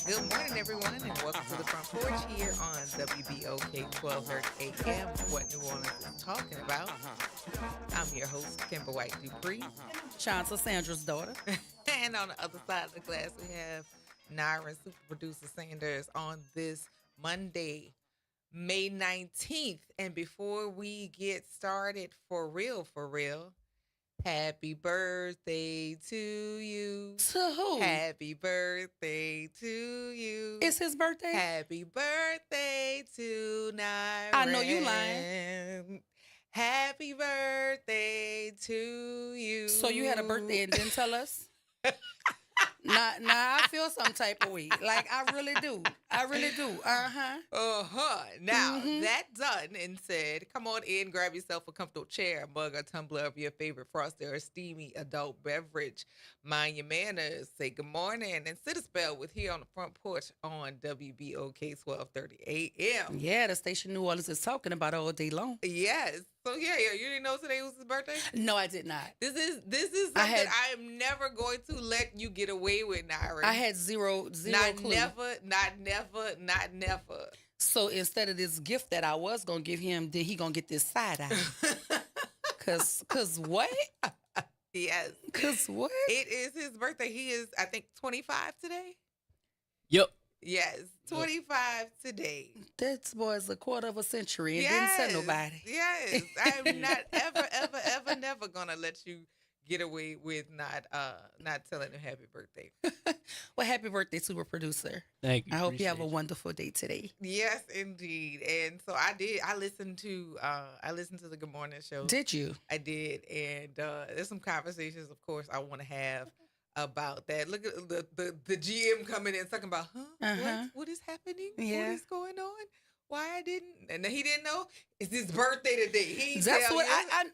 Good morning, everyone, and welcome to the Front Porch here on WBOK 1230 AM. What New Orleans is talking about. I'm your host, Kimber White Dupree. Chance Sandra's daughter. And on the other side of the glass, we have Naira Super Producer Sanders on this Monday, May 19th. And before we get started for real, happy birthday to you. To who? Happy birthday to you. It's his birthday? Happy birthday to Naira. I know you lying. Happy birthday to you. So you had a birthday and didn't tell us? Nah, I feel some type of way. Like, I really do. Now, that done and said, come on in, grab yourself a comfortable chair, a mug, a tumbler of your favorite frosty or steamy adult beverage. Mind your manners. Say good morning and sit a spell with here on the Front Porch on WBOK 1230 AM. Yeah, the station New Orleans is talking about all day long. Yes. So yeah, you didn't know today was his birthday? No, I did not. This is something I am never going to let you get away with, Naira. I had zero clue. Not never. So instead of this gift that I was going to give him, then he going to get this side eye. Cause what? Yes. Cause what? It is his birthday. He is, I think, 25 today. Yep. Yes, 25 today. That boy's a quarter of a century and didn't tell nobody. Yes, I'm not ever, never gonna let you get away with not telling him happy birthday. Well, happy birthday, super producer. Thank you. I hope you have a wonderful day today. Yes, indeed. And so I did. I listened to the Good Morning Show. Did you? I did, and there's some conversations, of course, I want to have about that. Look at the GM coming in talking about, what is happening? Yeah. What is going on? Why I didn't? And he didn't know. It's his birthday today. That's what I'm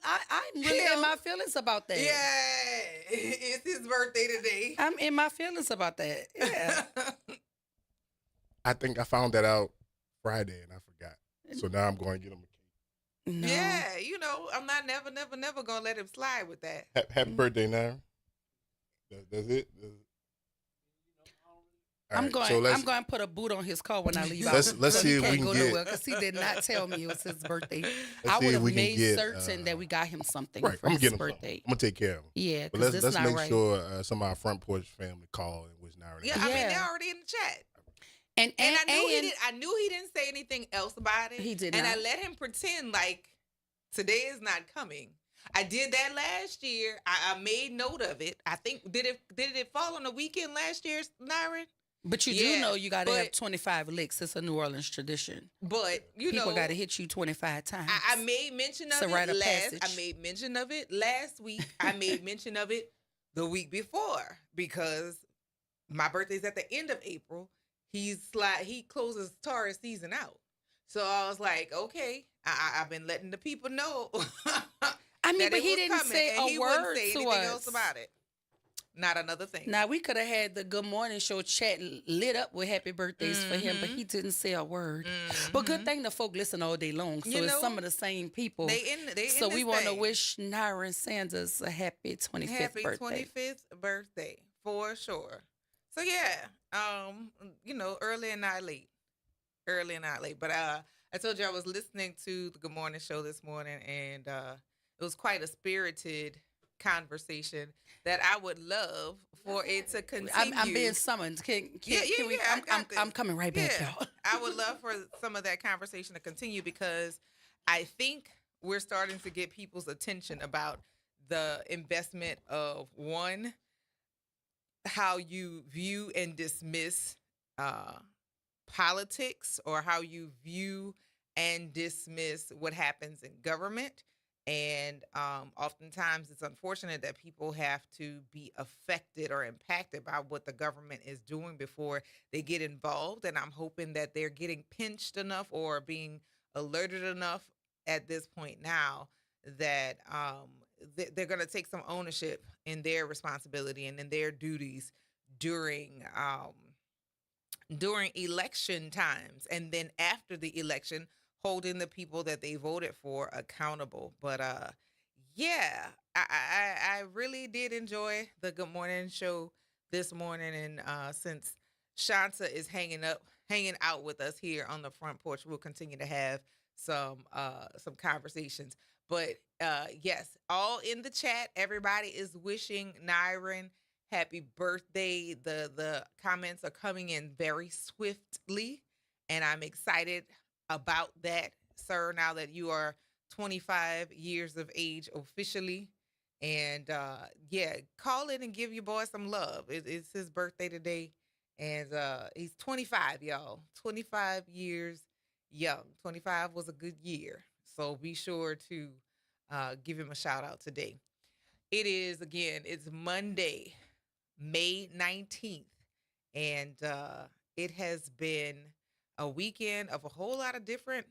really in my feelings about that. Yeah, it's his birthday today. I'm in my feelings about that. Yeah. I think I found that out Friday and I forgot. So now I'm going to get him a cake. No. Yeah, I'm not never gonna let him slide with that. Happy birthday, now. That's it. I'm going to put a boot on his car when I leave out. Let's see if we can get. Because he did not tell me it was his birthday. I would have made certain that we got him something for his birthday. I'm gonna take care of him. Yeah, but let's make sure some of our Front Porch family call and wish Naira. Yeah, I mean they're already in the chat. And I knew he didn't say anything else about it. He did and not. I let him pretend like today is not coming. I did that last year. I made note of it. I think did it fall on the weekend last year, Naira? But you do know you got to have 25 licks. It's a New Orleans tradition. But people got to hit you 25 times. I made mention of it I made mention of it last week. I made mention of it the week before because my birthday's at the end of April. He closes Taurus season out. So I was like, okay, I've been letting the people know. I mean, but he didn't say a word to anything else about it. Not another thing. Now, we could have had the Good Morning Show chat lit up with happy birthdays for him, but he didn't say a word. But good thing the folk listen all day long. So it's some of the same people. So we want to wish Naira Sanders a happy 25th birthday. Happy 25th birthday, for sure. So, yeah, early and not late. But I told you I was listening to the Good Morning Show this morning, and it was quite a spirited conversation that I would love for it to continue. I'm being summoned. I'm coming right back, y'all. I would love for some of that conversation to continue because I think we're starting to get people's attention about the investment of one, how you view and dismiss politics or how you view and dismiss what happens in government. And oftentimes it's unfortunate that people have to be affected or impacted by what the government is doing before they get involved. And I'm hoping that they're getting pinched enough or being alerted enough at this point now that they're going to take some ownership in their responsibility and in their duties during during election times, and then after the election, holding the people that they voted for accountable. But yeah, I really did enjoy the Good Morning Show this morning, and since Shanta is hanging out with us here on the front porch, we'll continue to have some conversations. But yes, all in the chat, everybody is wishing Nyron happy birthday. The comments are coming in very swiftly, and I'm excited about that, sir, now that you are 25 years of age officially. And yeah, call in and give your boy some love. It's his birthday today, and he's 25, y'all. 25 years young. 25 was a good year, so be sure to give him a shout out today. It is, again, it's Monday, May 19th, and it has been a weekend of a whole lot of different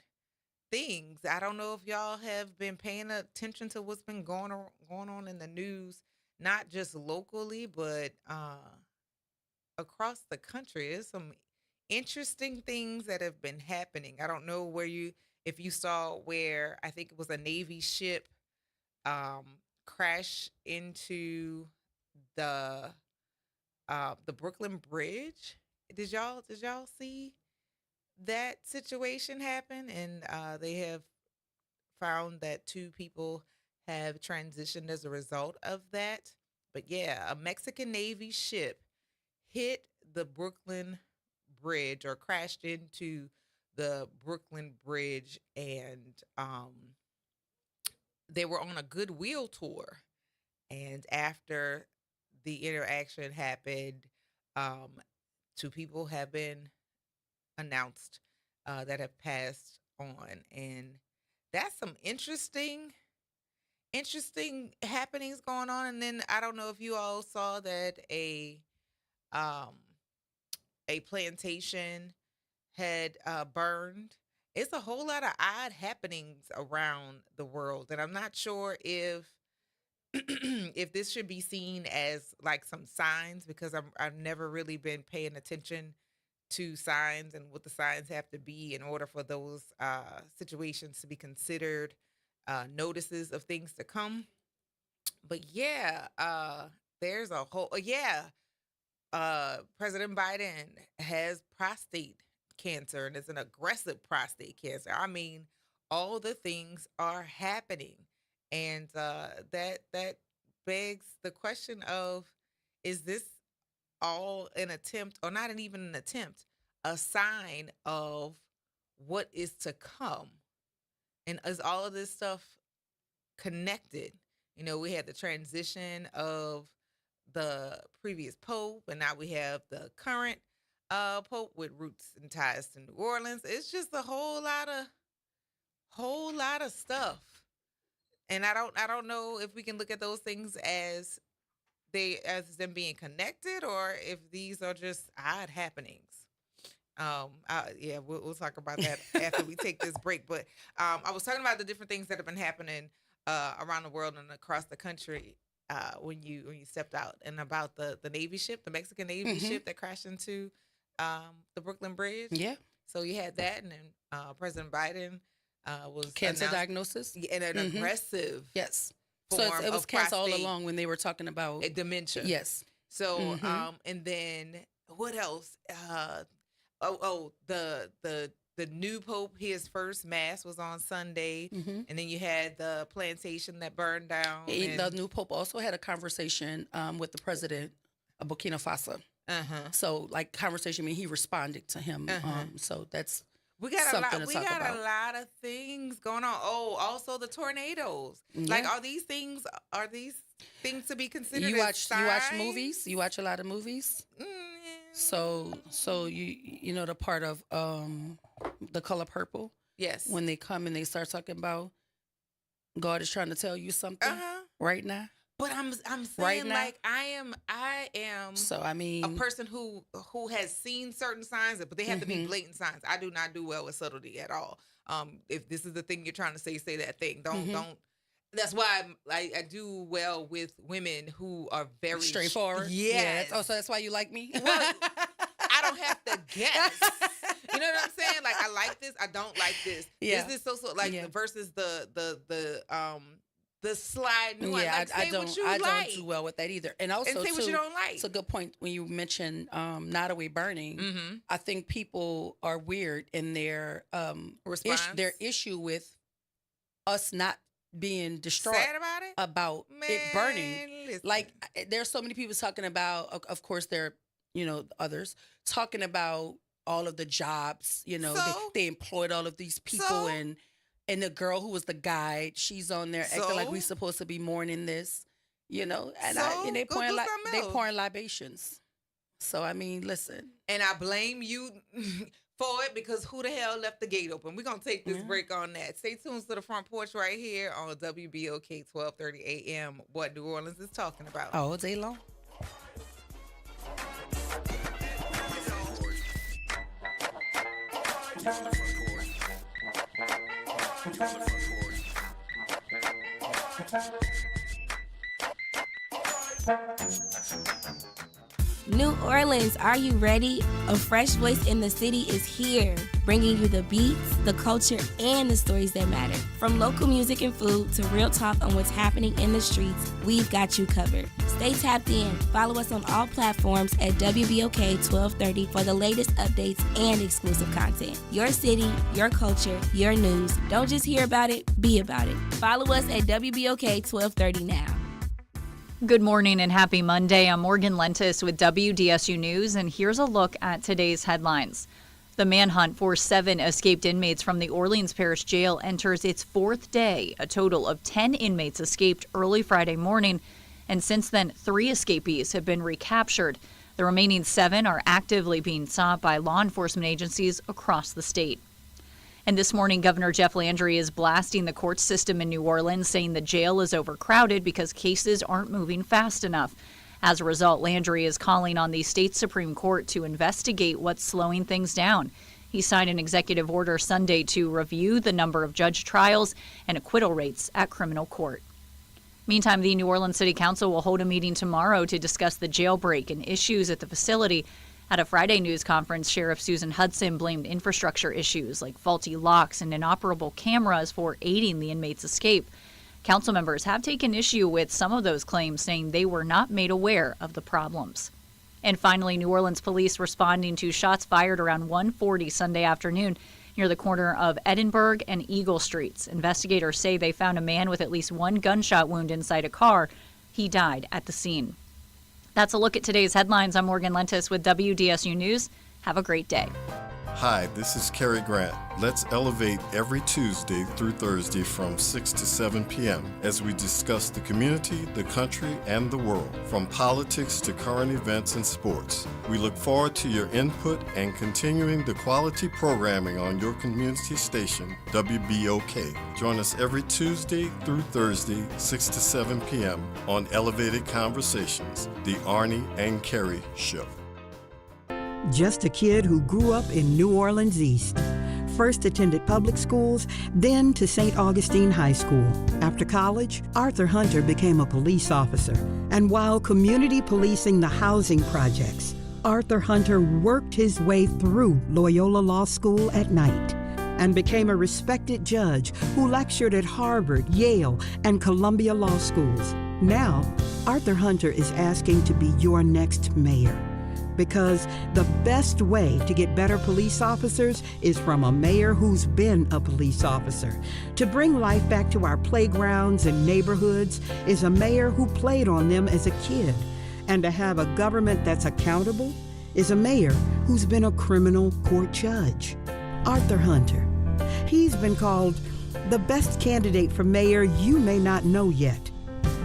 things. I don't know if y'all have been paying attention to what's been going on in the news, not just locally, but across the country. There's some interesting things that have been happening. I don't know if you saw where I think it was a Navy ship um, crash into the Brooklyn Bridge. Did y'all see that situation happen? And they have found that 2 people have transitioned as a result of that. But yeah, a Mexican Navy ship hit the Brooklyn Bridge, or crashed into the Brooklyn Bridge, and they were on a goodwill tour. And after the interaction happened, um, 2 people have been announced that have passed on, and that's some interesting happenings going on. And then I don't know if you all saw that um, a plantation had burned. It's a whole lot of odd happenings around the world, and I'm not sure if if this should be seen as like some signs, because I've never really been paying attention to signs and what the signs have to be in order for those situations to be considered notices of things to come. But yeah, there's a whole yeah. President Biden has prostate cancer, and it's an aggressive prostate cancer. I mean, all the things are happening, and that begs the question of, is this all an attempt, or not even an attempt, a sign of what is to come? And is all of this stuff connected? We had the transition of the previous pope, and now we have the current pope with roots and ties to New Orleans. It's just a whole lot of stuff. And I don't know if we can look at those things as them being connected, or if these are just odd happenings. Yeah, we'll talk about that after we take this break. But I was talking about the different things that have been happening around the world and across the country when you stepped out, and about the Navy ship, the Mexican Navy ship that crashed into the Brooklyn Bridge. Yeah. So you had that, and then President Biden was cancer diagnosis and an aggressive yes. So it was cancer all along when they were talking about dementia. Yes. So and then what else? The new pope, his first mass was on Sunday, and then you had the plantation that burned down. The new pope also had a conversation with the president of Burkina Faso. So, like, conversation, I mean, he responded to him. So that's something to talk about. A lot of things going on. Oh, also the tornadoes. Yeah. Like, are these things to be considered? You watch movies? You watch a lot of movies? So you know the part of The Color Purple? Yes. When they come and they start talking about God is trying to tell you something right now. But I'm saying right now? like I am. So I mean, a person who has seen certain signs, but they have to be blatant signs. I do not do well with subtlety at all. If this is the thing you're trying to say that thing. Don't. That's why I do well with women who are very straightforward. Yes. Yeah. So that's why you like me. Well, I don't have to guess. You know what I'm saying? Like I like this. I don't like this. Yeah. Is this so like versus the slide nuance. Yeah, like, I don't do well with that either. And also, and say what you don't like. It's a good point when you mentioned Not Away Burning. I think people are weird in their their issue with us not being distraught sad about it burning. Listen. Like there's so many people talking about, of course there are, others talking about all of the jobs, they employed all of these people and the girl who was the guide, she's on there acting like we're supposed to be mourning this, and they pouring libations. So I mean, listen. And I blame you for it because who the hell left the gate open? We're gonna take this break on that. Stay tuned to the Front Porch right here on WBOK 1230 AM. What New Orleans is talking about all day long. New Orleans, are you ready? A fresh voice in the city is here, bringing you the beats, the culture, and the stories that matter. From local music and food to real talk on what's happening in the streets, we've got you covered. Stay tapped in. Follow us on all platforms at WBOK 1230 for the latest updates and exclusive content. Your city, your culture, your news. Don't just hear about it, be about it. Follow us at WBOK 1230 now. Good morning and happy Monday. I'm Morgan Lentis with WDSU News, and here's a look at today's headlines. The manhunt for 7 escaped inmates from the Orleans Parish Jail enters its 4th day. A total of 10 inmates escaped early Friday morning, and since then, 3 escapees have been recaptured. The remaining 7 are actively being sought by law enforcement agencies across the state. And this morning, Governor Jeff Landry is blasting the court system in New Orleans, saying the jail is overcrowded because cases aren't moving fast enough. As a result, Landry is calling on the state Supreme Court to investigate what's slowing things down. He signed an executive order Sunday to review the number of judge trials and acquittal rates at criminal court. Meantime, the New Orleans City Council will hold a meeting tomorrow to discuss the jailbreak and issues at the facility. At a Friday news conference, Sheriff Susan Hudson blamed infrastructure issues like faulty locks and inoperable cameras for aiding the inmates' escape. Council members have taken issue with some of those claims, saying they were not made aware of the problems. And finally, New Orleans police responding to shots fired around 1:40 Sunday afternoon near the corner of Edinburgh and Eagle Streets. Investigators say they found a man with at least 1 gunshot wound inside a car. He died at the scene. That's a look at today's headlines. I'm Morgan Lentis with WDSU News. Have a great day. Hi, this is Cary Grant. Let's elevate every Tuesday through Thursday from 6 to 7 p.m. as we discuss the community, the country, and the world, from politics to current events and sports. We look forward to your input and continuing the quality programming on your community station, WBOK. Join us every Tuesday through Thursday, 6 to 7 p.m. on Elevated Conversations, the Arnie and Cary Show. Just a kid who grew up in New Orleans East. First attended public schools, then to St. Augustine High School. After college, Arthur Hunter became a police officer. And while community policing the housing projects, Arthur Hunter worked his way through Loyola Law School at night and became a respected judge who lectured at Harvard, Yale, and Columbia Law Schools. Now, Arthur Hunter is asking to be your next mayor. Because the best way to get better police officers is from a mayor who's been a police officer. To bring life back to our playgrounds and neighborhoods is a mayor who played on them as a kid. And to have a government that's accountable is a mayor who's been a criminal court judge. Arthur Hunter. He's been called the best candidate for mayor you may not know yet,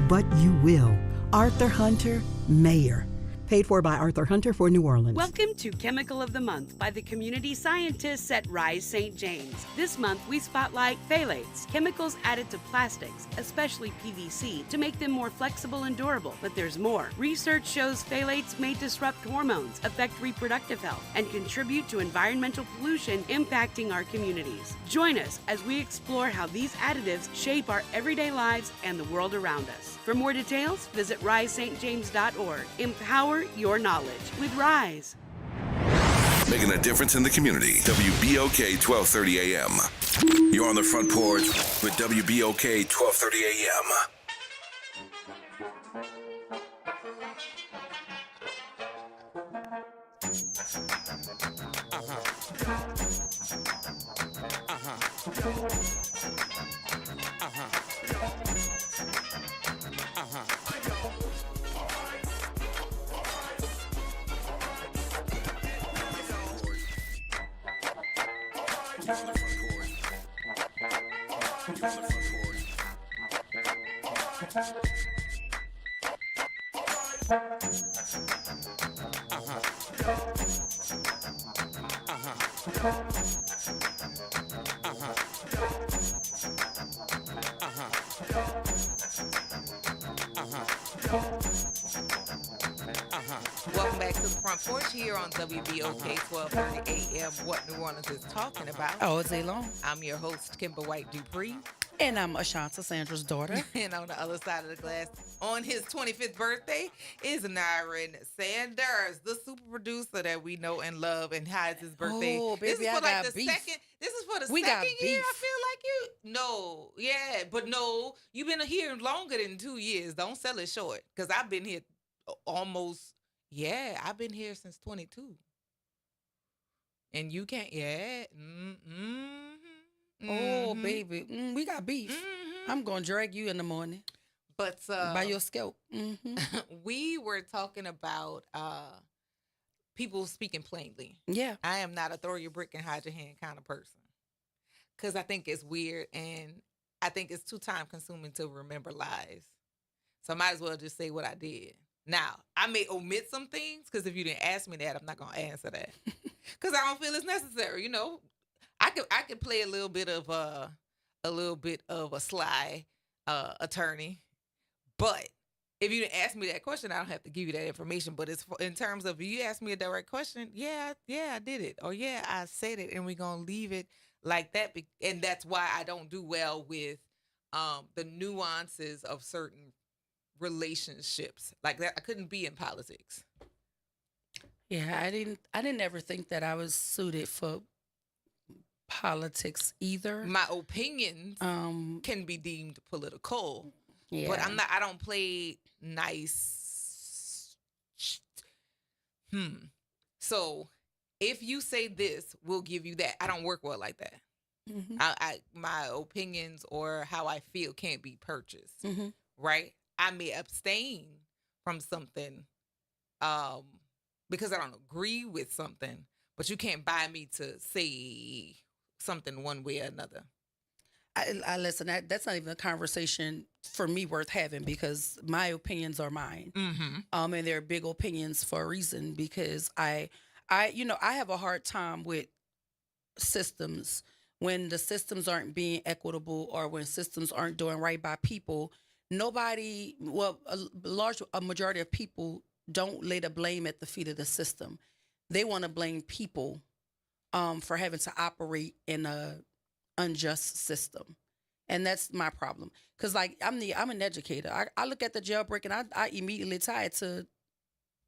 but you will. Arthur Hunter, mayor. Paid for by Arthur Hunter for New Orleans. Welcome to Chemical of the Month by the community scientists at Rise St. James. This month, we spotlight phthalates, chemicals added to plastics, especially PVC, to make them more flexible and durable. But there's more. Research shows phthalates may disrupt hormones, affect reproductive health, and contribute to environmental pollution impacting our communities. Join us as we explore how these additives shape our everyday lives and the world around us. For more details, visit risestjames.org. Empower your knowledge with Rise. Making a difference in the community. WBOK 1230 AM. You're on the front porch with WBOK 1230 AM. Welcome back to the Front Porch here on WBOK 1230 AM. What New Orleans is talking about. All day long. I'm your host, Kimber White Dupree. And I'm Ashanta, Sandra's daughter. And on the other side of the glass, on his 25th birthday, is Nyron Sanders, the super producer that we know and love, and hides his birthday. Oh, baby, this is for like the beef. This is for the we second got year. beef. I feel like you. No, yeah, but no, you've been here longer than 2 years. Don't sell it short, because I've been here almost. Yeah, I've been here since 22. And you can't. Yeah. Oh, baby. We got beef. I'm going to drag you in the morning. But by your scalp. We were talking about people speaking plainly. Yeah. I am not a throw your brick and hide your hand kind of person. Because I think it's weird and I think it's too time consuming to remember lies. So I might as well just say what I did. Now, I may omit some things because if you didn't ask me that, I'm not going to answer that. Because I don't feel it's necessary, you know. I could play a little bit of a sly attorney, but if you didn't ask me that question, I don't have to give you that information. But it's in terms of if you ask me a direct question, yeah, I did it, or yeah, I said it, and we're gonna leave it like that. And that's why I don't do well with the nuances of certain relationships like that. I couldn't be in politics. Yeah, I didn't ever think that I was suited for politics either. My opinions can be deemed political, but I don't play nice. So if you say this, we'll give you that. I don't work well like that. My opinions or how I feel can't be purchased, right? I may abstain from something because I don't agree with something, but you can't buy me to say something one way or another. I listen. That's not even a conversation for me worth having because my opinions are mine, and they're big opinions for a reason. Because I have a hard time with systems when the systems aren't being equitable or when systems aren't doing right by people. Nobody, a majority of people don't lay the blame at the feet of the system. They want to blame people for having to operate in a unjust system. And that's my problem. Because like I'm an educator. I look at the jailbreak and I immediately tie it to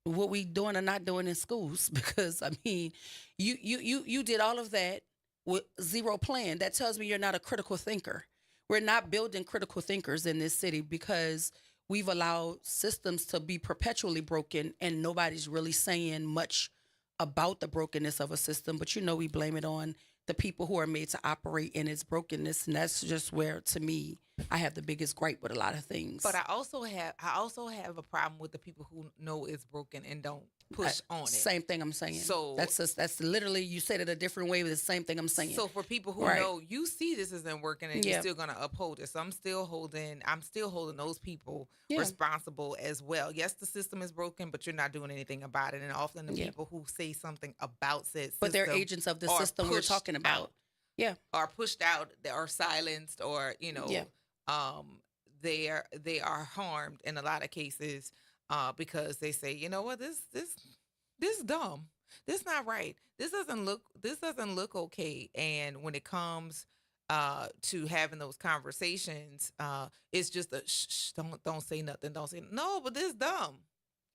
what we doing or not doing in schools. Because I mean, you did all of that with zero plan. That tells me you're not a critical thinker. We're not building critical thinkers in this city because we've allowed systems to be perpetually broken and nobody's really saying much about the brokenness of a system. But we blame it on the people who are made to operate in its brokenness. And that's just where, to me, I have the biggest gripe with a lot of things. But I also have a problem with the people who know it's broken and don't push on it. Same thing I'm saying. So that's literally, you said it a different way, but the same thing I'm saying. So for people who know, you see this isn't working and you're still gonna uphold it. So I'm still holding those people responsible as well. Yes, the system is broken, but you're not doing anything about it. And often the people who say something about said system, but they're agents of the system we're talking about. Are pushed out, they are silenced, or they are harmed in a lot of cases because they say, you know what, this dumb, this not right, this doesn't look okay. And when it comes to having those conversations, it's just a shh, don't say nothing, no, but this dumb.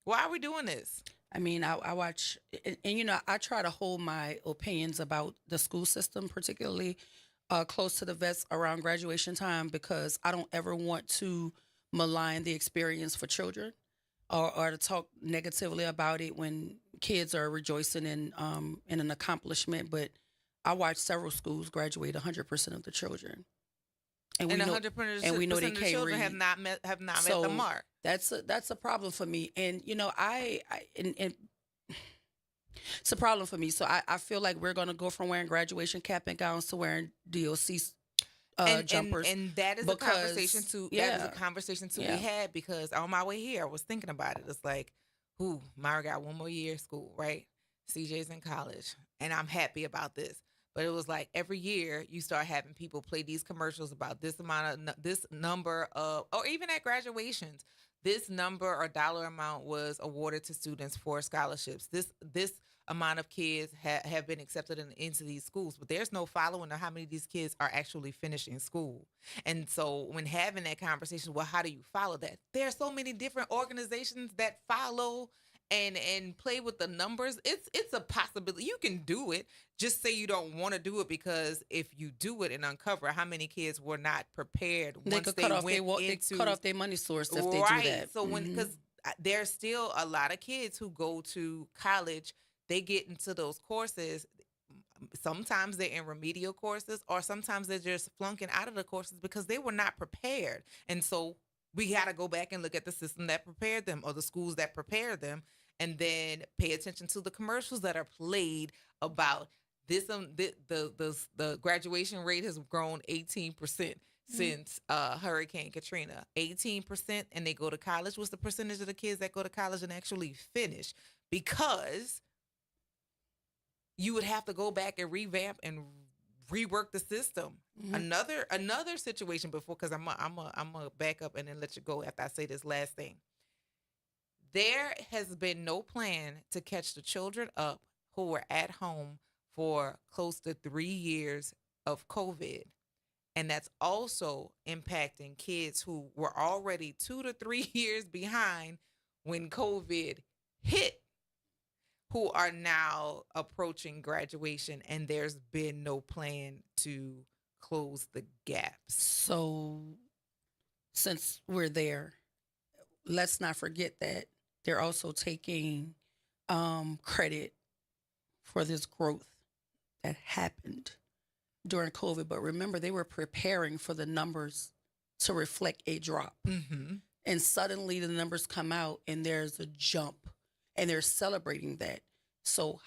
Why are we doing this? I mean, I watch, and I try to hold my opinions about the school system, particularly close to the vest around graduation time, because I don't ever want to malign the experience for children or to talk negatively about it when kids are rejoicing in an accomplishment. But I watched several schools graduate 100% of the children. And we know 100% they can't read. Have not met the mark. That's a problem for me. And it's a problem for me. So I feel like we're going to go from wearing graduation cap and gowns to wearing DOC jumpers. And that is a conversation to be had, because on my way here I was thinking about it. It's like, Myra got one more year of school, right? CJ's in college, and I'm happy about this. But it was like every year you start having people play these commercials about this number of, or even at graduations, this number or dollar amount was awarded to students for scholarships. This amount of kids have been accepted into these schools, but there's no following of how many of these kids are actually finishing school. And so when having that conversation, well, how do you follow that? There are so many different organizations that follow and play with the numbers. It's a possibility. You can do it. Just say you don't want to do it, because if you do it and uncover how many kids were not prepared, they could cut off their money source if they do that. So because there's still a lot of kids who go to college, they get into those courses. Sometimes they're in remedial courses, or sometimes they're just flunking out of the courses because they were not prepared. And so we got to go back and look at the system that prepared them, or the schools that prepared them, and then pay attention to the commercials that are played about this. The graduation rate has grown 18% since Hurricane Katrina. 18%, and they go to college. What's the percentage of the kids that go to college and actually finish? Because you would have to go back and revamp and rework the system. Another situation before, because I'm a back up and then let you go after I say this last thing. There has been no plan to catch the children up who were at home for close to 3 years of COVID. And that's also impacting kids who were already 2 to 3 years behind when COVID hit, who are now approaching graduation, and there's been no plan to close the gaps. So since we're there, let's not forget that they're also taking credit for this growth that happened during COVID. But remember, they were preparing for the numbers to reflect a drop. And suddenly the numbers come out and there's a jump, and they're celebrating that. So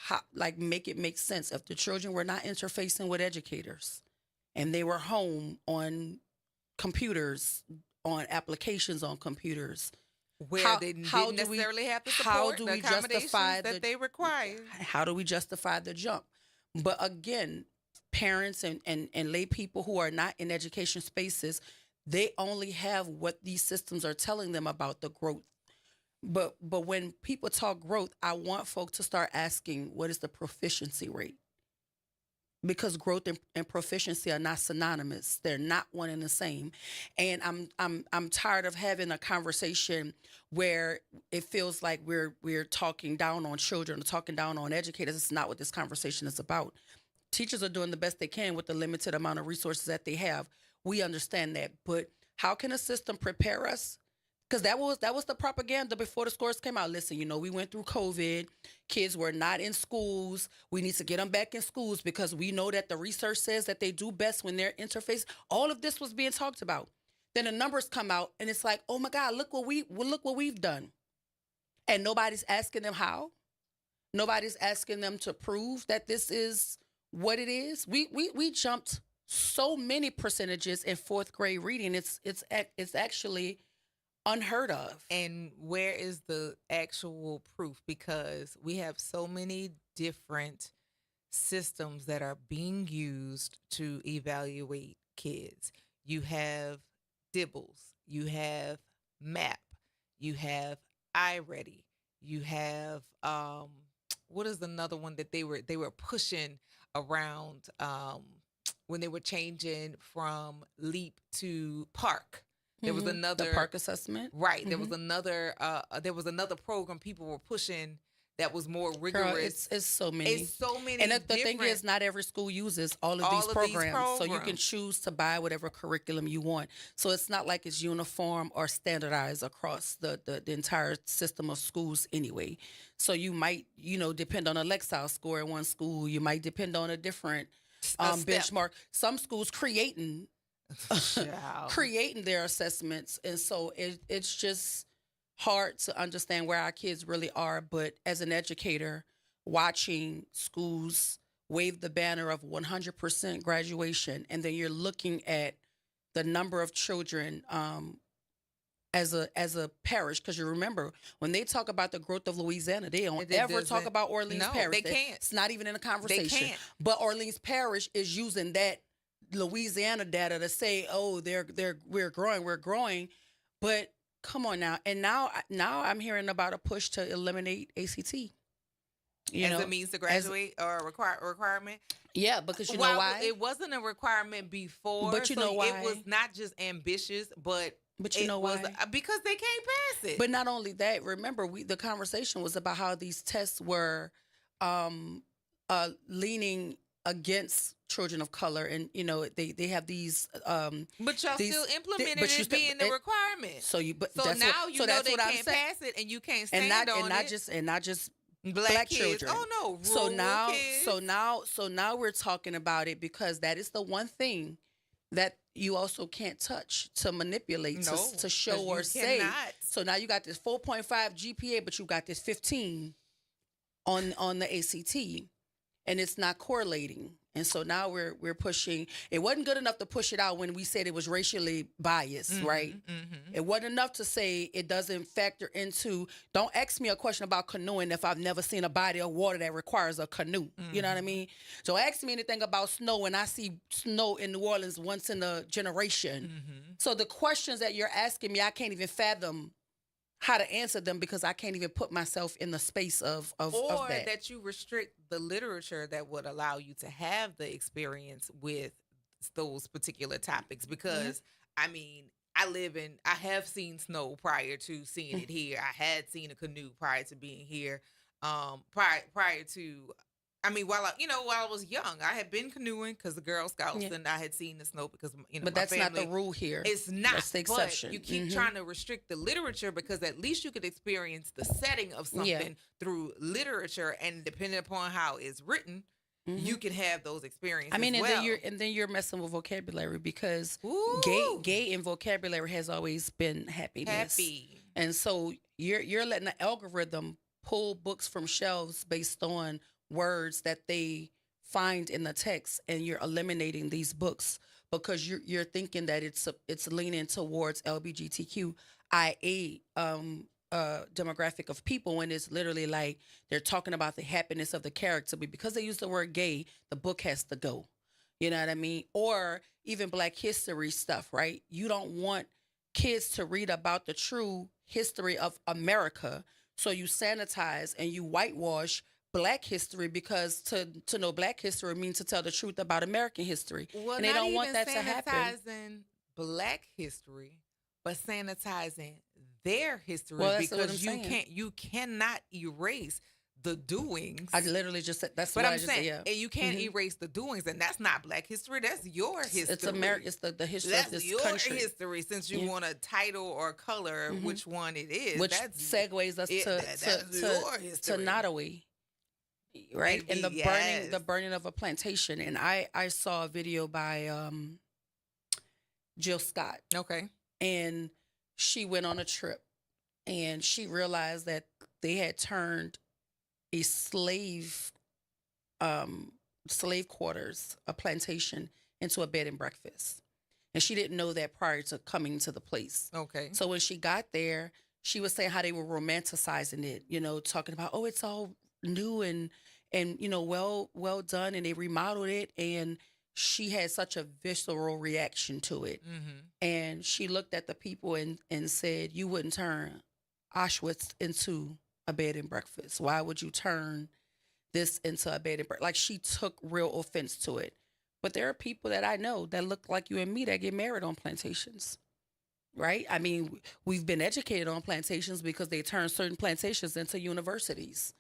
make it make sense. If the children were not interfacing with educators and they were home on computers, on applications on computers, where they didn't necessarily have the support, the accommodations that they require. How do we justify the jump? But again, parents and lay people who are not in education spaces, they only have what these systems are telling them about the growth. But when people talk growth, I want folk to start asking, what is the proficiency rate? Because growth and proficiency are not synonymous. They're not one and the same. And I'm tired of having a conversation where it feels like we're talking down on children or talking down on educators. It's not what this conversation is about. Teachers are doing the best they can with the limited amount of resources that they have. We understand that. But how can a system prepare us Because that was the propaganda before the scores came out. Listen, we went through COVID. Kids were not in schools. We need to get them back in schools because we know that the research says that they do best when they're interface. All of this was being talked about. Then the numbers come out, and it's like, oh my God, look what we've done, and nobody's asking them how. Nobody's asking them to prove that this is what it is. We jumped so many percentages in fourth grade reading. It's actually unheard of. And where is the actual proof? Because we have so many different systems that are being used to evaluate kids. You have Dibbles, you have MAP, you have iReady, you have what is another one that they were pushing around when they were changing from LEAP to PARC. There was another the PARC assessment, right? There was another program people were pushing that was more rigorous. Girl, it's so many. It's so many. And the thing is, not every school uses all of these programs, so you can choose to buy whatever curriculum you want. So it's not like it's uniform or standardized across the entire system of schools anyway. So you might, depend on a Lexile score in one school. You might depend on a different benchmark. Some schools creating their assessments, and so it's just hard to understand where our kids really are. But as an educator, watching schools wave the banner of 100% graduation, and then you're looking at the number of children as a parish, because you remember when they talk about the growth of Louisiana, they don't ever talk about Orleans Parish. They can't. It's not even in a conversation. They can't. But Orleans Parish is using that Louisiana data to say, oh, we're growing, but come on now. And now I'm hearing about a push to eliminate ACT. As a means to graduate or a requirement. Yeah, because you know why? It wasn't a requirement before. But you know why? It was not just ambitious, but you know why? Because they can't pass it. But not only that, remember, the conversation was about how these tests were leaning against children of color, and they have these but y'all still implemented it being the requirement. So now they can't pass it, and you can't stand on it. And not just black kids. children. Oh no. So now we're talking about it because that is the one thing that you also can't touch to manipulate, to show or say. So now you got this 4.5 GPA, but you got this 15 on the ACT, and it's not correlating. And so now we're pushing. It wasn't good enough to push it out when we said it was racially biased, right? Mm-hmm. It wasn't enough to say it doesn't factor into. Don't ask me a question about canoeing if I've never seen a body of water that requires a canoe. Mm-hmm. You know what I mean? So ask me anything about snow, and I see snow in New Orleans once in a generation. Mm-hmm. So the questions that you're asking me, I can't even fathom how to answer them because I can't even put myself in the space of that. Or that you restrict the literature that would allow you to have the experience with those particular topics. Because, I mean, I have seen snow prior to seeing it here. I had seen a canoe prior to being here. Prior to, while I was young, I had been canoeing because the Girl Scouts, and I had seen the snow because but my that's family, not the rule here. It's not. That's the exception. But you keep trying to restrict the literature because at least you could experience the setting of something through literature, and depending upon how it's written, you can have those experiences. Then you're messing with vocabulary because gay in vocabulary has always been happiness. Happy. And so you're letting the algorithm pull books from shelves based on words that they find in the text, and you're eliminating these books because you're thinking that it's leaning towards LGBTQIA demographic of people, when it's literally like they're talking about the happiness of the character, but because they use the word gay, the book has to go. You know what I mean? Or even Black history stuff, right? You don't want kids to read about the true history of America, so you sanitize and you whitewash Black history because to know Black history means to tell the truth about American history. Well, and they don't want that to happen. Sanitizing Black history, but sanitizing their history, well, because you cannot erase the doings. I literally just said that's but what I'm I just saying, said. Yeah. and you can't erase the doings, and that's not Black history. That's your history. It's America. It's the history that's of this your country. history. Since you want a title or color, which one it is, which segues us to Nottoway, right? And the burning of a plantation. And I saw a video by Jill Scott. Okay. And she went on a trip, and she realized that they had turned a slave quarters, a plantation, into a bed and breakfast. And she didn't know that prior to coming to the place. Okay. So when she got there, she was saying how they were romanticizing it, talking about, oh, it's all new and well done, and they remodeled it. And she had such a visceral reaction to it. Mm-hmm. And she looked at the people and said, you wouldn't turn Auschwitz into a bed and breakfast. Why would you turn this into a bed and breakfast? Like, she took real offense to it. But there are people that I know that look like you and me that get married on plantations, right? I mean, we've been educated on plantations because they turn certain plantations into universities,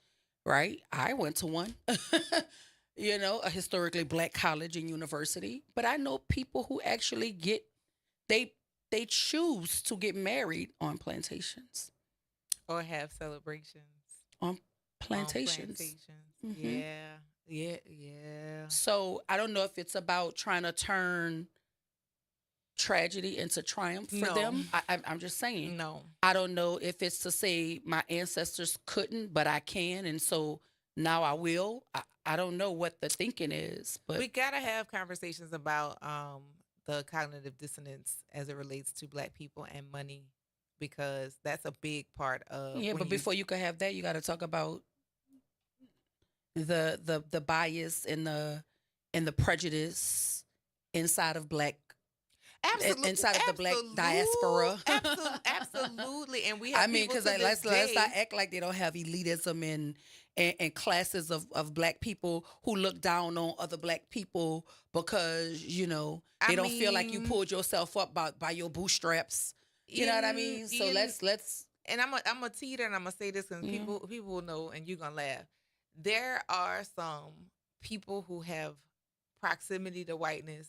right? I went to one, a historically Black college and university. But I know people who actually they choose to get married on plantations. Or have celebrations. On plantations. Mm-hmm. Yeah. So I don't know if it's about trying to turn tragedy into triumph for them. I'm just saying. No. I don't know if it's to say my ancestors couldn't, but I can, and so now I will. I don't know what the thinking is, but we gotta have conversations about the cognitive dissonance as it relates to Black people and money, because that's a big part of. Yeah, but before you can have that, you got to talk about the bias and the prejudice inside of Black. Absolutely, inside of the Black diaspora. Absolutely, and we have. I mean, because let's not act like they don't have elitism and classes of Black people who look down on other Black people because they don't feel like you pulled yourself up by your bootstraps. You know what I mean? So let's. And I'm a teeter, and I'm gonna say this because people will know, and you're gonna laugh. There are some people who have proximity to whiteness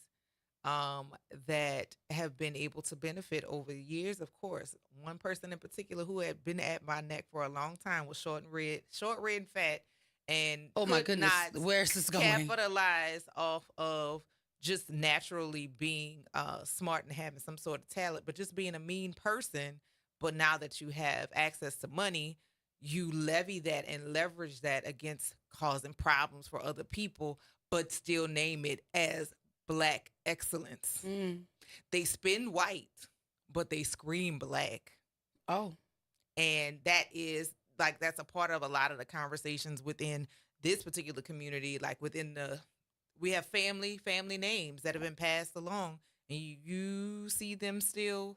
that have been able to benefit over the years. Of course, one person in particular who had been at my neck for a long time was short, red, and fat, and oh my goodness, where's this going? Capitalize off of just naturally being smart and having some sort of talent, but just being a mean person. But now that you have access to money, you levy that and leverage that against causing problems for other people, but still name it as Black excellence. They spin white, but they scream Black. Oh. And that's a part of a lot of the conversations within this particular community. Like we have family names that have been passed along, and you see them still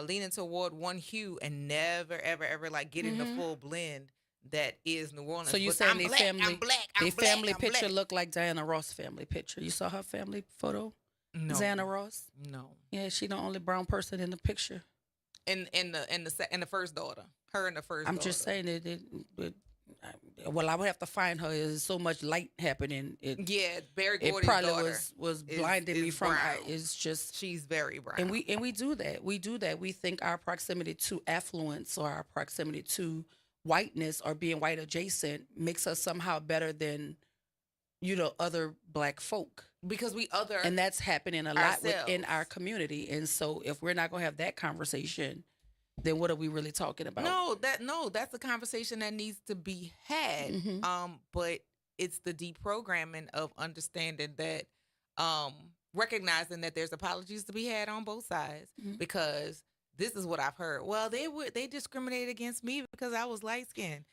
leaning toward one hue and never, ever like getting the full blend that is New Orleans. So you saying their family picture look like Diana Ross' family picture? You saw her family photo? No. Diana Ross? No. Yeah, she the only brown person in the picture. And the first daughter, her and the first. I'm just saying it. Well, I would have to find her. There's so much light happening. Barry Gordy's it probably daughter was blinding me from. It's just she's very brown, and we do that. We do that. We think our proximity to affluence or our proximity to whiteness or being white adjacent makes us somehow better than other Black folk, because and that's happening a lot within our community. And so if we're not gonna have that conversation, then what are we really talking about? That's a conversation that needs to be had. But it's the deprogramming of understanding that, recognizing that there's apologies to be had on both sides, because this is what I've heard. Well, they discriminated against me because I was light skinned.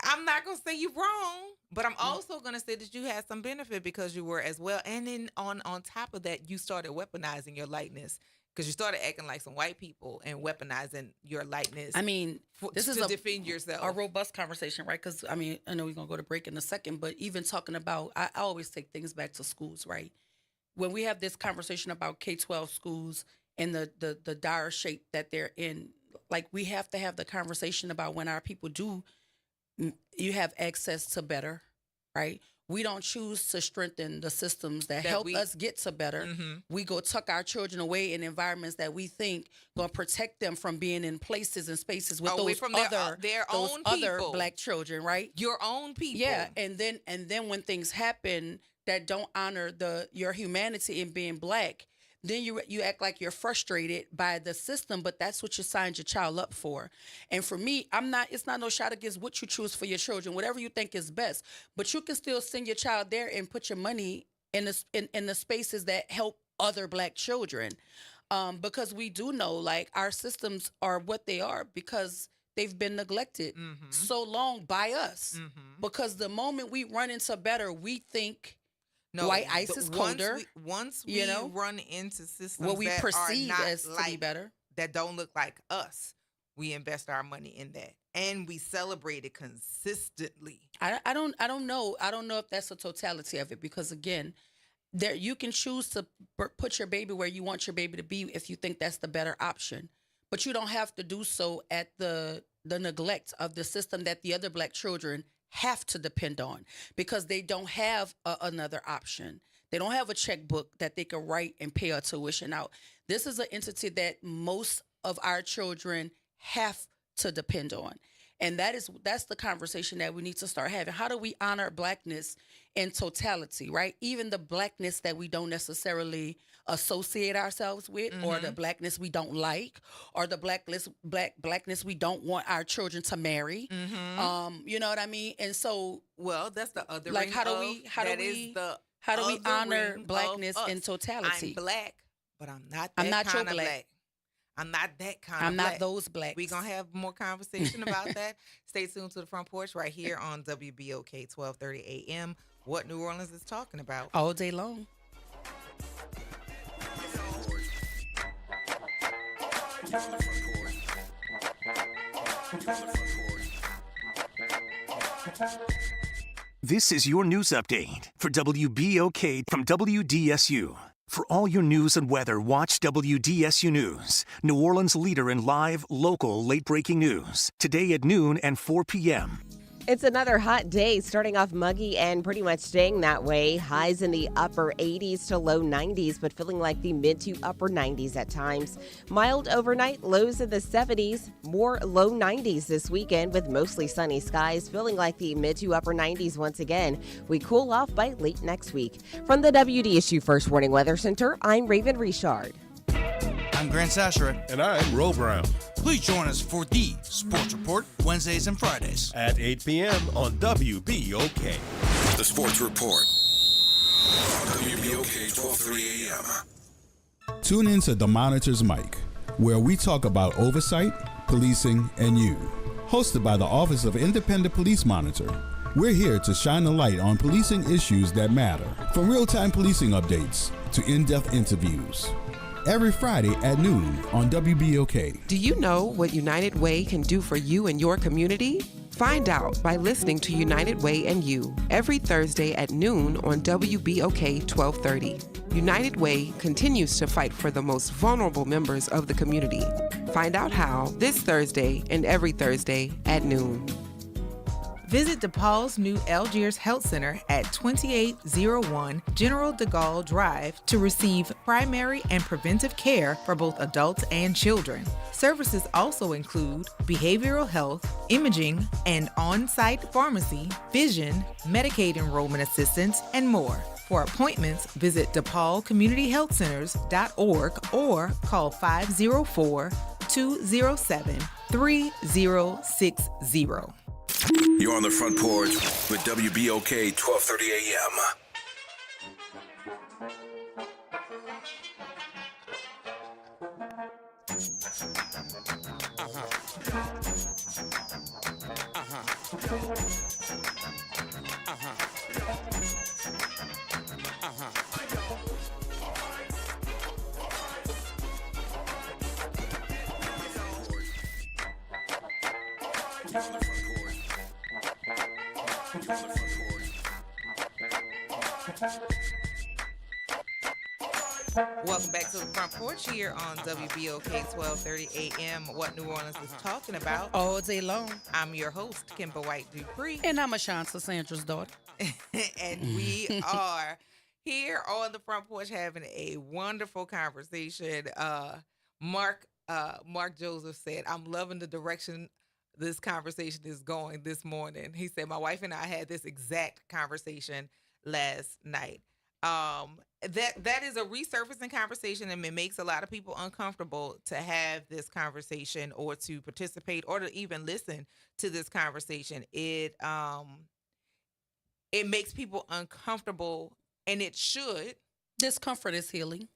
I'm not gonna say you're wrong, but I'm also gonna say that you had some benefit because you were as well. And then on top of that, you started weaponizing your lightness. Because you started acting like some white people and weaponizing your lightness. I mean, this is to defend yourself. A robust conversation, right? Because, I mean, I know we're going to go to break in a second, but even talking about, I always take things back to schools, right? When we have this conversation about K-12 schools and the dire shape that they're in, like, we have to have the conversation about when our people do you have access to better, right? We don't choose to strengthen the systems that help us get to better. Mm-hmm. We go tuck our children away in environments that we think going to protect them from being in places and spaces with those other Black children, right? Your own people. Yeah, and then when things happen that don't honor your humanity in being Black, then you act like you're frustrated by the system, but that's what you signed your child up for. And for me, it's not no shot against what you choose for your children, whatever you think is best. But you can still send your child there and put your money in the spaces that help other Black children. Because we do know, like, our systems are what they are because they've been neglected so long by us. Mm-hmm. Because the moment we run into better, we think white ice is colder. Once we run into systems what we that perceive are not as to be better, that don't look like us, we invest our money in that, and we celebrate it consistently. I don't know. I don't know if that's the totality of it, because again, there you can choose to put your baby where you want your baby to be if you think that's the better option, but you don't have to do so at the neglect of the system that the other Black children have to depend on, because they don't have another option. They don't have a checkbook that they can write and pay a tuition out. This is an entity that most of our children have to depend on. And that's the conversation that we need to start having. How do we honor Blackness in totality, right? Even the Blackness that we don't necessarily associate ourselves with, or the Blackness we don't like, or the Blackness we don't want our children to marry. You know what I mean? And so, well, that's the other like, how do we honor Blackness in totality? I'm Black, but I'm not that kind of Black. I'm not that kind of Black. I'm not those Blacks. We're going to have more conversation about that. Stay tuned to the Front Porch right here on WBOK 1230 AM. What New Orleans is talking about. All day long. This is your news update for WBOK from WDSU. For all your news and weather, watch WDSU News, New Orleans' leader in live, local, late-breaking news. Today at noon and 4 p.m. It's another hot day, starting off muggy and pretty much staying that way. Highs in the upper 80s to low 90s, but feeling like the mid to upper 90s at times. Mild overnight, lows in the 70s, more low 90s this weekend with mostly sunny skies, feeling like the mid to upper 90s once again. We cool off by late next week. From the WDSU First Warning Weather Center, I'm Raven Richard. I'm Grant Sashera. And I'm Ro Brown. Please join us for the Sports Report Wednesdays and Fridays at 8 p.m. on WBOK. The Sports Report on WBOK 1230 AM. Tune in to The Monitor's Mic, where we talk about oversight, policing, and you. Hosted by the Office of Independent Police Monitor. We're here to shine a light on policing issues that matter, from real-time policing updates to in-depth interviews. Every Friday at noon on WBOK. Do you know what United Way can do for you and your community? Find out by listening to United Way and You every Thursday at noon on WBOK 1230. United Way continues to fight for the most vulnerable members of the community. Find out how this Thursday and every Thursday at noon. Visit DePaul's new Algiers Health Center at 2801 General de Gaulle Drive to receive primary and preventive care for both adults and children. Services also include behavioral health, imaging, and on-site pharmacy, vision, Medicaid enrollment assistance, and more. For appointments, visit DePaulCommunityHealthCenters.org or call 504-207-3060. You're on the Front Porch with WBOK 1230 AM. Welcome back to the Front Porch here on WBOK 1230 AM. What New Orleans is talking about all day long. I'm your host, Kimber White Dupree. And I'm Ashanti Sandra's daughter. And we are here on the Front Porch having a wonderful conversation. Mark Joseph said, I'm loving the direction this conversation is going this morning. He said, my wife and I had this exact conversation last night. That is a resurfacing conversation, and it makes a lot of people uncomfortable to have this conversation or to participate or to even listen to this conversation. It makes people uncomfortable, and it should. Discomfort is healing.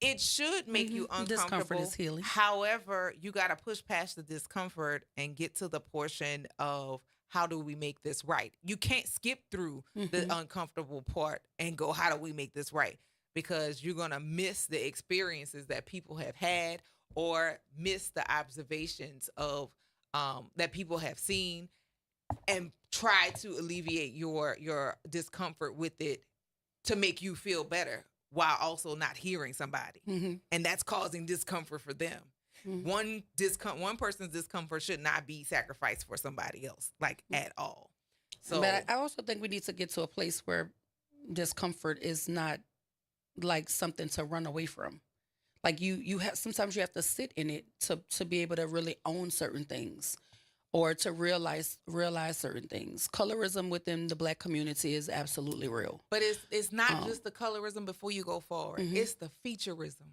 It should make you uncomfortable. Discomfort is healing. However, you got to push past the discomfort and get to the portion of how do we make this right? You can't skip through the uncomfortable part and go, how do we make this right? Because you're going to miss the experiences that people have had or miss the observations of that people have seen and try to alleviate your discomfort with it to make you feel better while also not hearing somebody. And that's causing discomfort for them. One person's discomfort should not be sacrificed for somebody else, like at all. So, but I also think we need to get to a place where discomfort is not like something to run away from. Like you have, sometimes you have to sit in it to be able to really own certain things or to realize certain things. Colorism within the Black community is absolutely real. But it's not just the colorism before you go forward. It's the featureism.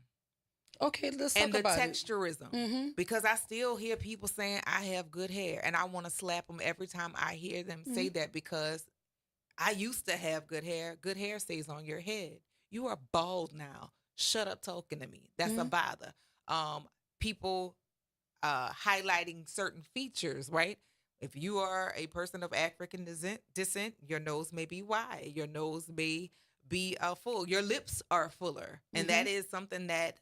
Okay, let's talk about it. And the texturism. Because I still hear people saying I have good hair, and I want to slap them every time I hear them say that, because I used to have good hair. Good hair stays on your head. You are bald now. Shut up talking to me. That's a bother. People highlighting certain features, right? If you are a person of African descent, your nose may be wide. Your nose may be full. Your lips are fuller. And that is something that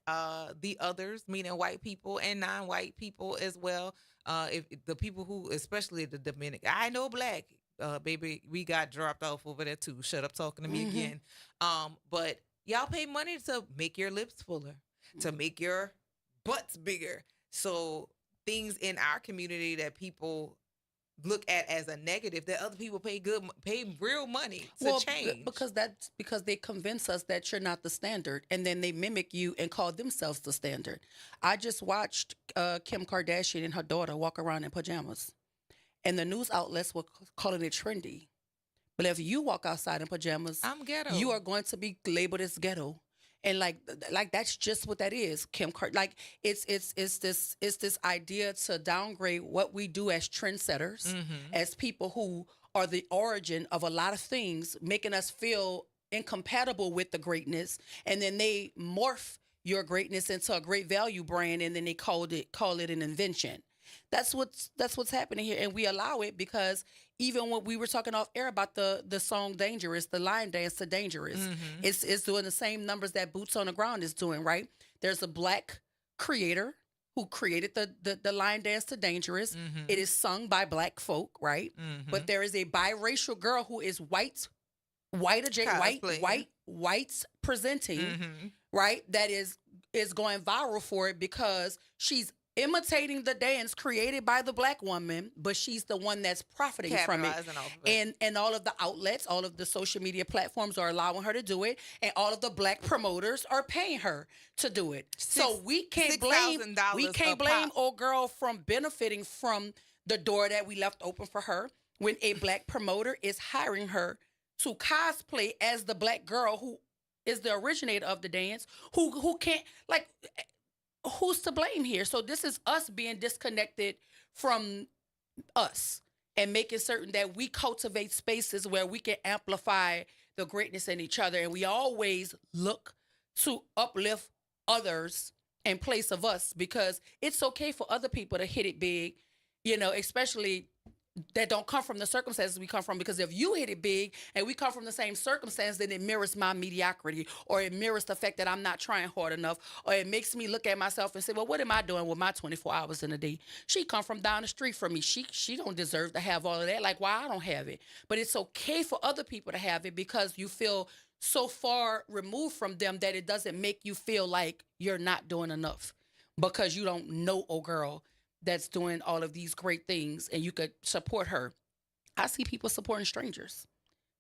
the others, meaning white people and non-white people as well, if the people who, especially the Dominican, I know Black, baby, we got dropped off over there too. Shut up talking to me again. But y'all pay money to make your lips fuller, to make your butts bigger. So things in our community that people look at as a negative, that other people pay real money to change. Because they convince us that you're not the standard, and then they mimic you and call themselves the standard. I just watched Kim Kardashian and her daughter walk around in pajamas, and the news outlets were calling it trendy. But if you walk outside in pajamas, I'm ghetto. You are going to be labeled as ghetto. And like that's just what that is, Like it's this idea to downgrade what we do as trendsetters, as people who are the origin of a lot of things, making us feel incompatible with the greatness, and then they morph your greatness into a great value brand, and then they call it an invention. That's what's happening here, and we allow it because even when we were talking off air about the song Dangerous, the line dance to Dangerous, it's doing the same numbers that Boots on the Ground is doing, right? There's a Black creator who created the line dance to Dangerous. It is sung by Black folk, right? But there is a biracial girl who is whites presenting, right? That is going viral for it because she's imitating the dance created by the Black woman, but she's the one that's profiting from it. And all of the outlets, all of the social media platforms are allowing her to do it, and all of the Black promoters are paying her to do it. So we can't blame old girl from benefiting from the door that we left open for her when a Black promoter is hiring her to cosplay as the Black girl who is the originator of the dance, who can't, like, who's to blame here? So this is us being disconnected from us and making certain that we cultivate spaces where we can amplify the greatness in each other. And we always look to uplift others in place of us, because it's okay for other people to hit it big, especially that don't come from the circumstances we come from. Because if you hit it big and we come from the same circumstance, then it mirrors my mediocrity, or it mirrors the fact that I'm not trying hard enough, or it makes me look at myself and say, well, what am I doing with my 24 hours in a day? She come from down the street from me. She don't deserve to have all of that. Like, why I don't have it? But it's okay for other people to have it because you feel so far removed from them that it doesn't make you feel like you're not doing enough because you don't know a girl that's doing all of these great things and you could support her. I see people supporting strangers,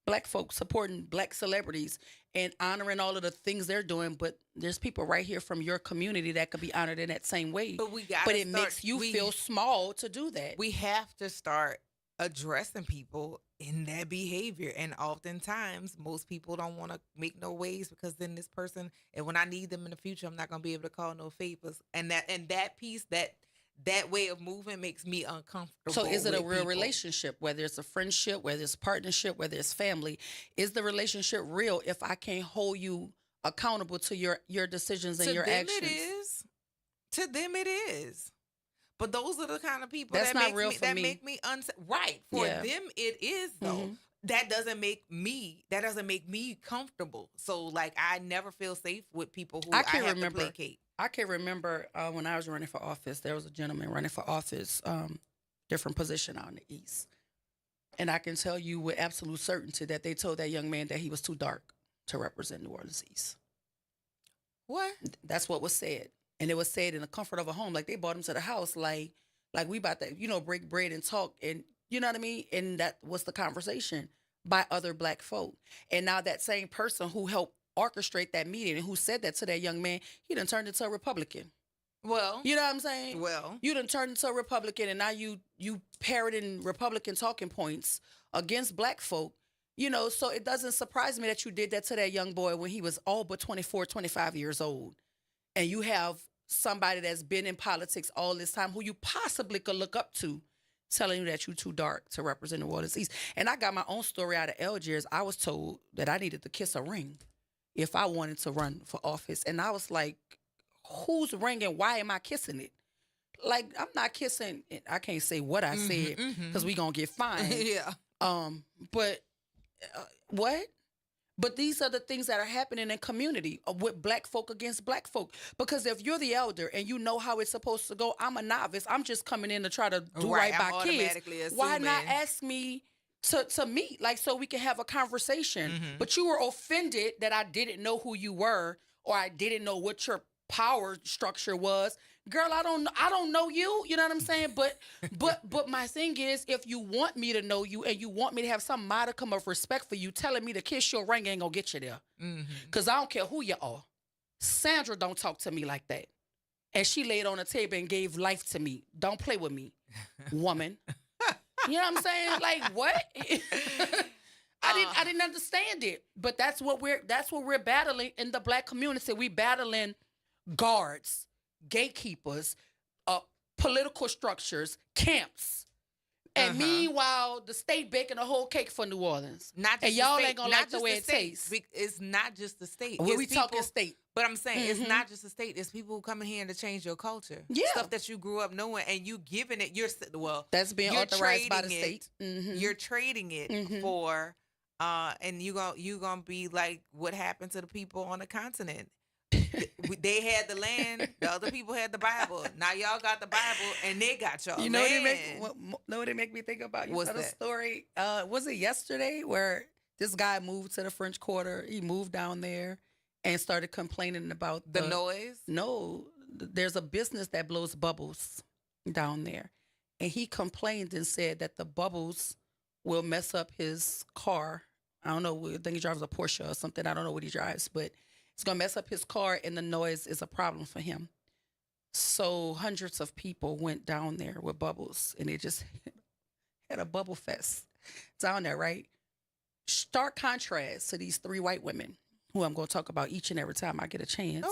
Black folks supporting Black celebrities and honoring all of the things they're doing. But there's people right here from your community that could be honored in that same way. But it makes you feel small to do that. We have to start addressing people in that behavior, and oftentimes most people don't want to make no waves because then this person, and when I need them in the future, I'm not going to be able to call no favors, and that piece, that way of moving makes me uncomfortable. So is it a real relationship, whether it's a friendship, whether it's partnership, whether it's family? Is the relationship real if I can't hold you accountable to your decisions and your actions? To them it is. But those are the kind of people that make me right. For them it is though. Mm-hmm. That doesn't make me comfortable. So like I never feel safe with people who I have to placate. I can remember when I was running for office, there was a gentleman running for office, different position out in the East. And I can tell you with absolute certainty that they told that young man that he was too dark to represent New Orleans East. What? That's what was said. And it was said in the comfort of a home. Like they brought him to the house like we about to, break bread and talk. And you know what I mean? And that was the conversation by other Black folk. And now that same person who helped orchestrate that meeting and who said that to that young man, he done turned into a Republican. Well, you know what I'm saying? Well, you done turned into a Republican, and now you parroting Republican talking points against Black folk. So it doesn't surprise me that you did that to that young boy when he was all but 24, 25 years old. And you have somebody that's been in politics all this time who you possibly could look up to telling you that you're too dark to represent New Orleans East. And I got my own story out of Algiers. I was told that I needed to kiss a ring if I wanted to run for office. And I was like, whose ring and why am I kissing it? Like, I'm not kissing it. I can't say what I said because we going to get fined. Yeah. But what? But these are the things that are happening in community with Black folk against Black folk. Because if you're the elder and you know how it's supposed to go, I'm a novice. I'm just coming in to try to do right by kids. Why not ask me to meet, like, so we can have a conversation? But you were offended that I didn't know who you were or I didn't know what your power structure was. Girl, I don't know you. You know what I'm saying? But my thing is, if you want me to know you and you want me to have some modicum of respect for you, telling me to kiss your ring ain't gonna get you there. Because I don't care who you are. Sandra don't talk to me like that. And she laid on the table and gave life to me. Don't play with me, woman. You know what I'm saying? Like, what? I didn't understand it. But that's what we're battling in the Black community. We battling guards, gatekeepers, political structures, camps. And meanwhile, the state baking a whole cake for New Orleans. And y'all ain't gonna like the way it tastes. It's not just the state. We talking state. But I'm saying it's not just the state. It's people who come in here to change your culture. Yeah. Stuff that you grew up knowing and you giving it. That's being authorized by the state. You're trading it for, and you gonna be like what happened to the people on the continent. They had the land, the other people had the Bible. Now y'all got the Bible and they got y'all. You know what it make me think about? You know the story? Was it yesterday where this guy moved to the French Quarter? He moved down there and started complaining about the noise? No, there's a business that blows bubbles down there. And he complained and said that the bubbles will mess up his car. I don't know, I think he drives a Porsche or something. I don't know what he drives, but it's going to mess up his car, and the noise is a problem for him. So hundreds of people went down there with bubbles, and they just had a bubble fest down there, right? Stark contrast to these three white women, who I'm going to talk about each and every time I get a chance,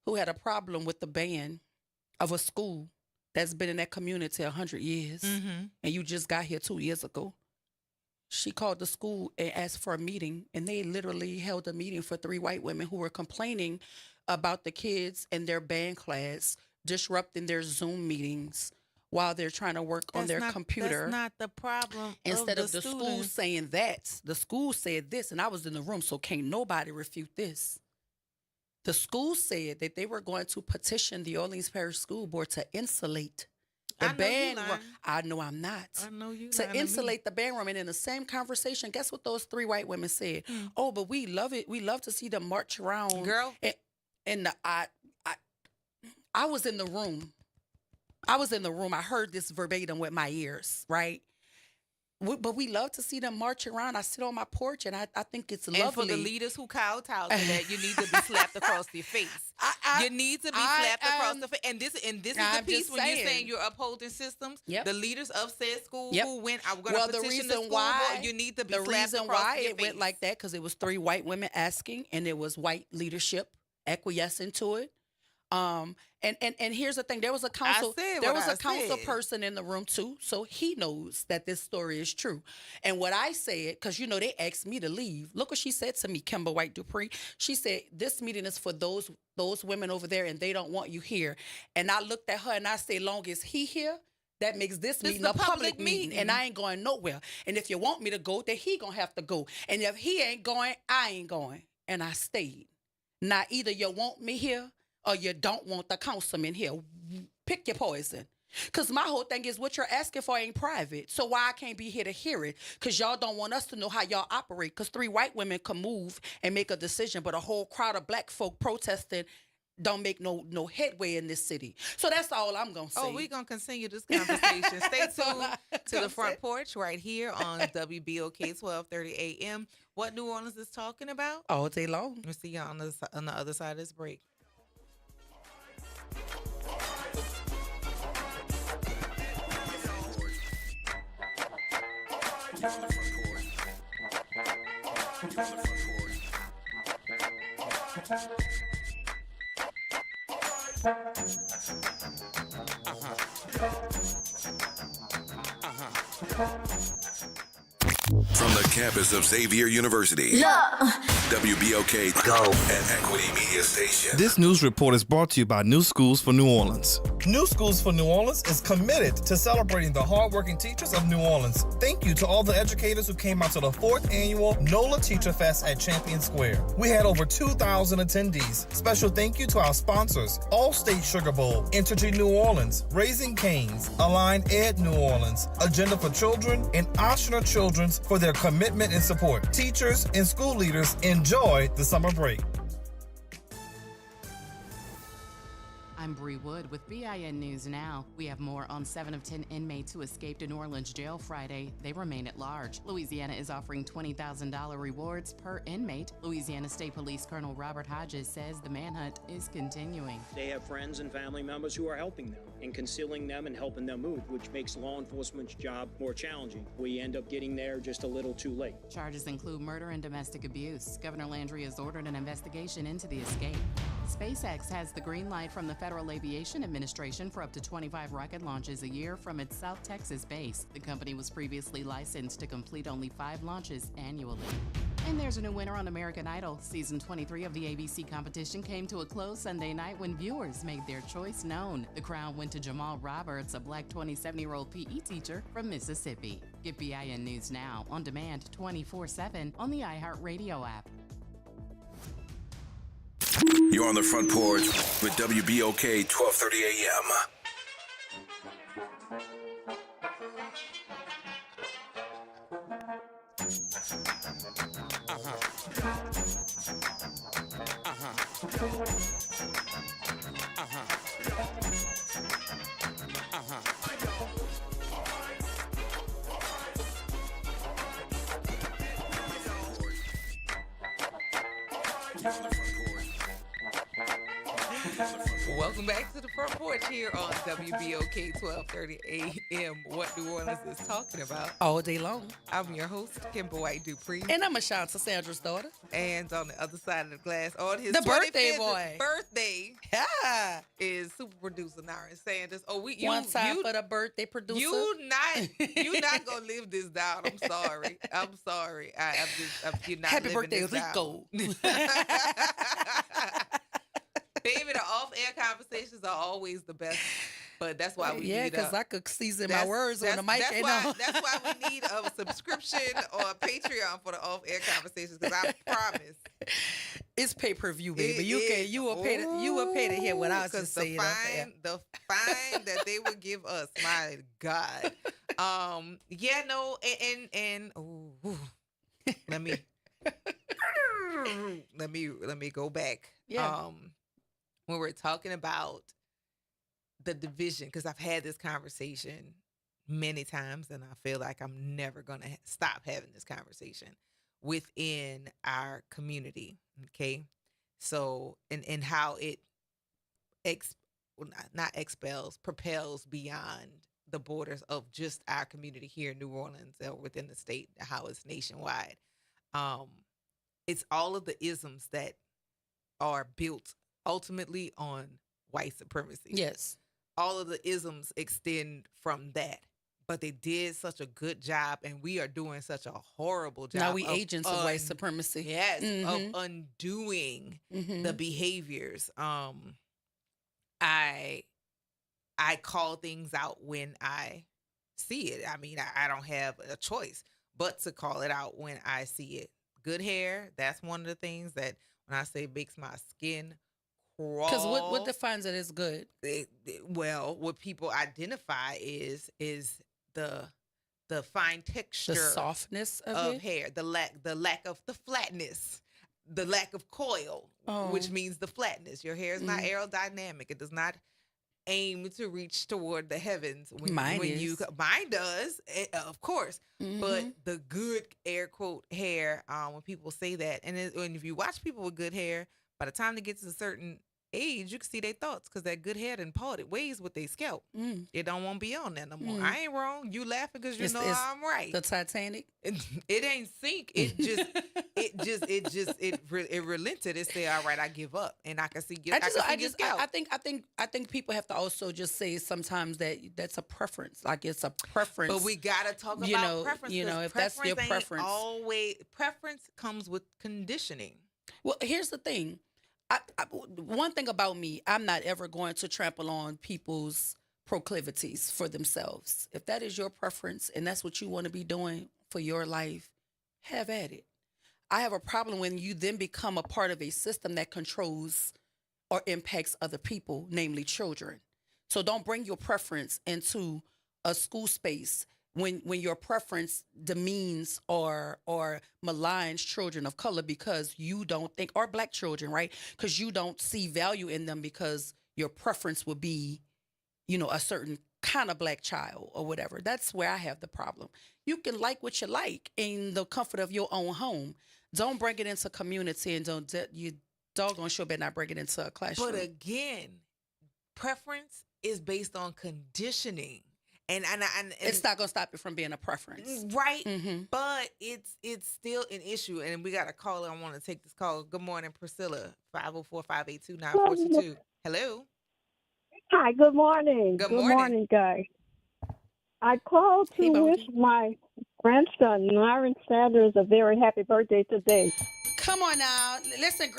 who had a problem with the ban of a school that's been in that community 100 years, and you just got here 2 years ago. She called the school and asked for a meeting, and they literally held a meeting for three white women who were complaining about the kids in their band class disrupting their Zoom meetings while they're trying to work on their computer. That's not the problem. Instead of the school saying that, the school said this, and I was in the room, so can't nobody refute this. The school said that they were going to petition the Orleans Parish School Board to insulate The band room. I know I'm not. I know you. To insulate the band room. And in the same conversation, guess what those 3 white women said? Oh, but we love it. We love to see them march around. Girl. And I was in the room. I heard this verbatim with my ears, right? But we love to see them march around. I sit on my porch, and I think it's lovely. And for the leaders who kowtow to that, you need to be slapped across your face. You need to be slapped across the face. And this is the piece when you're saying you're upholding systems. Yep. The leaders of said school who went, I'm going to petition the school board, you need to be slapped across your face. The reason why it went like that, because it was 3 white women asking, and it was white leadership acquiescing to it. And here's the thing: there was a council person in the room too, so he knows that this story is true. And what I said, because they asked me to leave. Look what she said to me, Kimber White Dupree. She said, "This meeting is for those women over there, and they don't want you here." And I looked at her and I said, "Long as he here, that makes this meeting a public meeting, and I ain't going nowhere. And if you want me to go, then he gonna have to go. And if he ain't going, I ain't going." And I stayed. Now either you want me here, or you don't want the councilman here. Pick your poison. Because my whole thing is what you're asking for ain't private. So why I can't be here to hear it? Because y'all don't want us to know how y'all operate. Because 3 white women can move and make a decision, but a whole crowd of black folk protesting don't make no headway in this city. So that's all I'm going to say. Oh, we're going to continue this conversation. Stay tuned to the Front Porch right here on WBOK 1230 AM. What New Orleans is talking about? All day long. We'll see y'all on the other side of this break. From the campus of Xavier University, WBOK Go and Equity Media Station. This news report is brought to you by New Schools for New Orleans. New Schools for New Orleans is committed to celebrating the hardworking teachers of New Orleans. Thank you to all the educators who came out to the 4th annual NOLA Teacher Fest at Champion Square. We had over 2,000 attendees. Special thank you to our sponsors, Allstate Sugar Bowl, Entergy New Orleans, Raising Cane's, Align Ed New Orleans, Agenda for Children, and Oshner Children's for their commitment and support. Teachers and school leaders, enjoy the summer break. I'm Bree Wood with BIN News Now. We have more on 7 of 10 inmates who escaped a New Orleans jail Friday. They remain at large. Louisiana is offering $20,000 rewards per inmate. Louisiana State Police Colonel Robert Hodges says the manhunt is continuing. They have friends and family members who are helping them and concealing them and helping them move, which makes law enforcement's job more challenging. We end up getting there just a little too late. Charges include murder and domestic abuse. Governor Landry has ordered an investigation into the escape. SpaceX has the green light from the Federal Aviation Administration for up to 25 rocket launches a year from its South Texas base. The company was previously licensed to complete only 5 launches annually. And there's a new winner on American Idol. Season 23 of the ABC competition came to a close Sunday night when viewers made their choice known. The crown went to Jamal Roberts, a black 27-year-old PE teacher from Mississippi. Get BIN News Now on demand 24/7 on the iHeartRadio app. You're on the Front Porch with WBOK 1230 AM. Welcome back to the Front Porch here on WBOK 1230 AM. What New Orleans is talking about all day long. I'm your host, Kimber White Dupree. And I'm Ashanta Sandra's daughter. And on the other side of the glass, on his the birthday boy is super producer Nara Sanders. Oh, one time for the birthday producer. You not gonna live this down. I'm sorry. You're not Happy living birthday, this Rico. down. Baby, the off-air conversations are always the best. But that's why we yeah, need because I could season my words on the mic. That's why we need a subscription or a Patreon for the off-air conversations. Because I promise, it's pay-per-view, baby. You will pay to hear what I was just saying. The fine that they would give us, my God. Yeah, no, and let me go back. Yeah. When we're talking about the division, because I've had this conversation many times, and I feel like I'm never gonna stop having this conversation within our community. Okay, so and how it propels beyond the borders of just our community here in New Orleans or within the state, how it's nationwide. It's all of the isms that are built ultimately on white supremacy. Yes. All of the isms extend from that. But they did such a good job, and we are doing such a horrible job. Now we agents of white supremacy. Yes, of undoing the behaviors. I call things out when I see it. I mean, I don't have a choice but to call it out when I see it. Good hair, that's one of the things that when I say makes my skin crawl. Because what defines it as good? Well, what people identify is the fine texture, the softness of hair, the lack of the flatness, the lack of coil, which means the flatness. Your hair is not aerodynamic. It does not aim to reach toward the heavens. Mine does, of course. But the good air quote hair, when people say that, and if you watch people with good hair, by the time they get to a certain age, you can see their thoughts, because that good hair done parted ways with their scalp. It don't want to be on there no more. I ain't wrong. You laughing because you know I'm right. The Titanic. It ain't sink. It relented. It said, all right, I give up, and I can see. I think people have to also just say sometimes that's a preference. Like it's a preference. But we gotta talk about preference. If that's your preference, preference comes with conditioning. Well, here's the thing. One thing about me, I'm not ever going to trample on people's proclivities for themselves. If that is your preference and that's what you want to be doing for your life, have at it. I have a problem when you then become a part of a system that controls or impacts other people, namely children. So don't bring your preference into a school space when your preference demeans or maligns children of color because you don't think, or black children, right? Because you don't see value in them because your preference would be, a certain kind of black child or whatever. That's where I have the problem. You can like what you like in the comfort of your own home. Don't bring it into community, and you doggone sure better not bring it into a classroom. But again, preference is based on conditioning. And it's not gonna stop it from being a preference, right? But it's still an issue, and we got a caller. I want to take this call. Good morning, Priscilla. 504-582-9422. Hello. Hi. Good morning. Good morning, guys. I called to wish my grandson Myron Sanders a very happy birthday today. Come on now, listen,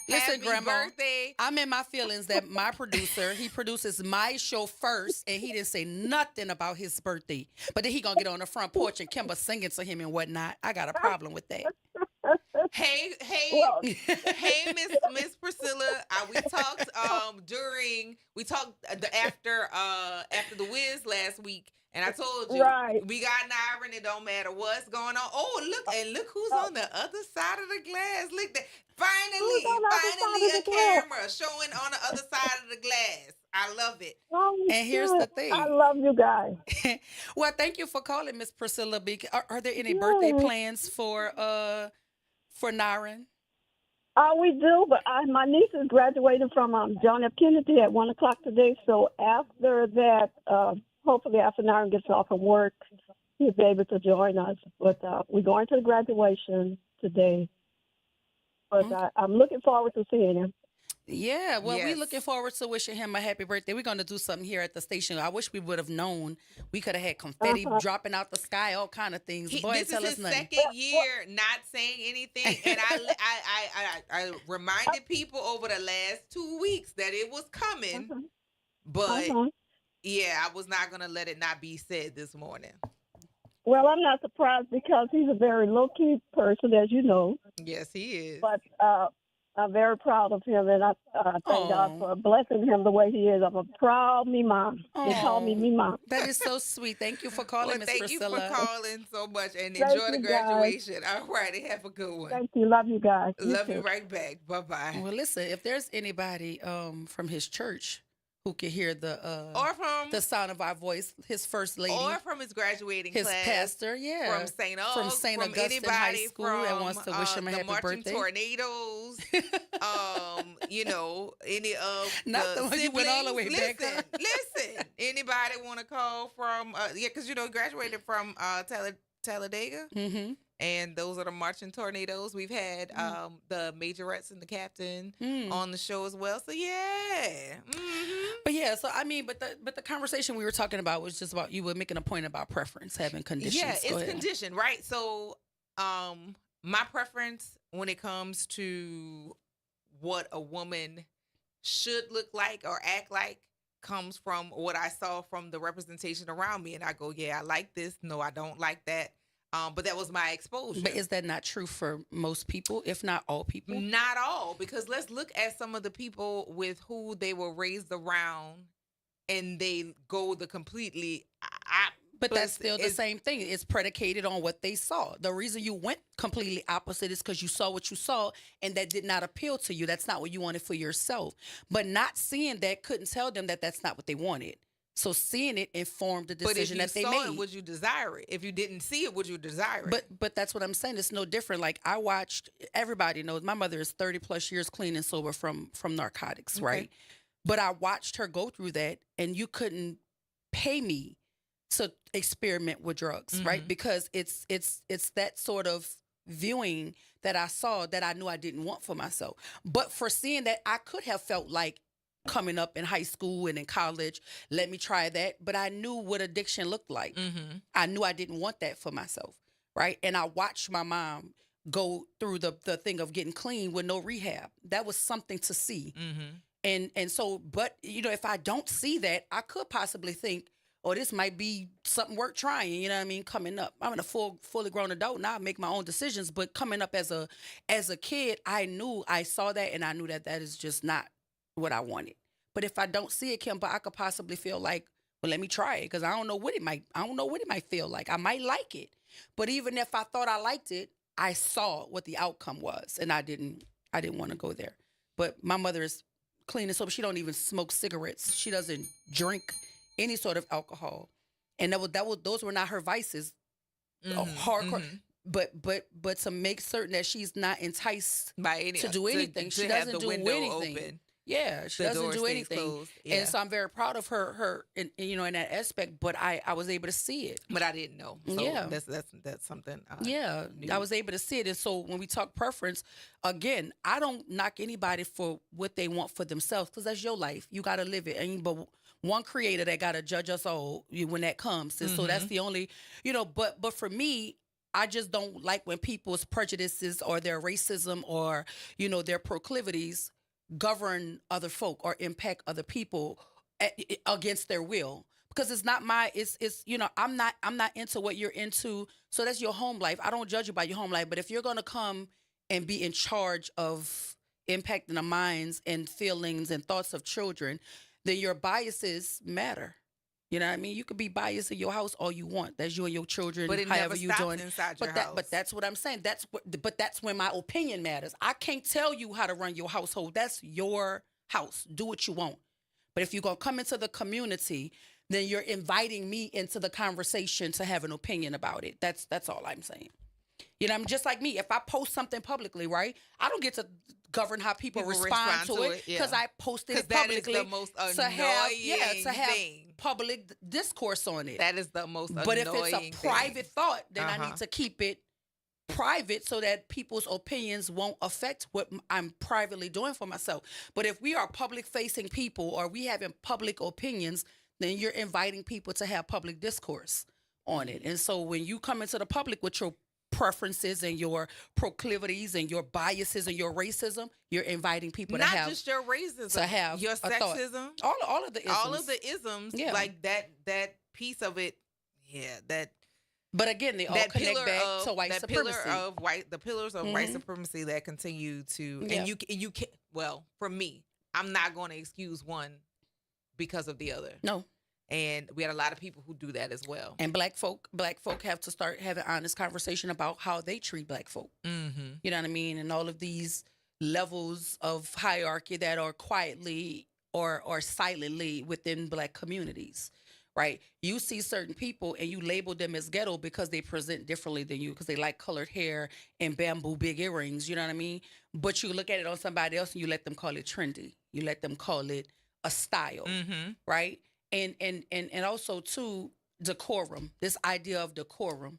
Happy Grandma. Birthday. I'm in my feelings that my producer, he produces my show first, and he didn't say nothing about his birthday. But then he gonna get on the front porch and Kimba singing to him and whatnot. I got a problem with that. Hey, Miss Priscilla. We talked after the Wiz last week, and I told you we got Nyron. It don't matter what's going on. Oh, look who's on the other side of the glass. Look that. Finally a camera showing on the other side of the glass. I love it. And here's the thing. I love you guys. Well, thank you for calling, Miss Priscilla. Are there any birthday plans for Nyron? We do, but my niece is graduating from John F. Kennedy at 1:00 today. So after that, hopefully after Nyron gets off from work, he'll be able to join us. But we're going to the graduation today. But I'm looking forward to seeing him. Yeah, well, we're looking forward to wishing him a happy birthday. We're going to do something here at the station. I wish we would have known. We could have had confetti dropping out the sky, all kind of things. This is his second year not saying anything, and I reminded people over the last 2 weeks that it was coming, but yeah, I was not going to let it not be said this morning. Well, I'm not surprised because he's a very low-key person, as you know. Yes, he is. But I'm very proud of him, and I thank God for blessing him the way he is. I'm a proud me mom. They call me mom. That is so sweet. Thank you for calling, Miss Priscilla. Thank you for calling so much, and enjoy the graduation. Guys. All righty, have a good one. Thank you. Love you guys. Love you right back. Bye-bye. Well, listen, if there's anybody from his church who can hear the sound of our voice, his first lady, or from his graduating his class, pastor, from St. Augustine High School that wants to wish him a happy birthday. Tornadoes, any of not the one you went all the way back. Listen, anybody want to call from? Because graduated from Talladega. Mm-hmm. And those are the marching tornadoes. We've had the majorettes and the captain on the show as well. So yeah. Mm-hmm. But yeah, so I mean, but the conversation we were talking about was just about, you were making a point about preference, having conditions. Yeah, it's conditioned, right? So my preference when it comes to what a woman should look like or act like comes from what I saw from the representation around me. And I go, yeah, I like this. No, I don't like that. But that was my exposure. But is that not true for most people, if not all people? Not all, because let's look at some of the people with who they were raised around, and they go the completely. But that's still the same thing. It's predicated on what they saw. The reason you went completely opposite is because you saw what you saw, and that did not appeal to you. That's not what you wanted for yourself. But not seeing that couldn't tell them that that's not what they wanted. So seeing it informed the decision that they made. But if you saw it, would you desire it? If you didn't see it, would you desire it? But that's what I'm saying. It's no different. Like, I watched, everybody knows, my mother is 30 plus years clean and sober from narcotics, right? But I watched her go through that, and you couldn't pay me to experiment with drugs, right? Because it's that sort of viewing that I saw that I knew I didn't want for myself. But for seeing that, I could have felt like, coming up in high school and in college, let me try that. But I knew what addiction looked like. Mm-hmm. I knew I didn't want that for myself, right? And I watched my mom go through the thing of getting clean with no rehab. That was something to see. Mm-hmm. And so, but, if I don't see that, I could possibly think, oh, this might be something worth trying, you know what I mean, coming up. I'm a fully grown adult now, I make my own decisions. But coming up as a kid, I saw that, and I knew that is just not what I wanted. But if I don't see it, Kim, I could possibly feel like, well, let me try it, because I don't know what it might feel like. I might like it. But even if I thought I liked it, I saw what the outcome was, and I didn't want to go there. But my mother is clean and sober. She don't even smoke cigarettes. She doesn't drink any sort of alcohol. And those were not her vices. Hardcore. Mm-hmm. But to make certain that she's not enticed to do anything. She doesn't do anything. Open. Yeah, she doesn't do anything. Yeah. And so I'm very proud of her in that aspect, but I was able to see it. But I didn't know. So yeah. That's something. I was able to see it. And so when we talk preference, again, I don't knock anybody for what they want for themselves, because that's your life. You got to live it. And but one creator that got to judge us all when that comes. And so that's the only, but for me, I just don't like when people's prejudices or their racism or, their proclivities govern other folk or impact other people against their will, because it's not I'm not into what you're into. So that's your home life. I don't judge you by your home life, but if you're going to come and be in charge of impacting the minds and feelings and thoughts of children, then your biases matter. You know what I mean? You could be biased in your house all you want. That's you and your children, but it however never you stops join. Inside your house. But that's what I'm saying. That's when my opinion matters. I can't tell you how to run your household. That's your house. Do what you want. But if you're gonna come into the community, then you're inviting me into the conversation to have an opinion about it. That's all I'm saying. I'm just like me. If I post something publicly, right, I don't get to govern how people respond to it, because I posted it publicly. That is the most annoying to have thing. Public discourse on it. That is the most annoying But if it's a private thought, then I need to keep it private so that people's opinions won't affect what I'm privately doing for myself. But if we are public facing people or we having public opinions, then you're inviting people to have public discourse on it. And so when you come into the public with your preferences and your proclivities and your biases and your racism, you're inviting people not to have just your racism, to have your sexism, all of the isms. all of the isms, like that piece of it. Yeah, that. But again, they all connect back to white supremacy. The pillars of white supremacy that continue to, and you can. Well, for me, I'm not going to excuse one because of the other. No. And we had a lot of people who do that as well. And black folk have to start having honest conversation about how they treat black folk. Mm-hmm. You know what I mean? And all of these levels of hierarchy that are quietly or silently within black communities. Right? You see certain people and you label them as ghetto because they present differently than you, because they like colored hair and bamboo big earrings, you know what I mean? But you look at it on somebody else and you let them call it trendy. You let them call it a style, right? And also, too, decorum, this idea of decorum.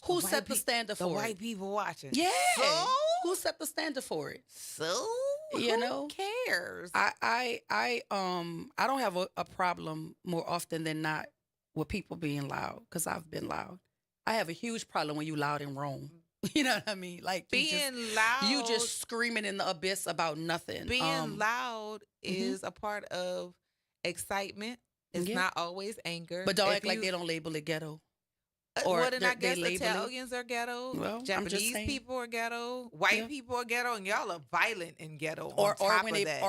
Who set the standard for it? The white people watching. Yeah. So? Who set the standard for it? So? You Who cares? I don't have a problem more often than not with people being loud, because I've been loud. I have a huge problem when you loud and wrong. You know what I mean? Like loud. You just screaming in the abyss about nothing. Being loud is a part of excitement. It's not always anger. But don't act like they don't label it ghetto. Well, then I guess Italians are ghetto. Well, Japanese people are ghetto. White people are ghetto, and y'all are violent in ghetto. Or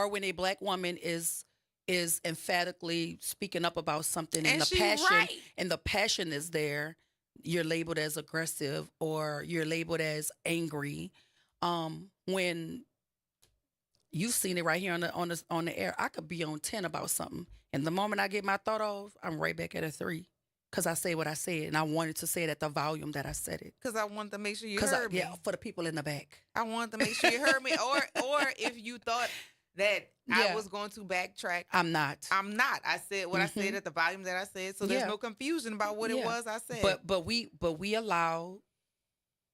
when a black woman is emphatically speaking up about something, and the passion is there, you're labeled as aggressive or you're labeled as angry. When you've seen it right here on the air, I could be on 10 about something, and the moment I get my thought off, I'm right back at a 3. Because I say what I said, and I wanted to say it at the volume that I said it. Because I wanted to make sure you heard me. Yeah, for the people in the back. I wanted to make sure you heard me. Or if you thought that I was going to backtrack. I'm not. I said what I said at the volume that I said, so there's no confusion about what it was I said. But we allow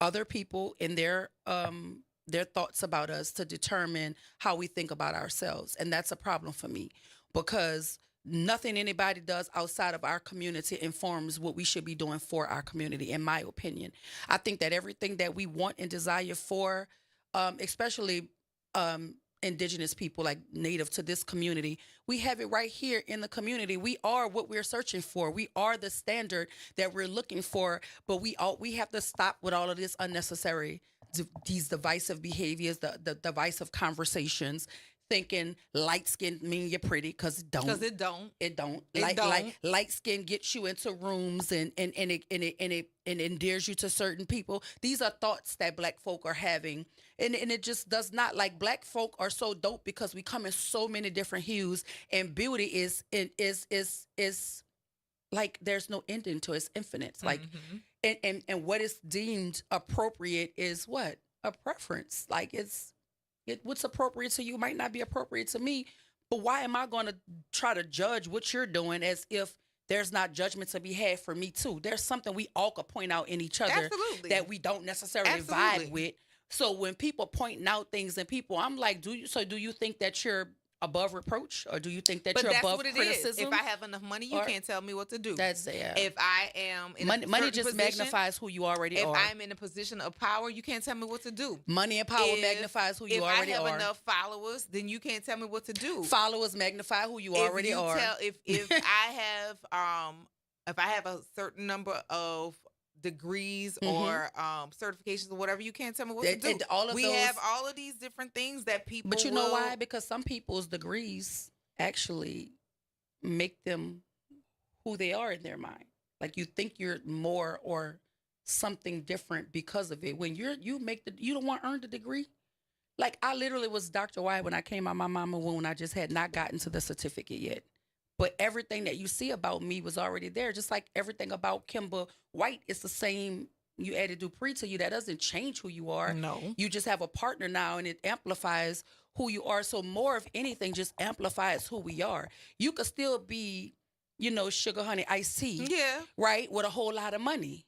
other people in their thoughts about us to determine how we think about ourselves. And that's a problem for me, because nothing anybody does outside of our community informs what we should be doing for our community, in my opinion. I think that everything that we want and desire for, especially indigenous people, like native to this community, we have it right here in the community. We are what we're searching for. We are the standard that we're looking for, but we have to stop with all of this unnecessary, these divisive behaviors, the divisive conversations, thinking light skin mean you're pretty, because it don't. Because it don't. It don't. It Light skin gets you into rooms and it endears you to certain people. These are thoughts that black folk are having, and it just does not. Like, black folk are so dope because we come in so many different hues, and beauty is like there's no ending to it. It's infinite. It's like and what is deemed appropriate is what? A preference. Like what's appropriate to you might not be appropriate to me, but why am I going to try to judge what you're doing as if there's not judgment to be had for me too? There's something we all could point out in each other that we don't necessarily vibe with. So when people pointing out things in people, I'm like, do you think that you're above reproach, or do you think that you're above criticism? Is. If I have enough money, you can't tell me what to do. That's it. If I am in money just magnifies who you already are. If I'm in a position of power, you can't tell me what to do. Money and power magnifies who you already are. If I have enough followers, then you can't tell me what to do. Followers magnify who you already are. If I have a certain number of degrees or certifications or whatever, you can't tell me what to do. We have all of these different things that people But you know why? Because some people's degrees actually make them who they are in their mind. Like, you think you're more or something different because of it. When you don't want to earn the degree. Like, I literally was Dr. White when I came out my mama womb. I just had not gotten to the certificate yet. But everything that you see about me was already there. Just like everything about Kimber White is the same. You added Dupree to you. That doesn't change who you are. No. You just have a partner now, and it amplifies who you are. So more of anything just amplifies who we are. You could still be, sugar, honey, iced tea. Yeah. Right? With a whole lot of money.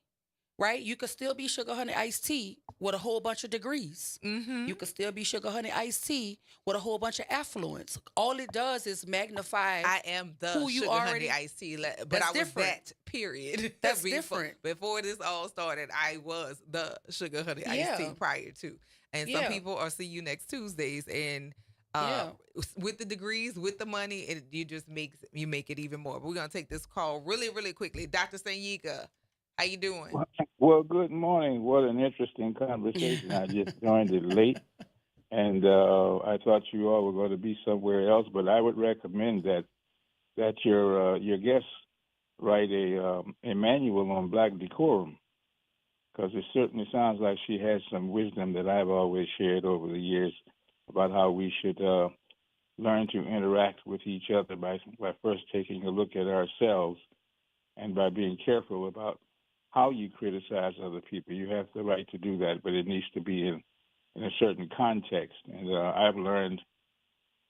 right? You could still be sugar honey iced tea with a whole bunch of degrees. Mm-hmm. You could still be sugar honey iced tea with a whole bunch of affluence. All it does is magnify I am the who you sugar already, honey iced tea, but that's I was different. that, period. That's different. Before this all started, I was the sugar honey iced tea prior to. And some people are see you next Tuesdays, and with the degrees, with the money, you make it even more. But we're gonna take this call really, really quickly. Dr. Sanyika, how you doing? Well, good morning. What an interesting conversation. I just joined it late, and I thought you all were going to be somewhere else. But I would recommend that your guests write a manual on black decorum, because it certainly sounds like she has some wisdom that I've always shared over the years about how we should learn to interact with each other by first taking a look at ourselves, and by being careful about how you criticize other people. You have the right to do that, but it needs to be in a certain context. And I've learned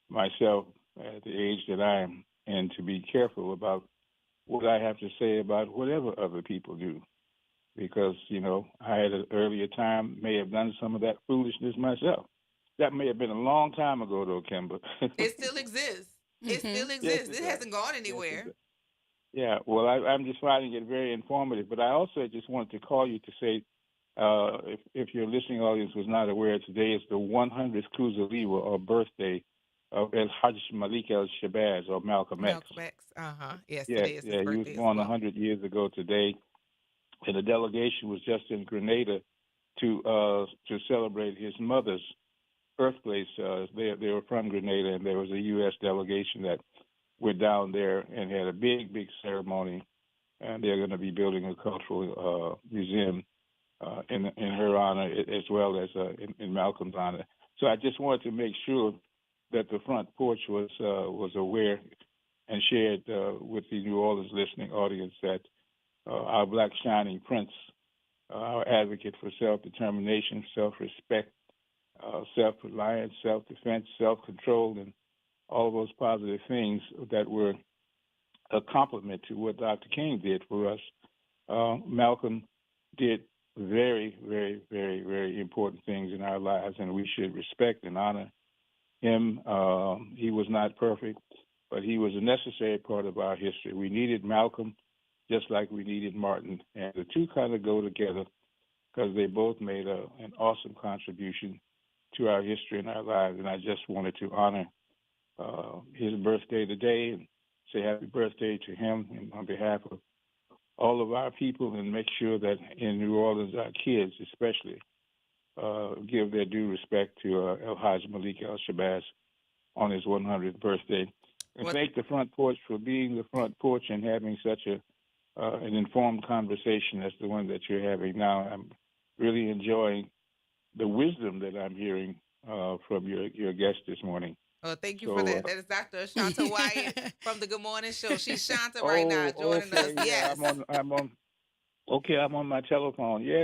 myself at the age that I am in to be careful about what I have to say about whatever other people do. Because, I at an earlier time may have done some of that foolishness myself. That may have been a long time ago, though, Kimber. It still exists. It still exists. It hasn't gone anywhere. Yeah, well, I'm just finding it very informative. But I also just wanted to call you to say, if your listening audience was not aware, today is the 100th Kuzaliwa, or birthday, of El Hajj Malik el-Shabazz, or Malcolm X. Malcolm X, Yes, today is his birthday. He was born 100 years ago today. And the delegation was just in Grenada to celebrate his mother's birthplace. They were from Grenada, and there was a U.S. delegation that went down there and had a big, big ceremony. And they're going to be building a cultural museum in her honor, as well as in Malcolm's honor. So I just wanted to make sure that the Front Porch was aware and shared with the New Orleans listening audience that our Black Shining Prince, our advocate for self-determination, self-respect, self-reliance, self-defense, self-control, and all of those positive things that were a compliment to what Dr. King did for us. Malcolm did very, very, very, very important things in our lives, and we should respect and honor him. He was not perfect, but he was a necessary part of our history. We needed Malcolm just like we needed Martin, and the two kind of go together because they both made an awesome contribution to our history and our lives. And I just wanted to honor his birthday today and say happy birthday to him, and on behalf of all of our people, and make sure that in New Orleans, our kids especially, give their due respect to El Hajj Malik el-Shabazz on his 100th birthday. And thank the Front Porch for being the Front Porch and having such an informed conversation as the one that you're having now. I'm really enjoying the wisdom that I'm hearing from your guest this morning. Oh, thank you for that. That is Dr. Shanta Wyatt from the Good Morning Show. She's Shanta right now joining us. Yes. I'm on my telephone. Yeah.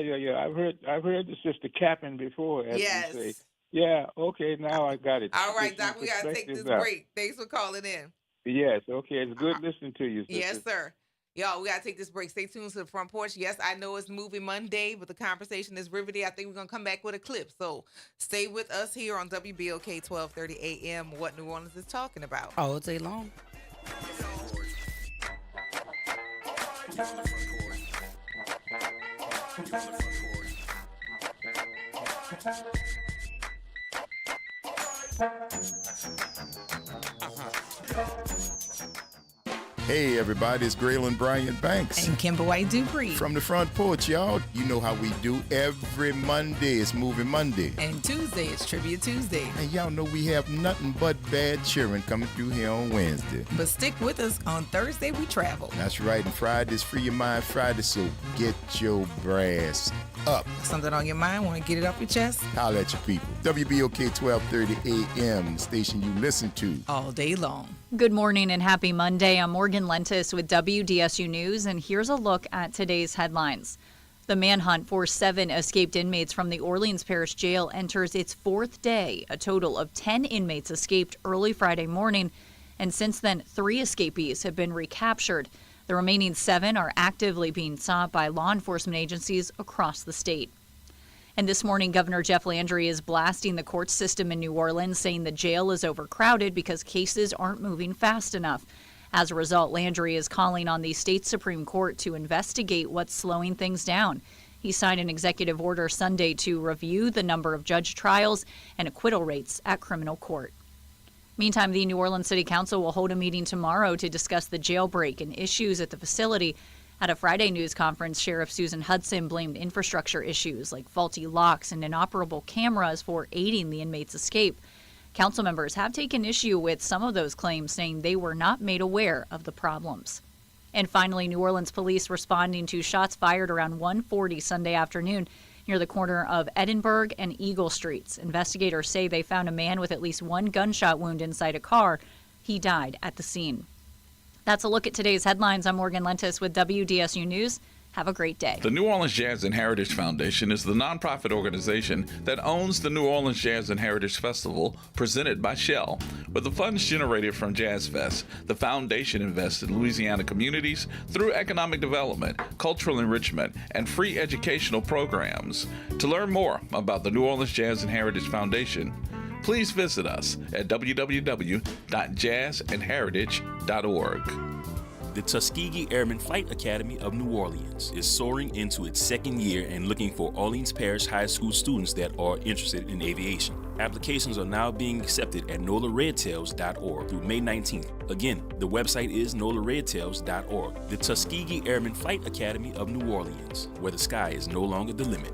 I've heard the sister capping before, as yes. we say. Yeah, okay, now I got it. All right, Doc, we got to take this break. Thanks for calling in. Yes, okay, it's good listening to you, sister. Yes, sir. Y'all, we got to take this break. Stay tuned to the Front Porch. Yes, I know it's Movie Monday, but the conversation is riveting. I think we're going to come back with a clip. So stay with us here on WBOK 1230 AM, What New Orleans is talking about. All day long. Hey everybody, it's Graylin Bryant Banks. And Kimber White Dupree. From the Front Porch, y'all. You know how we do. Every Monday is Movie Monday. And Tuesday is Trivia Tuesday. And y'all know we have nothing but bad cheering coming through here on Wednesday. But stick with us. On Thursday, we travel. That's right. And Friday's Free Your Mind Friday, so get your brass up. Something on your mind? Want to get it off your chest? Holla at your people. WBOK 1230 AM, the station you listen to. All day long. Good morning and happy Monday. I'm Morgan Lentis with WDSU News, and here's a look at today's headlines. The manhunt for 7 escaped inmates from the Orleans Parish Jail enters its 4th day. A total of 10 inmates escaped early Friday morning, and since then, 3 escapees have been recaptured. The remaining 7 are actively being sought by law enforcement agencies across the state. And this morning, Governor Jeff Landry is blasting the court system in New Orleans, saying the jail is overcrowded because cases aren't moving fast enough. As a result, Landry is calling on the state Supreme Court to investigate what's slowing things down. He signed an executive order Sunday to review the number of judge trials and acquittal rates at criminal court. Meantime, the New Orleans City Council will hold a meeting tomorrow to discuss the jailbreak and issues at the facility. At a Friday news conference, Sheriff Susan Hudson blamed infrastructure issues like faulty locks and inoperable cameras for aiding the inmates' escape. Council members have taken issue with some of those claims, saying they were not made aware of the problems. And finally, New Orleans police responding to shots fired around 1:40 Sunday afternoon near the corner of Edinburgh and Eagle Streets. Investigators say they found a man with at least 1 gunshot wound inside a car. He died at the scene. That's a look at today's headlines. I'm Morgan Lentis with WDSU News. Have a great day. The New Orleans Jazz and Heritage Foundation is the nonprofit organization that owns the New Orleans Jazz and Heritage Festival presented by Shell. With the funds generated from Jazz Fest, the foundation invests in Louisiana communities through economic development, cultural enrichment, and free educational programs. To learn more about the New Orleans Jazz and Heritage Foundation, please visit us at www.jazzandheritage.org. The Tuskegee Airmen Flight Academy of New Orleans is soaring into its second year and looking for Orleans Parish High School students that are interested in aviation. Applications are now being accepted at nolaredtails.org through May 19th. Again, the website is nolaredtails.org. The Tuskegee Airmen Flight Academy of New Orleans, where the sky is no longer the limit.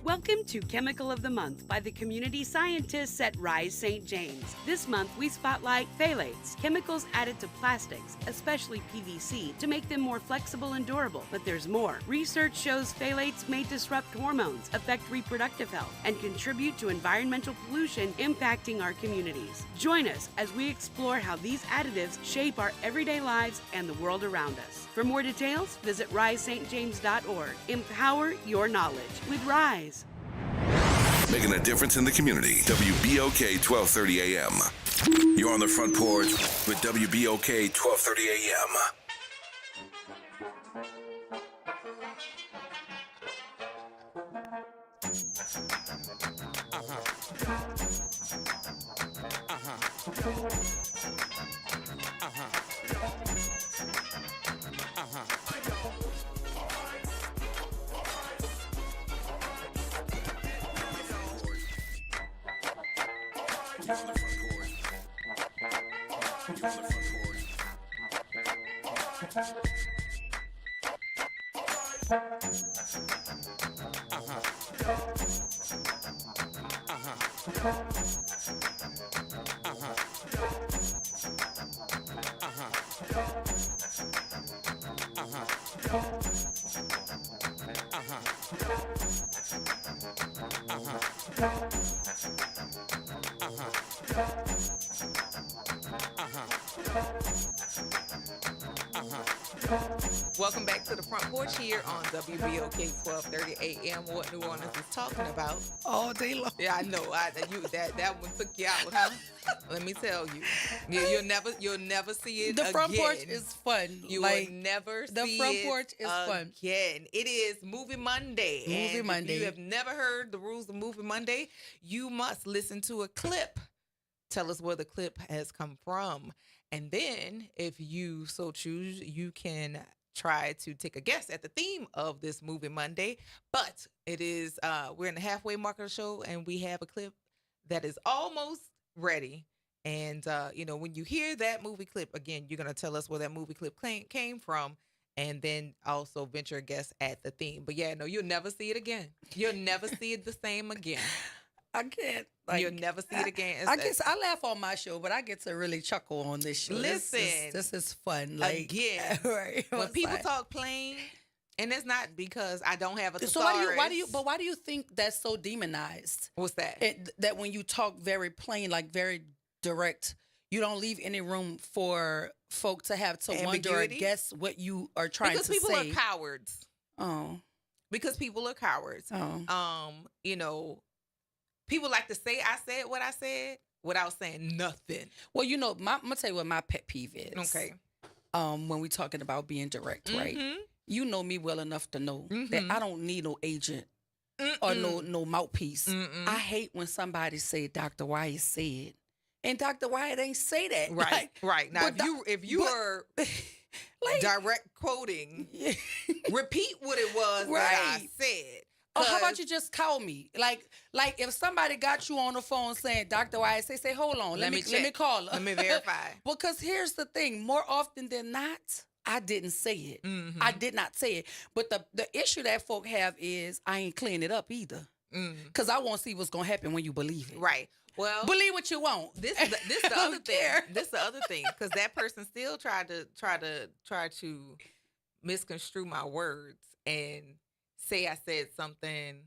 Welcome to Chemical of the Month by the community scientists at Rise St. James. This month, we spotlight phthalates, chemicals added to plastics, especially PVC, to make them more flexible and durable. But there's more. Research shows phthalates may disrupt hormones, affect reproductive health, and contribute to environmental pollution impacting our communities. Join us as we explore how these additives shape our everyday lives and the world around us. For more details, visit risestjames.org. Empower your knowledge with Rise. Making a difference in the community. WBOK 1230 AM. You're on the front porch with WBOK 1230 AM. Welcome back to the Front Porch here on WBOK 1230 AM. What New Orleans is talking about all day long. Yeah, I know. That one took you out, huh? Let me tell you, you'll never see it. The again. Front Porch is fun. You like, will never see the Front Porch is fun. Again, it is Movie Monday. Movie Monday. If you have never heard the rules of Movie Monday, you must listen to a clip. Tell us where the clip has come from. And then, if you so choose, you can try to take a guess at the theme of this Movie Monday. But it is, we're in the halfway mark of the show, and we have a clip that is almost ready. And, when you hear that movie clip, again, you're going to tell us where that movie clip came from, and then also venture a guess at the theme. But, yeah, no, you'll never see it again. You'll never see it the same again. I can't. You'll never see it again. I guess I laugh on my show, but I get to really chuckle on this show. Listen. This is fun. Like, again, right, when people talk plain, and it's not because I don't have a thesaurus. So why do you think that's so demonized? What's that? That when you talk very plain, like very direct, you don't leave any room for folk to have to wonder or guess what you are trying to say. Because people are cowards. Oh. Because people are cowards. Oh. People like to say I said what I said without saying nothing. Well, I'm going to tell you what my pet peeve is. Okay. when we talking about being direct, right? You know me well enough to know that I don't need no agent or no mouthpiece. I hate when somebody say Dr. Wyatt said, and Dr. Wyatt ain't say that. Right, Like, right. Now, if you were like, direct quoting, repeat what it was that I said. Oh, how about you just call me? Like if somebody got you on the phone saying Dr. Wyatt, say, hold on, let me call her. Let me verify. Because here's the thing, more often than not, I didn't say it. I did not say it. But the issue that folk have is I ain't cleaning it up either. Because I won't see what's gonna happen when you believe it. Right. Well, believe what you want. This the other thing. This the other thing, because that person still tried to misconstrue my words and say I said something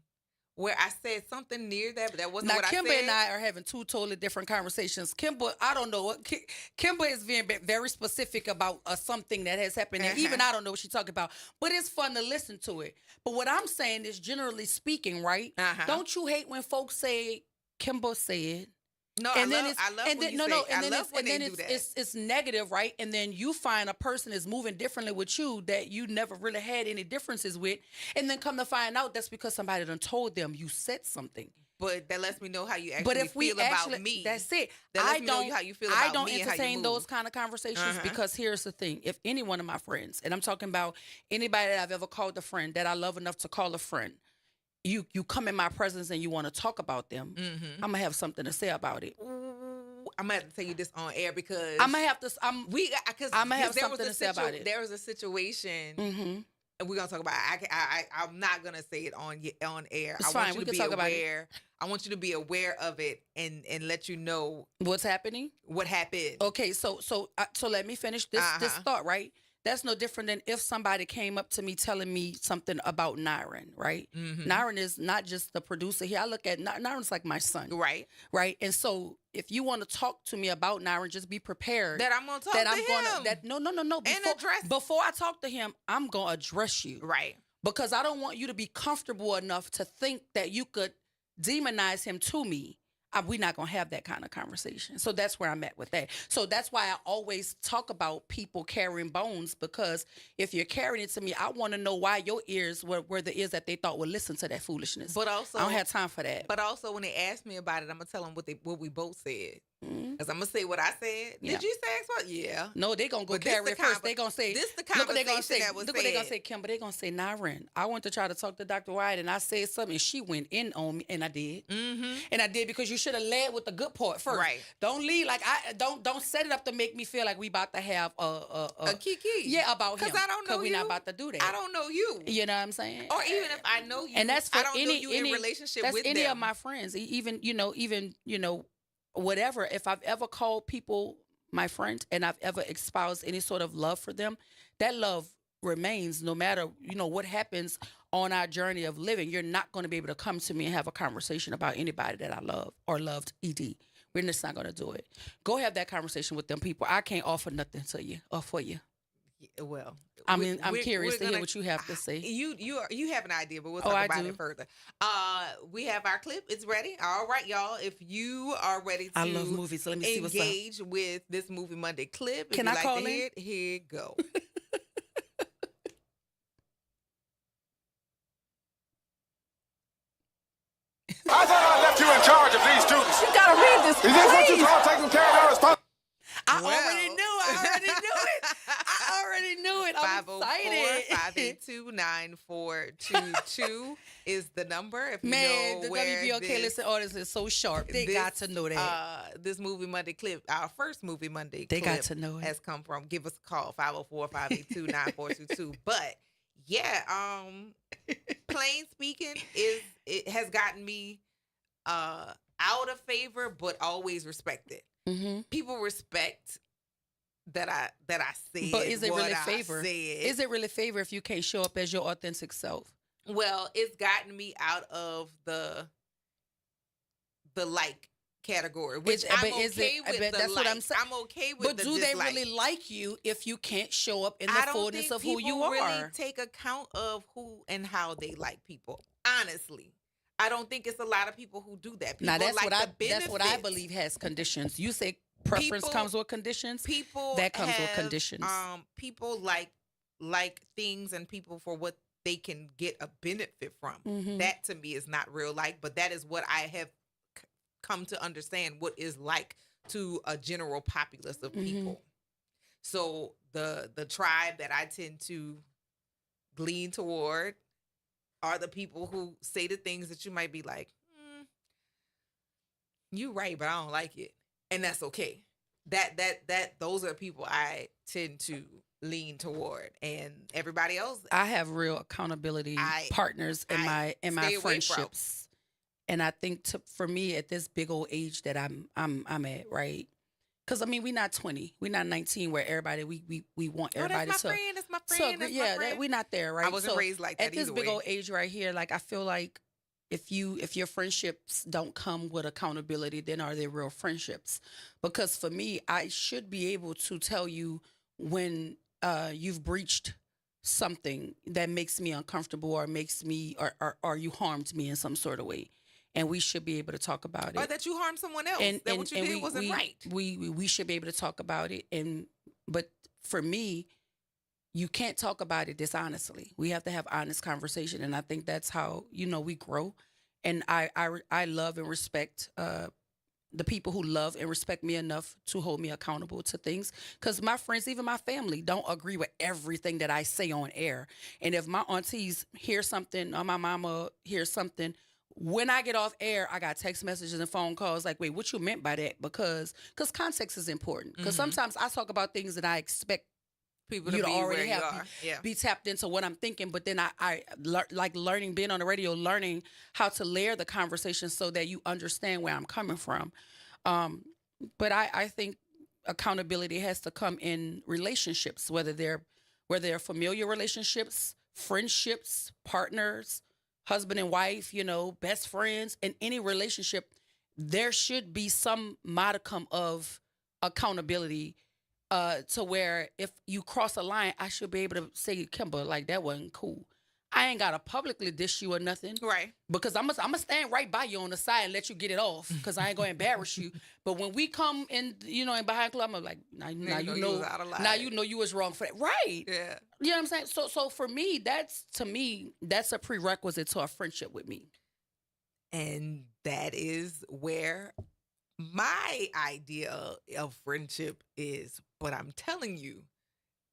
where I said something near that, but that wasn't what I said. Now, Kimber and I are having two totally different conversations. Kimber, I don't know what Kimber is being very specific about something that has happened, and even I don't know what she's talking about. But it's fun to listen to it. But what I'm saying is, generally speaking, right? Don't you hate when folks say Kimber said? No, I love when you say. I love when they do that. It's negative, right? And then you find a person is moving differently with you that you never really had any differences with, and then come to find out that's because somebody done told them you said something. But that lets me know how you actually feel about me. That's it. That lets me know how you feel about me. I don't entertain entertain those kind of conversations because here's the thing: if any one of my friends, and I'm talking about anybody that I've ever called a friend that I love enough to call a friend. You come in my presence and you want to talk about them, I'm gonna have something to say about it. I'm gonna have to tell you this on air because I'm gonna have to. I'm gonna have there something to say about it. There was a situation, and we're gonna talk about it. I'm not gonna say it on air. It's fine. We can talk about it. I want you to be aware of it and let you know what's happening. What happened? Okay, so let me finish this thought. Right. That's no different than if somebody came up to me telling me something about Nyron, right? Nyron is not just the producer here. I look at Nyron's like my son. Right. Right. And so if you want to talk to me about Nyron, just be prepared. That I'm going to talk to him. No. Before I talk to him, I'm going to address you. Right. Because I don't want you to be comfortable enough to think that you could demonize him to me. We're not going to have that kind of conversation. So that's where I'm at with that. So that's why I always talk about people carrying bones, because if you're carrying it to me, I want to know why your ears were the ears that they thought would listen to that foolishness. But also, I don't have time for that. But also, when they ask me about it, I'm going to tell them what we both said. Because I'm going to say what I said. Yeah. Did you say X? Yeah. No, they're going to go carry it first. They're going to say, this the conversation that was Look said. what they're going to say, Kimber. They're going to say, Nyron, I went to try to talk to Dr. Wyatt, and I said something, and she went in on me, and I did. And I did because you should have led with the good part first. Right. Don't lead like don't set it up to make me feel like we about to have a kiki. Yeah, about him. Because I don't know we're you. not about to do that. I don't know you. You know what I'm saying? Or even if I know you, and that's for I don't know you in relationship that's with any them. of my friends. Even whatever. If I've ever called people my friend and I've ever espoused any sort of love for them, that love remains no matter what happens on our journey of living. You're not going to be able to come to me and have a conversation about anybody that I love or loved. We're just not going to do it. Go have that conversation with them people. I can't offer nothing to you or for you. Yeah, well, I'm curious to hear what you have to say. You have an idea, but we'll talk about it further. We have our clip. It's ready. All right, y'all. If you are ready to I love movies, so let me see what's up. Engage with this Movie Monday clip. Can I call in? Here you go. I thought I left you in charge of these students. You gotta read this. Is this what you call taking care of their responsibility? I already knew it. I'm excited. 504-582-9422 is the number. If you Man, know the where WBOK listen audience is so sharp. They got to know that. This Movie Monday clip, our first Movie Monday they clip got to know it. has come from. Give us a call, 504-582-9422. But yeah, plain speaking, it has gotten me out of favor, but always respected. People respect that I said. But is it what really I favor? said. Is it really favor if you can't show up as your authentic self? Well, it's gotten me out of the like category, which I'm okay with. That's what I'm saying. I'm okay with. But do they really like you if you can't show up in the fullness of who you are? I don't think people really take account of who and how they like people. Honestly. I don't think it's a lot of people who do that. People now that's like what I believe has conditions. You say preference comes with conditions. That comes with conditions. People like things and people for what they can get a benefit from. Mm-hmm. That to me is not real like, but that is what I have come to understand what is like to a general populace of people. Mm-hmm. So the tribe that I tend to lean toward are the people who say the things that you might be like, you right, but I don't like it. And that's okay. Those are the people I tend to lean toward, and everybody else. I have real accountability partners in my friendships, and I think for me at this big old age that I'm at, right? Because I mean, we're not 20, we're not 19, where everybody we want everybody that's my friend, that's my friend, that's my friend. We're not there, right? I wasn't raised like that at this either big way. old age right here. Like I feel like if your friendships don't come with accountability, then are they real friendships? Because for me, I should be able to tell you when you've breached something that makes me uncomfortable or makes me or you harmed me in some sort of way, and we should be able to talk about it. Or that you harmed someone else. That what you did wasn't right. We should be able to talk about it, but for me, you can't talk about it dishonestly. We have to have honest conversation, and I think that's how we grow. And I love and respect the people who love and respect me enough to hold me accountable to things. Because my friends, even my family, don't agree with everything that I say on air. And if my aunties hear something or my mama hears something, when I get off air, I got text messages and phone calls like, wait, what you meant by that? Because context is important. Because sometimes I talk about things that I expect people to already have be tapped into what I'm thinking, but then I like learning, being on the radio, learning how to layer the conversation so that you understand where I'm coming from. But I think accountability has to come in relationships, whether they're familiar relationships, friendships, partners, husband and wife, best friends. In any relationship, there should be some modicum of accountability. To where if you cross a line, I should be able to say, Kimber, like that wasn't cool. I ain't gotta publicly dish you or nothing, right? Because I'm gonna stand right by you on the side and let you get it off, because I ain't gonna embarrass you. But when we come in, and behind closed, I'm like, now you know you was wrong for that, right? Yeah, you know what I'm saying. So for me, that's a prerequisite to a friendship with me, and that is where my idea of friendship is. But I'm telling you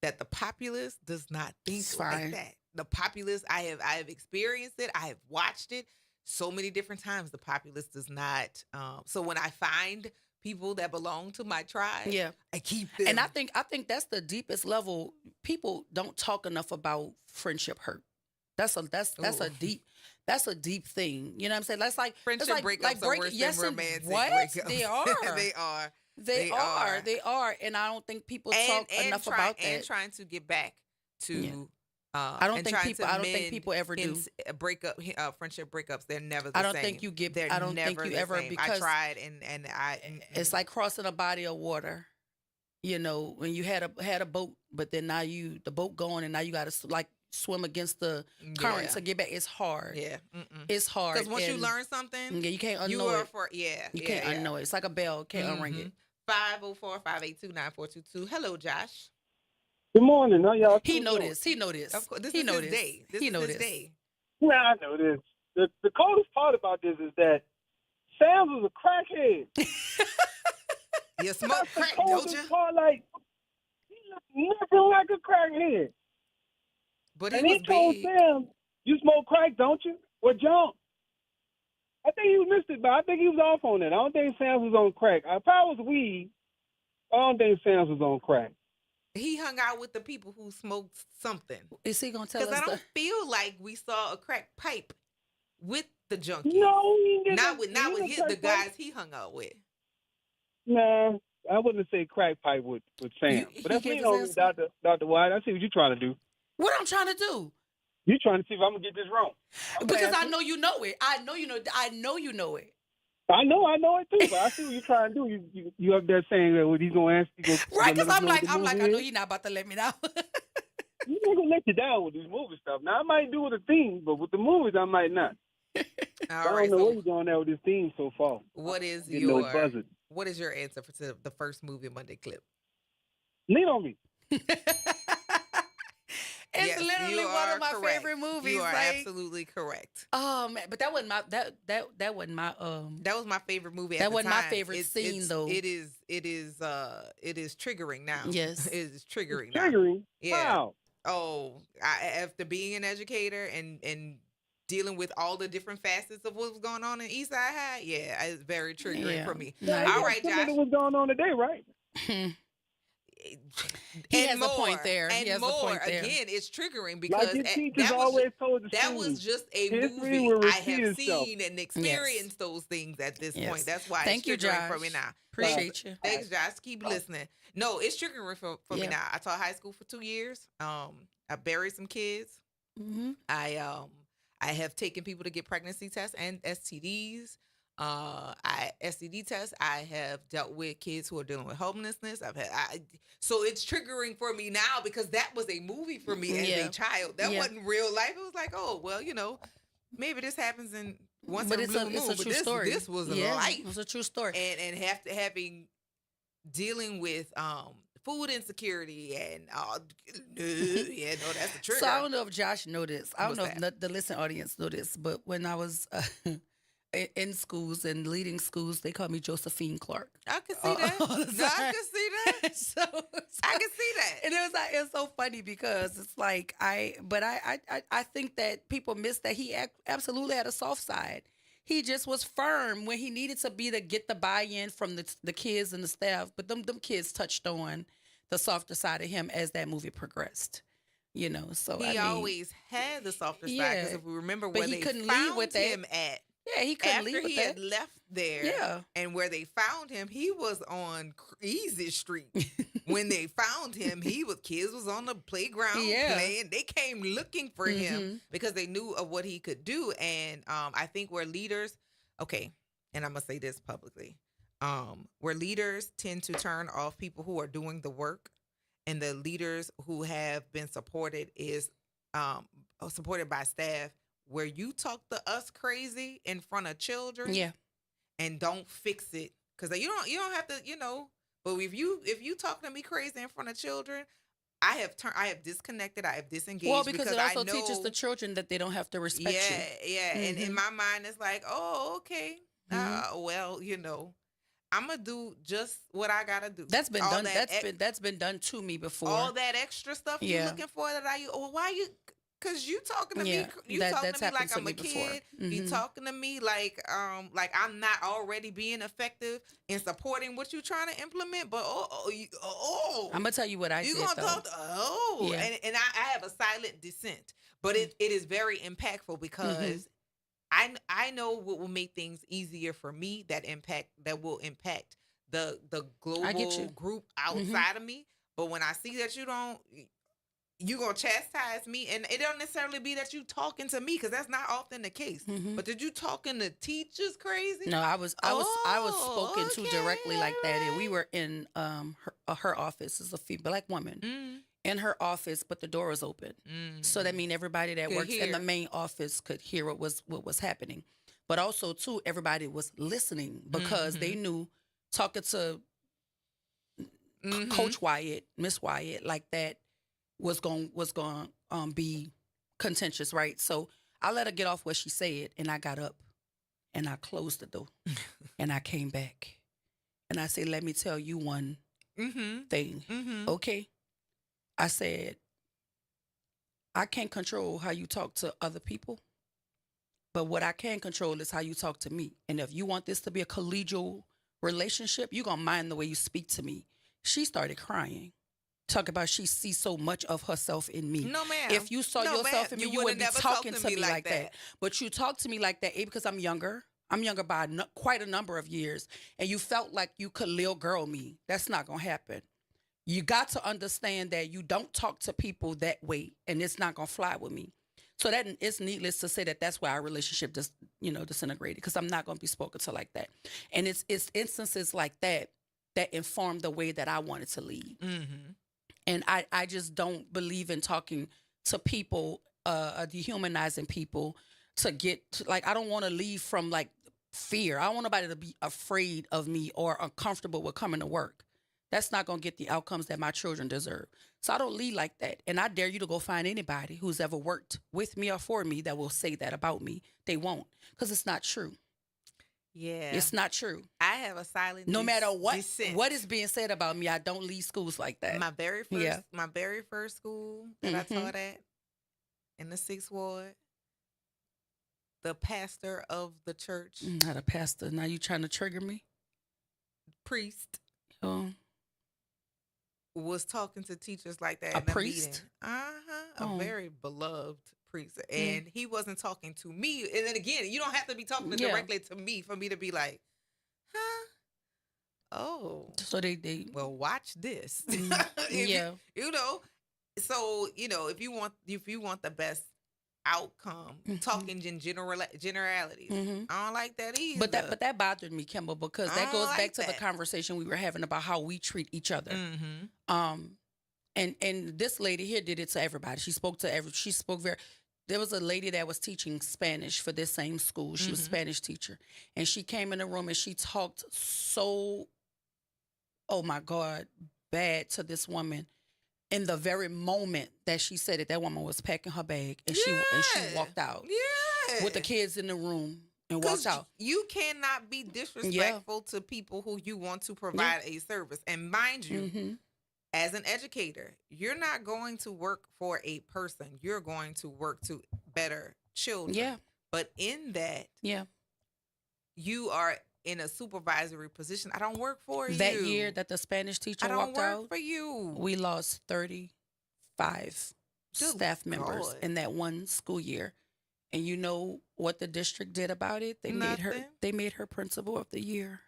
that the populace does not think like that. The populace, I have experienced it. I have watched it so many different times. The populace does not. So when I find people that belong to my tribe, I keep them. And I think that's the deepest level. People don't talk enough about friendship hurt. That's a deep thing. You know what I'm saying? That's like friendship breakups are worse than romantic breakups. They are. They are. And I don't think people talk enough about that. And trying to get back to. I don't think people ever do. Friendship breakups. They're never the same. I don't think you ever because I tried and it's like crossing a body of water. When you had a boat, but then now the boat going and now you got to like swim against the current to get back. It's hard. Yeah, it's hard because once you learn something, you can't unknow it. You can't unknow it. It's like a bell. Can't unring it. 504-582-9422. Hello, Josh. Good morning. How y'all? He noticed. Of course, this is his day. This is his day. Yeah, I know this. The coldest part about this is that Sam was a crackhead. You smoke crack, don't you? Part, like, he looked nothing like a crackhead. But he told Sam, "You smoke crack, don't you?" Well, John, I think he missed it, but I think he was off on that. I don't think Sam was on crack. I probably was weed. I don't think Sam was on crack. He hung out with the people who smoked something. Is he gonna tell us? Because I don't feel like we saw a crack pipe with the junkies. No, not with the guys he hung out with. Nah, I wouldn't say crack pipe with Sam. But that's me, Dr. White. I see what you're trying to do. What I'm trying to do? You're trying to see if I'm gonna get this wrong. Because I know you know it. I know you know it. I know it too. But I see what you're trying to do. You up there saying that what he's gonna ask you? Right? Because I'm like, I know he's not about to let me down. He's not gonna let you down with this movie stuff. Now I might do with the theme, but with the movies I might not. I don't know what you're doing there with this theme so far. What is what is your answer for the first movie Monday clip? Lean on Me. It's Yes, literally you one are of my correct. favorite movies. You are like, absolutely correct. Oh man, but that wasn't my that wasn't my That was my favorite movie. That at the wasn't my time. favorite scene though. It is triggering now. Yes. It is triggering It's now. triggering? Yeah. Wow. Oh, after being an educator and dealing with all the different facets of what was going on in Eastside High, yeah, it's very triggering for me. Yeah, All right, Josh. What's going on today, right? He has a point there. And He has more. a point there. Again, it's triggering because Like your teachers always told the that was students, just a history movie. will I repeat have itself. seen and experienced those things at this Yes. point. That's why Thank you, it's triggering Josh. for me now. Appreciate you. Thanks, Josh. Keep listening. No, it's triggering for me Yeah. now. I taught high school for 2 years. I buried some kids. Mm-hmm. I have taken people to get pregnancy tests and STDs. STD tests. I have dealt with kids who are dealing with homelessness. So it's triggering for me now because that was a movie for me as a child. That wasn't real life. It was like, oh well, maybe this happens in once in a blue moon. It's a But true this, story. this was Yeah, life. It was a true story. And dealing with food insecurity and that's the trigger. So I don't know if Josh know this. I don't What's know if the listen audience know this, but when I was in schools and leading schools, they called me Josephine Clark. I can see that. No, I can see that. So I can see that. And it's so funny because it's like I think that people miss that he absolutely had a soft side. He just was firm when he needed to be to get the buy-in from the kids and the staff. But them kids touched on the softer side of him as that movie progressed. So he always had the softer side because if we remember where he they couldn't found leave with him that. at. Yeah, he couldn't leave After with he that. had left there, and where they found him, he was on Easy Street. When they found him, kids was on the playground playing. They came looking for him because they knew of what he could do. And I think where leaders, and I'm gonna say this publicly, where leaders tend to turn off people who are doing the work, and the leaders who have been supported is supported by staff. Where you talk to us crazy in front of children, and don't fix it because you don't have to, But if you talk to me crazy in front of children, I have disconnected, I have disengaged. Well, because it also I know, teaches the children that they don't have to respect you. Yeah. And in my mind, it's like, oh, okay, well, I'm gonna do just what I gotta do. That's been done. That's been done to me before. All that extra stuff you looking for that why you. Cause you talking to me, talking to me like I'm a kid. You talking to me like I'm not already being effective in supporting what you're trying to implement. But I'm gonna tell you what I you did. Gonna talk and I have a silent dissent, but it is very impactful because I know what will make things easier for me that will impact the global group outside of me. But when I see that you're going to chastise me, and it don't necessarily be that you talking to me, because that's not often the case. But did you talking to teachers crazy? No, I was spoken to directly like that, and we were in her office as a black woman in her office, but the door was open, so that means everybody that works in the main office could hear what was happening, but also too everybody was listening because they knew talking to Coach Wyatt, Miss Wyatt, like that. Was going be contentious, right? So I let her get off what she said, and I got up, and I closed the door, and I came back, and I said, "Let me tell you one thing, okay?" I said, "I can't control how you talk to other people, but what I can control is how you talk to me. And if you want this to be a collegial relationship, you're gonna mind the way you speak to me." She started crying. Talk about she sees so much of herself in me. No, ma'am. If you saw yourself in me, you wouldn't be talking to me like that. But you talk to me like that, because I'm younger. I'm younger by quite a number of years. And you felt like you could little girl me. That's not going to happen. You got to understand that you don't talk to people that way, and it's not going to fly with me. So that it's needless to say that that's why our relationship just, disintegrated, because I'm not going to be spoken to like that. And it's instances like that inform the way that I wanted to lead. And I just don't believe in talking to people, dehumanizing people to get to, I don't want to leave from fear. I don't want nobody to be afraid of me or uncomfortable with coming to work. That's not going to get the outcomes that my children deserve. So I don't lead like that. And I dare you to go find anybody who's ever worked with me or for me that will say that about me. They won't, because it's not true. Yeah. It's not true. I have a silent No matter what dissent. is being said about me, I don't lead schools like that. My very first school that I taught at in the 6th Ward, the pastor of the church. Not a pastor. Now you trying to trigger me? Priest. Oh. Was talking to teachers like that. A priest? A very beloved priest. And he wasn't talking to me. And then again, you don't have to be talking directly to me for me to be like, huh? Oh. So they well, watch this. Yeah. You know. So, if you want the best outcome, talking in generalities. I don't like that either. But that bothered me, Kimber, because that goes back to the conversation we were having about how we treat each other. And this lady here did it to everybody. She spoke very. There was a lady that was teaching Spanish for this same school. She was a Spanish teacher, and she came in the room and she talked so, oh my God, bad to this woman. In the very moment that she said it, that woman was packing her bag and she walked out. Yeah. With the kids in the room and walked out. You cannot be disrespectful to people who you want to provide a service. And mind you, as an educator, you're not going to work for a person. You're going to work to better children. Yeah. But in that, you are in a supervisory position. I don't work for you. That year that the Spanish teacher walked out, I don't work for you. We lost 35 staff members in that one school year. And you know what the district did about it? They made her principal of the year.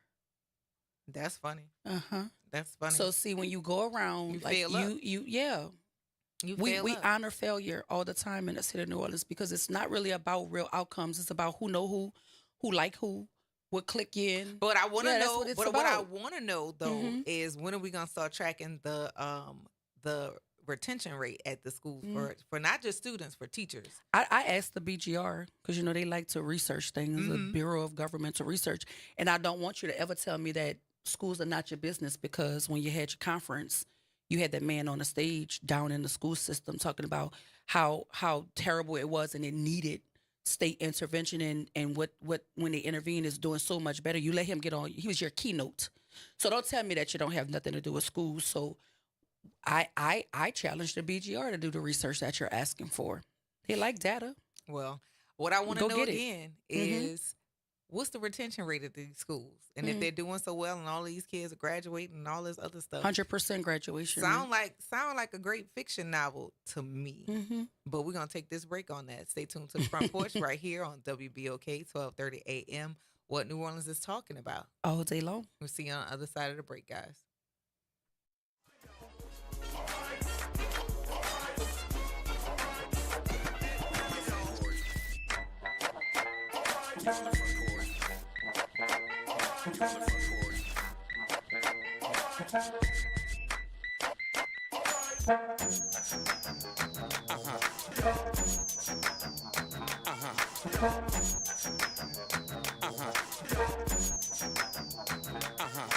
That's funny. That's funny. So see, when you go around, we honor failure all the time in the city of New Orleans because it's not really about real outcomes. It's about who know who like who. Would click in, but I want to know. But what I want to know though is when are we gonna start tracking the retention rate at the schools for not just students, for teachers? I asked the BGR because they like to research things, the Bureau of Governmental Research, and I don't want you to ever tell me that schools are not your business because when you had your conference, you had that man on the stage down in the school system talking about how terrible it was and it needed state intervention and what when they intervene is doing so much better. You let him get on. He was your keynote. So don't tell me that you don't have nothing to do with schools. So I challenge the BGR to do the research that you're asking for. They like data. Well, what I want to know again is what's the retention rate at these schools? And if they're doing so well and all these kids are graduating and all this other stuff. 100% graduation. Sound like a great fiction novel to me. But we're going to take this break on that. Stay tuned to the Front Porch right here on WBOK 1230 AM. What New Orleans is talking about. All day long. We'll see you on the other side of the break, guys.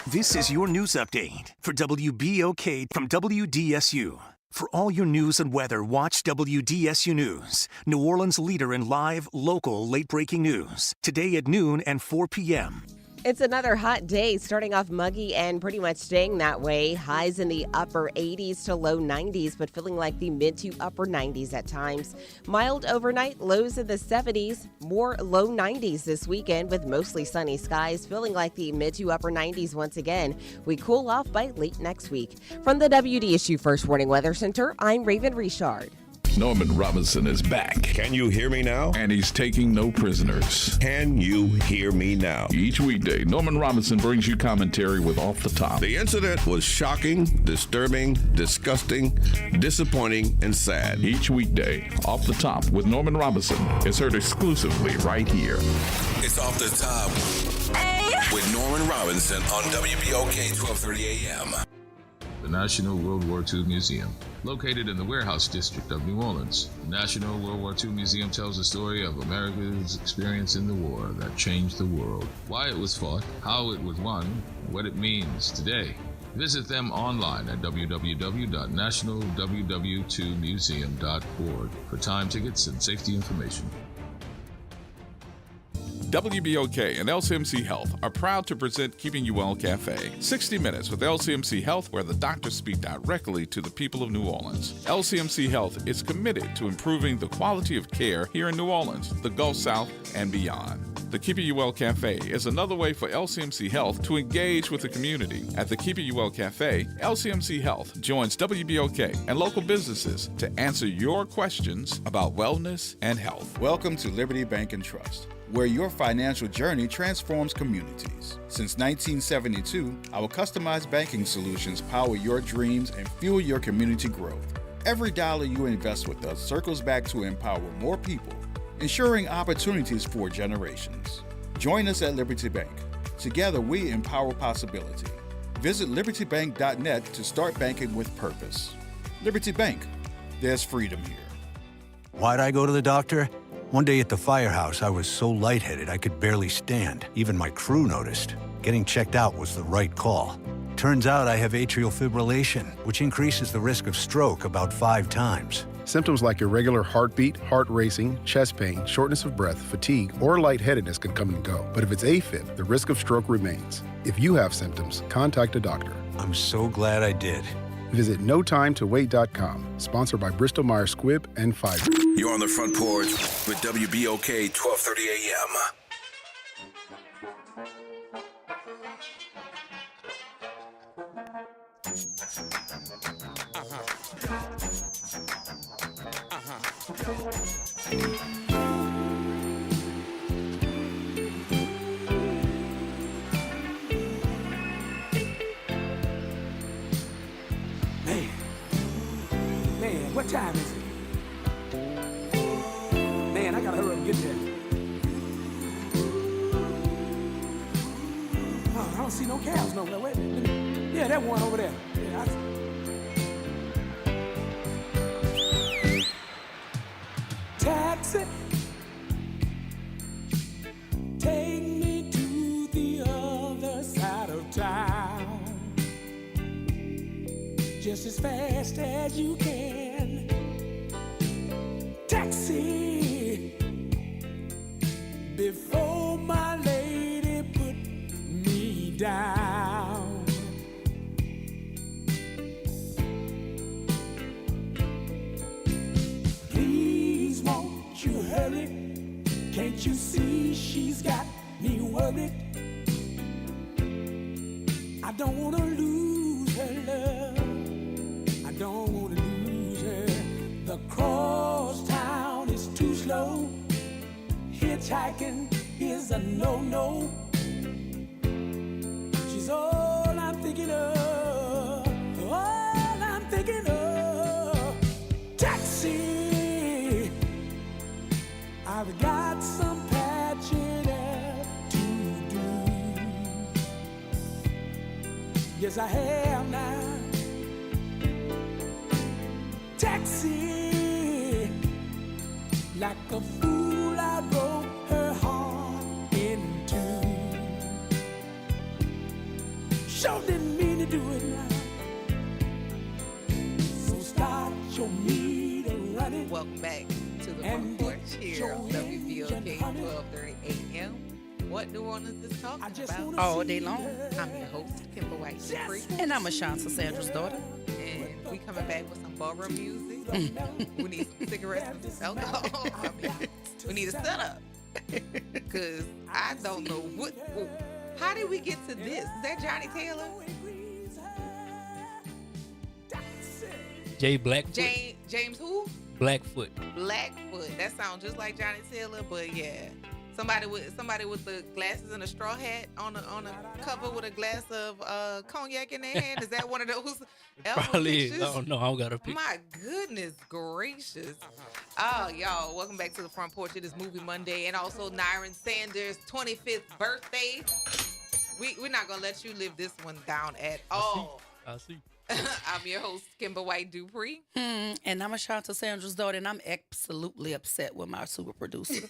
This is your news update for WBOK from WDSU. For all your news and weather, watch WDSU News, New Orleans' leader in live, local, late-breaking news. Today at noon and 4 p.m. It's another hot day, starting off muggy and pretty much staying that way. Highs in the upper 80s to low 90s, but feeling like the mid to upper 90s at times. Mild overnight, lows in the 70s, more low 90s this weekend with mostly sunny skies, feeling like the mid to upper 90s once again. We cool off by late next week. From the WDSU First Warning Weather Center, I'm Raven Richard. Norman Robinson is back. Can you hear me now? And he's taking no prisoners. Can you hear me now? Each weekday, Norman Robinson brings you commentary with Off the Top. The incident was shocking, disturbing, disgusting, disappointing, and sad. Each weekday, Off the Top with Norman Robinson is heard exclusively right here. It's Off the Top with Norman Robinson on WBOK 1230 AM. the National World War II Museum. Located in the Warehouse District of New Orleans, the National World War II Museum tells the story of America's experience in the war that changed the world, why it was fought, how it was won, and what it means today. Visit them online at www.nationalww2museum.org for time tickets and safety information. WBOK and LCMC Health are proud to present Keeping You Well Cafe, 60 Minutes with LCMC Health, where the doctors speak directly to the people of New Orleans. LCMC Health is committed to improving the quality of care here in New Orleans, the Gulf South, and beyond. The Keeping You Well Cafe is another way for LCMC Health to engage with the community. At the Keeping You Well Cafe, LCMC Health joins WBOK and local businesses to answer your questions about wellness and health. Welcome to Liberty Bank and Trust, where your financial journey transforms communities. Since 1972, our customized banking solutions power your dreams and fuel your community growth. Every dollar you invest with us circles back to empower more people, ensuring opportunities for generations. Join us at Liberty Bank. Together, we empower possibility. Visit libertybank.net to start banking with purpose. Liberty Bank, there's freedom here. Why'd I go to the doctor? One day at the firehouse, I was so lightheaded I could barely stand. Even my crew noticed. Getting checked out was the right call. Turns out I have atrial fibrillation, which increases the risk of stroke about 5 times. Symptoms like irregular heartbeat, heart racing, chest pain, shortness of breath, fatigue, or lightheadedness can come and go. But if it's AFib, the risk of stroke remains. If you have symptoms, contact a doctor. I'm so glad I did. Visit notimetowait.com. Sponsored by Bristol Myers Squibb and Pfizer. You're on the Front Porch with WBOK 1230 AM. Man, what time is it? Man, I gotta hurry up and get there. Oh, I don't see no cows nowhere. Wait, yeah, that one over there. Yeah, Taxi, take me to the other side of town, just as fast as you can. Taxi, before my lady put me down. Please won't you hurry? Can't you see she's got me worried? I don't wanna lose her love. I don't wanna lose her. The cross town is too slow. Hitchhiking is a no-no. She's all I'm thinking of. All I'm thinking of. Taxi, I've got some patching up to do. Yes, I have now. Taxi, like a fool I broke her heart in two. Sure didn't mean to do it now. So start your meter running. Welcome back to the Front Porch here on WBOK 1230 AM. What New Orleans is talking about all day long. I'm your host, Kimber White Dupree. And I'm Ashanti Sandra's daughter. And we coming back with some ballroom music. We need some cigarettes and some alcohol. We need a setup. Because I don't know what. How did we get to this? Is that Johnny Taylor? Jay Blackfoot. James who? Blackfoot. Blackfoot. That sounds just like Johnny Taylor, but yeah. Somebody with the glasses and a straw hat on a cover with a glass of cognac in their hand. Is that one of those? Probably is. Pictures? I don't know. I don't got a picture. My goodness gracious! Oh, y'all, welcome back to the Front Porch. It is Movie Monday, and also Nyron Sanders' 25th birthday. We're not gonna let you live this one down at all. I see. I'm your host, Kimber White Dupree. And I'm Ashanta Sandra's daughter, and I'm absolutely upset with my super producer.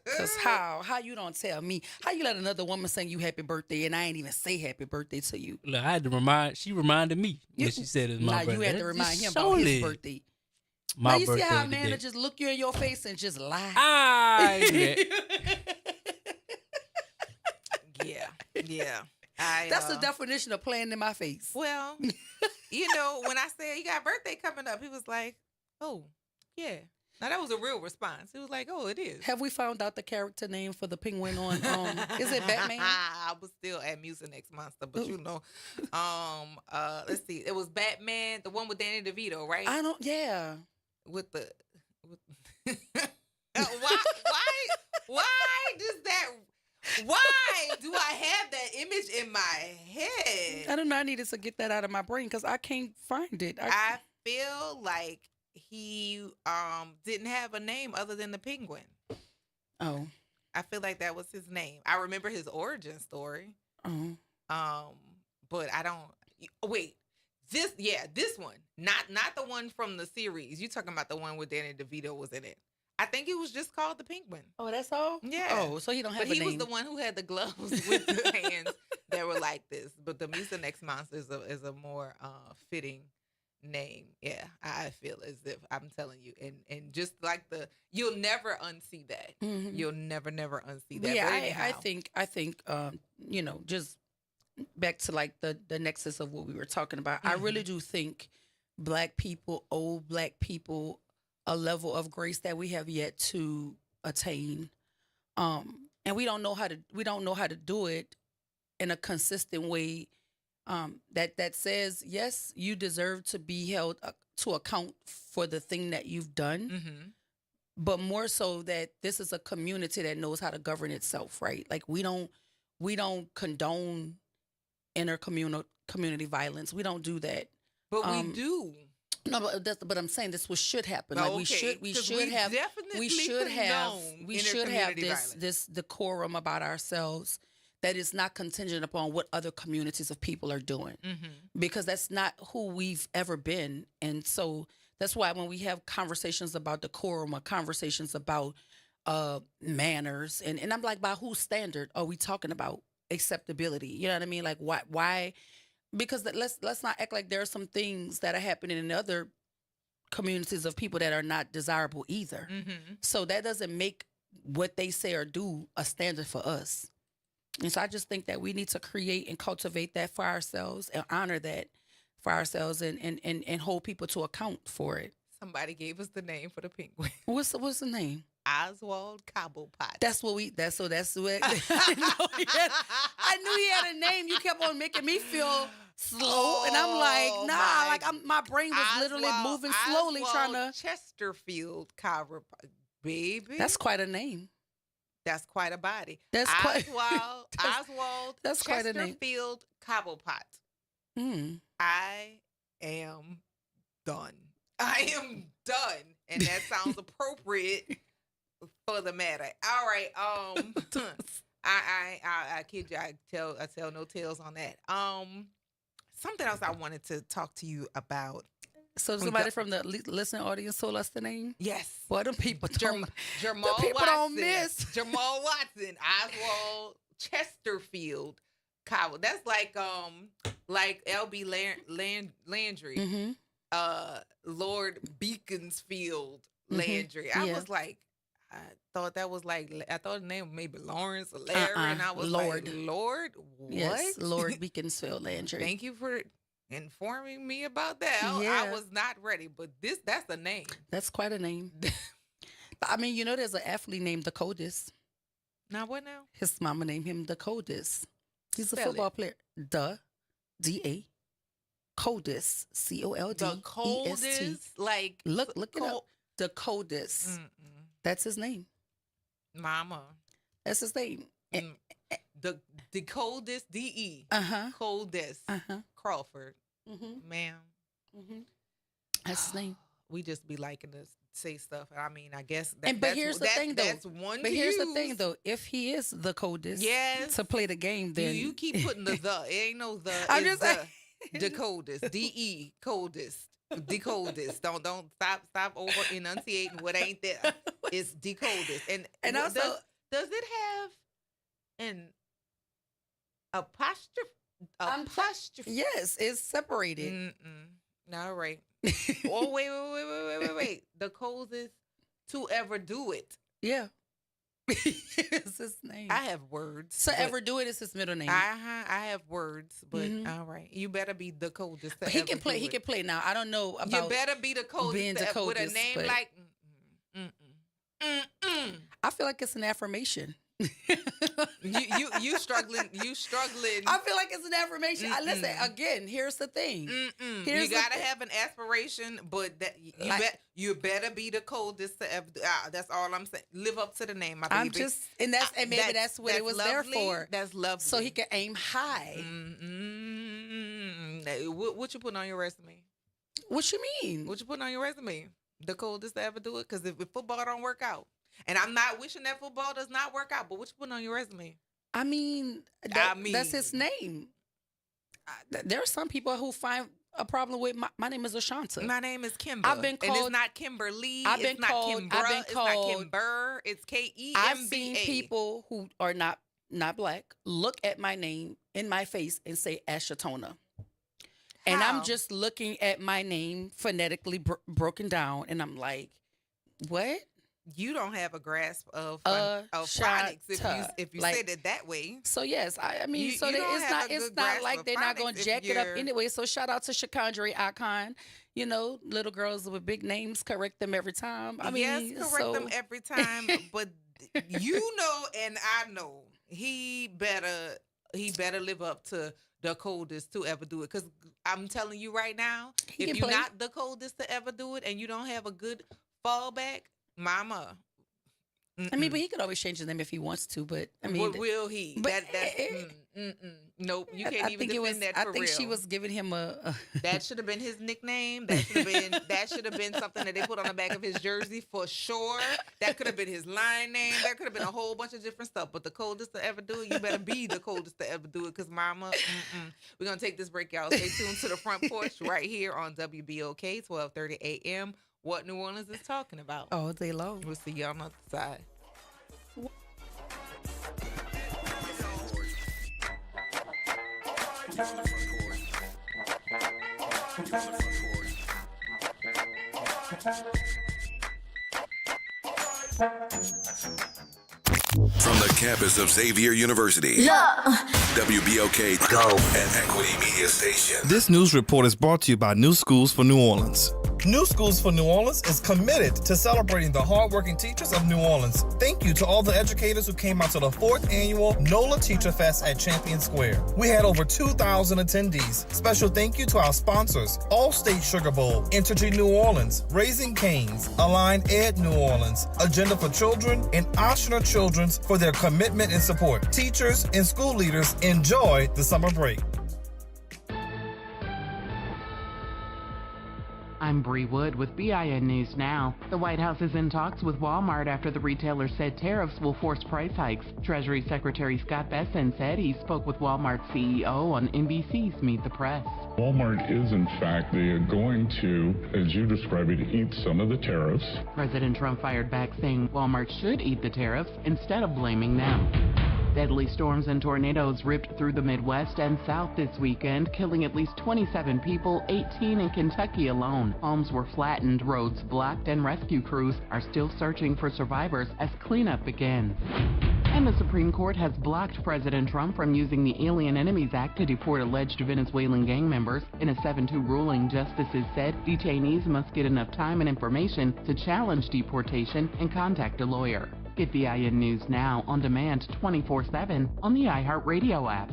Because how you don't tell me? How you let another woman sing you happy birthday and I ain't even say happy birthday to you? Look, I had to she reminded me when she said it's my birthday. Now you had to remind him about his birthday. My now you birthday see how a today. man will just look you in your face and just lie? Yeah. That's the definition of playing in my face. Well, you know, when I said he got birthday coming up, he was like, oh, yeah. Now, that was a real response. He was like, oh, it is. Have we found out the character name for the penguin on, is it Batman? I was still at Mucinex Monster, but you know, let's see. It was Batman, the one with Danny DeVito, right? Yeah. With the, why does that... Why do I have that image in my head? I don't know. I needed to get that out of my brain because I can't find it. I feel like he didn't have a name other than the Penguin. Oh. I feel like that was his name. I remember his origin story. Oh. But I don't... Wait. This one. Not the one from the series. You talking about the one where Danny DeVito was in it. I think it was just called the Penguin. Oh, that's all? Yeah. Oh, so he don't have a name. But he was the one who had the gloves with the hands that were like this. But the Mucinex Monster is a more fitting name. Yeah, I feel as if I'm telling you. And just like you'll never unsee that. Mm-hmm. You'll never unsee that. Yeah, I think you know, just back to like the nexus of what we were talking about. Mm-hmm. I really do think Black people, old Black people, a level of grace that we have yet to attain, and we don't know how to do it in a consistent way that says yes, you deserve to be held to account for the thing that you've done, mm-hmm. but more so that this is a community that knows how to govern itself, right? Like we don't condone community violence. We don't do that, but we do. No, but I'm saying this should happen. Like we should have this decorum about ourselves that is not contingent upon what other communities of people are doing, mm-hmm. because that's not who we've ever been. And so that's why when we have conversations about decorum or conversations about manners, and I'm like, by whose standard are we talking about acceptability? You know what I mean? Like why? Because let's not act like there are some things that are happening in other communities of people that are not desirable either. Mm-hmm. So that doesn't make what they say or do a standard for us. And so I just think that we need to create and cultivate that for ourselves and honor that for ourselves and hold people to account for it. Somebody gave us the name for the penguin. What's the name? Oswald Cobblepot. That's what I knew he had a name. You kept on making me feel slow, and I'm like, nah, my brain was literally moving slowly, trying to. Chesterfield Cobblepot, baby. That's quite a name. That's quite a body. That's Oswald. That's quite a name. Chesterfield Cobblepot. Mm. I am done. And that sounds appropriate for the matter. All right. I kid you. I tell no tales on that. Something else I wanted to talk to you about. So somebody from the listening audience told us the name? Yes. Boy, them people Jamal Watson. Don't miss. Jamal Watson, Oswald Chesterfield Cowell. That's like L.B. Landry, mm-hmm. Lord Beaconsfield Landry. Mm-hmm. I was like, I thought the name maybe Lawrence or Larry, and I was Lord. like, Lord, what? Yes, Lord Beaconsfield Landry. Thank you for informing me about that. Yeah. I was not ready, but that's a name. That's quite a name. I mean, you know, there's an athlete named Dakotas. Now what now? His mama named him Dakotas. He's Spell a football player. D-A. Codis. C-O-L-D-E-S-T. The coldest, like look it up. Dakotas. Mm-mm. That's his name. Mama. That's his name. The coldest, D-E. Uh-huh. Coldest. Uh-huh. Crawford. Mm-hmm. Ma'am. Mm-hmm. That's his name. We just be liking to say stuff. I mean, I guess but here's the thing, though. That's one. But here's the thing, though. If he is the coldest yes. to play the game, then you keep putting the. It ain't no the. I'm just saying. The coldest. D-E, coldest. The coldest. Don't stop over enunciating what ain't there. It's the coldest. And also, does it have an apostrophe? Yes, it's separated. All right. Oh, wait. The coldest to ever do it. Yeah. It's his name. I have words. To ever do it is his middle name. I have words, but all right. You better be the coldest. He can play. He can play now. I don't know about. You better be the coldest. Being the coldest with a name like. I feel like it's an affirmation. you struggling. I feel like it's an affirmation. Listen, again, here's the thing. You gotta have an aspiration, but you better be the coldest to ever. That's all I'm saying. Live up to the name. I'm just, and maybe that's what it was lovely. there for. That's lovely. So he can aim high. What you put on your resume? What you mean? What you put on your resume? The coldest to ever do it? Because if football don't work out. And I'm not wishing that football does not work out, but what you put on your resume? I mean, that's his name. There are some people who find a problem with my name is Ashanta. My name is Kimber. I've been called. And it's not Kimberly. I've been it's not called. Kimbra, I've been called. It's not Kimber. It's K-E-M-B-A. I've seen people who are not black look at my name in my face and say Ashatona. And I'm just looking at my name phonetically broken down, and I'm like, what? You don't have a grasp of phonics if you said it that way. So yes, I mean, it's not like they're not going to jack it up anyway. So shout out to Shakandre Icon. You know, little girls with big names, correct them every time. I mean, yes, correct them every time. But you know, and I know he better live up to the coldest to ever do it. Because I'm telling you right now, if you're not the coldest to ever do it, and you don't have a good fallback. Mama. I mean, but he could always change his name if he wants to, but I mean. Will he? But nope, you can't even defend that for real. I think she was giving him a That should have been his nickname. That should have been something that they put on the back of his jersey for sure. That could have been his line name. That could have been a whole bunch of different stuff. But the coldest to ever do it, you better be the coldest to ever do it, because mama, we're going to take this break, y'all. Stay tuned to the Front Porch right here on WBOK, 12:30 a.m. What New Orleans is talking about. All day long. We'll see y'all on the other side. From the campus of Xavier University, WBOK Go and Equity Media Station. This news report is brought to you by New Schools for New Orleans. New Schools for New Orleans is committed to celebrating the hardworking teachers of New Orleans. Thank you to all the educators who came out to the 4th annual NOLA Teacher Fest at Champion Square. We had over 2,000 attendees. Special thank you to our sponsors, Allstate Sugar Bowl, Entergy New Orleans, Raising Cane's, Align Ed New Orleans, Agenda for Children, and Oshner Children's for their commitment and support. Teachers and school leaders, enjoy the summer break. I'm Bree Wood with BIN News Now. The White House is in talks with Walmart after the retailer said tariffs will force price hikes. Treasury Secretary Scott Bessent said he spoke with Walmart's CEO on NBC's Meet the Press. Walmart is, in fact, going to, as you described it, eat some of the tariffs. President Trump fired back saying Walmart should eat the tariffs instead of blaming them. Deadly storms and tornadoes ripped through the Midwest and South this weekend, killing at least 27 people, 18 in Kentucky alone. Homes were flattened, roads blocked, and rescue crews are still searching for survivors as cleanup begins. And the Supreme Court has blocked President Trump from using the Alien Enemies Act to deport alleged Venezuelan gang members. In a 7-2 ruling, justices said detainees must get enough time and information to challenge deportation and contact a lawyer. Get BIN News Now on demand 24/7 on the iHeartRadio app.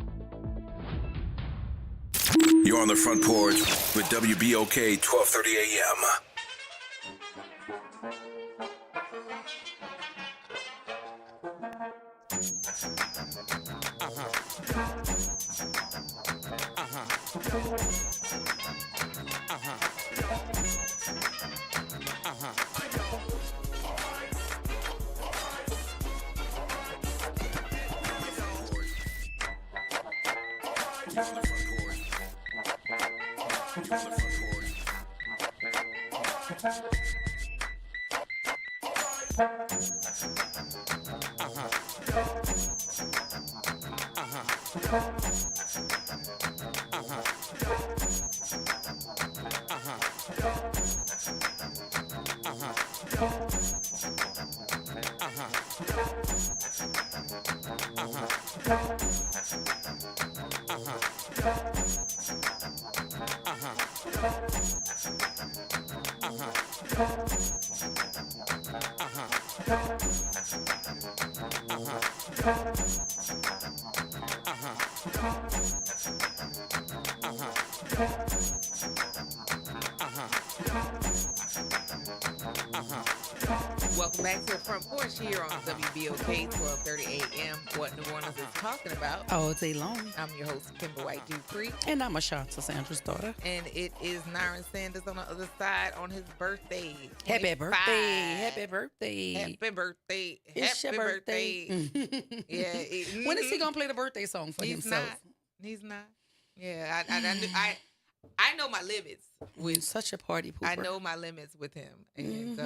You're on the Front Porch with WBOK 1230 AM. Welcome back to the Front Porch here on WBOK 1230 AM. What New Orleans is talking about all day long. I'm your host, Kimber White Dupree. And I'm Ashanta Sandra's daughter. And it is Nyron Sanders on the other side on his birthday. Happy birthday. Happy birthday. Happy birthday. It's Happy your birthday. Yeah. When is he going to play the birthday song for himself? He's not. Yeah, I know my limits. With such a party pooper. I know my limits with him. And,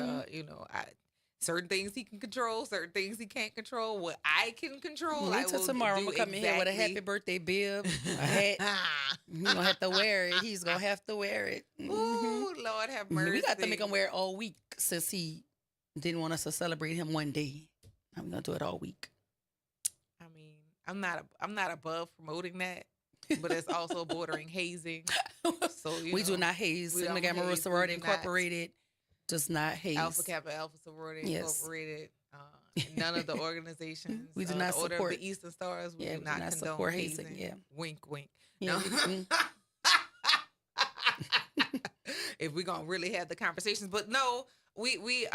certain things he can control, certain things he can't control. What I can control, I will tomorrow do I'm going to come in here with a happy birthday bib, a hat. He's going to have to wear it. He's going to have to wear it. Ooh, Lord have mercy. We got to make him wear it all week since he didn't want us to celebrate him one day. I'm going to do it all week. I mean, I'm not above promoting that, but it's also bordering hazing. So we do not haze. Sigma Gamma Rho Sorority Incorporated does not haze. Alpha Kappa Alpha Sorority Incorporated. None of the organizations. We do not the Order support of the Eastern Stars. We do not condone support hazing. Yeah. Wink, wink. Yeah. No. If we're gonna really have the conversations, but no, we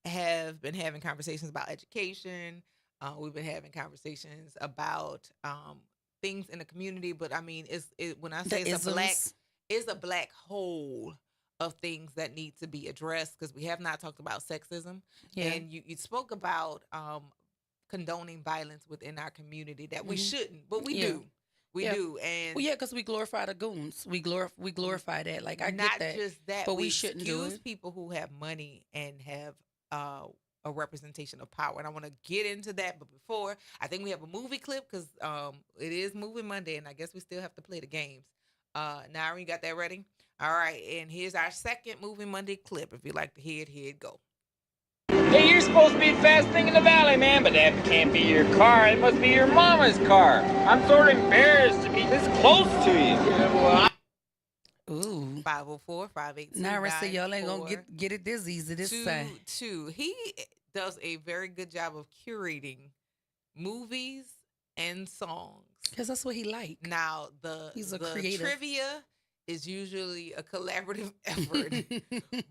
have been having conversations about education. We've been having conversations about things in the community, but I mean, when I say it's a black hole of things that need to be addressed, because we have not talked about sexism. Yeah. And you spoke about condoning violence within our community that we shouldn't, but we do. We do. And because we glorify the goons. We glorify that. Like, I not get that. Just that, but we shouldn't do it. People who have money and have a representation of power. And I want to get into that. But before, I think we have a movie clip, because it is Movie Monday, and I guess we still have to play the games. Now, you got that ready? All right. And here's our second Movie Monday clip. If you like to hear it, go. Hey, you're supposed to be the fastest thing in the valley, man, but that can't be your car. It must be your mama's car. I'm sort of embarrassed to be this close to you. Yeah, well, Ooh. 504-582-94. Now, so y'all ain't going to get it this easy this time. He does a very good job of curating movies and songs. Because that's what he like. Now, He's a the creative. trivia is usually a collaborative effort.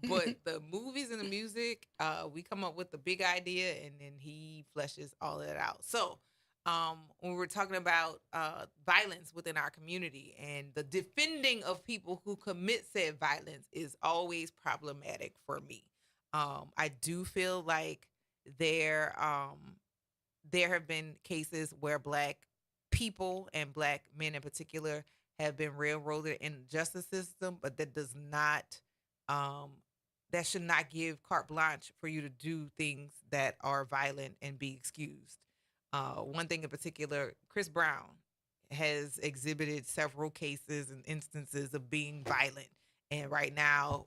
But the movies and the music, we come up with the big idea, and then he fleshes all of that out. So when we're talking about violence within our community, and the defending of people who commit said violence is always problematic for me. I do feel like there have been cases where Black people and Black men in particular have been railroaded in the justice system, but that does not, that should not give carte blanche for you to do things that are violent and be excused. One thing in particular, Chris Brown has exhibited several cases and instances of being violent. And right now,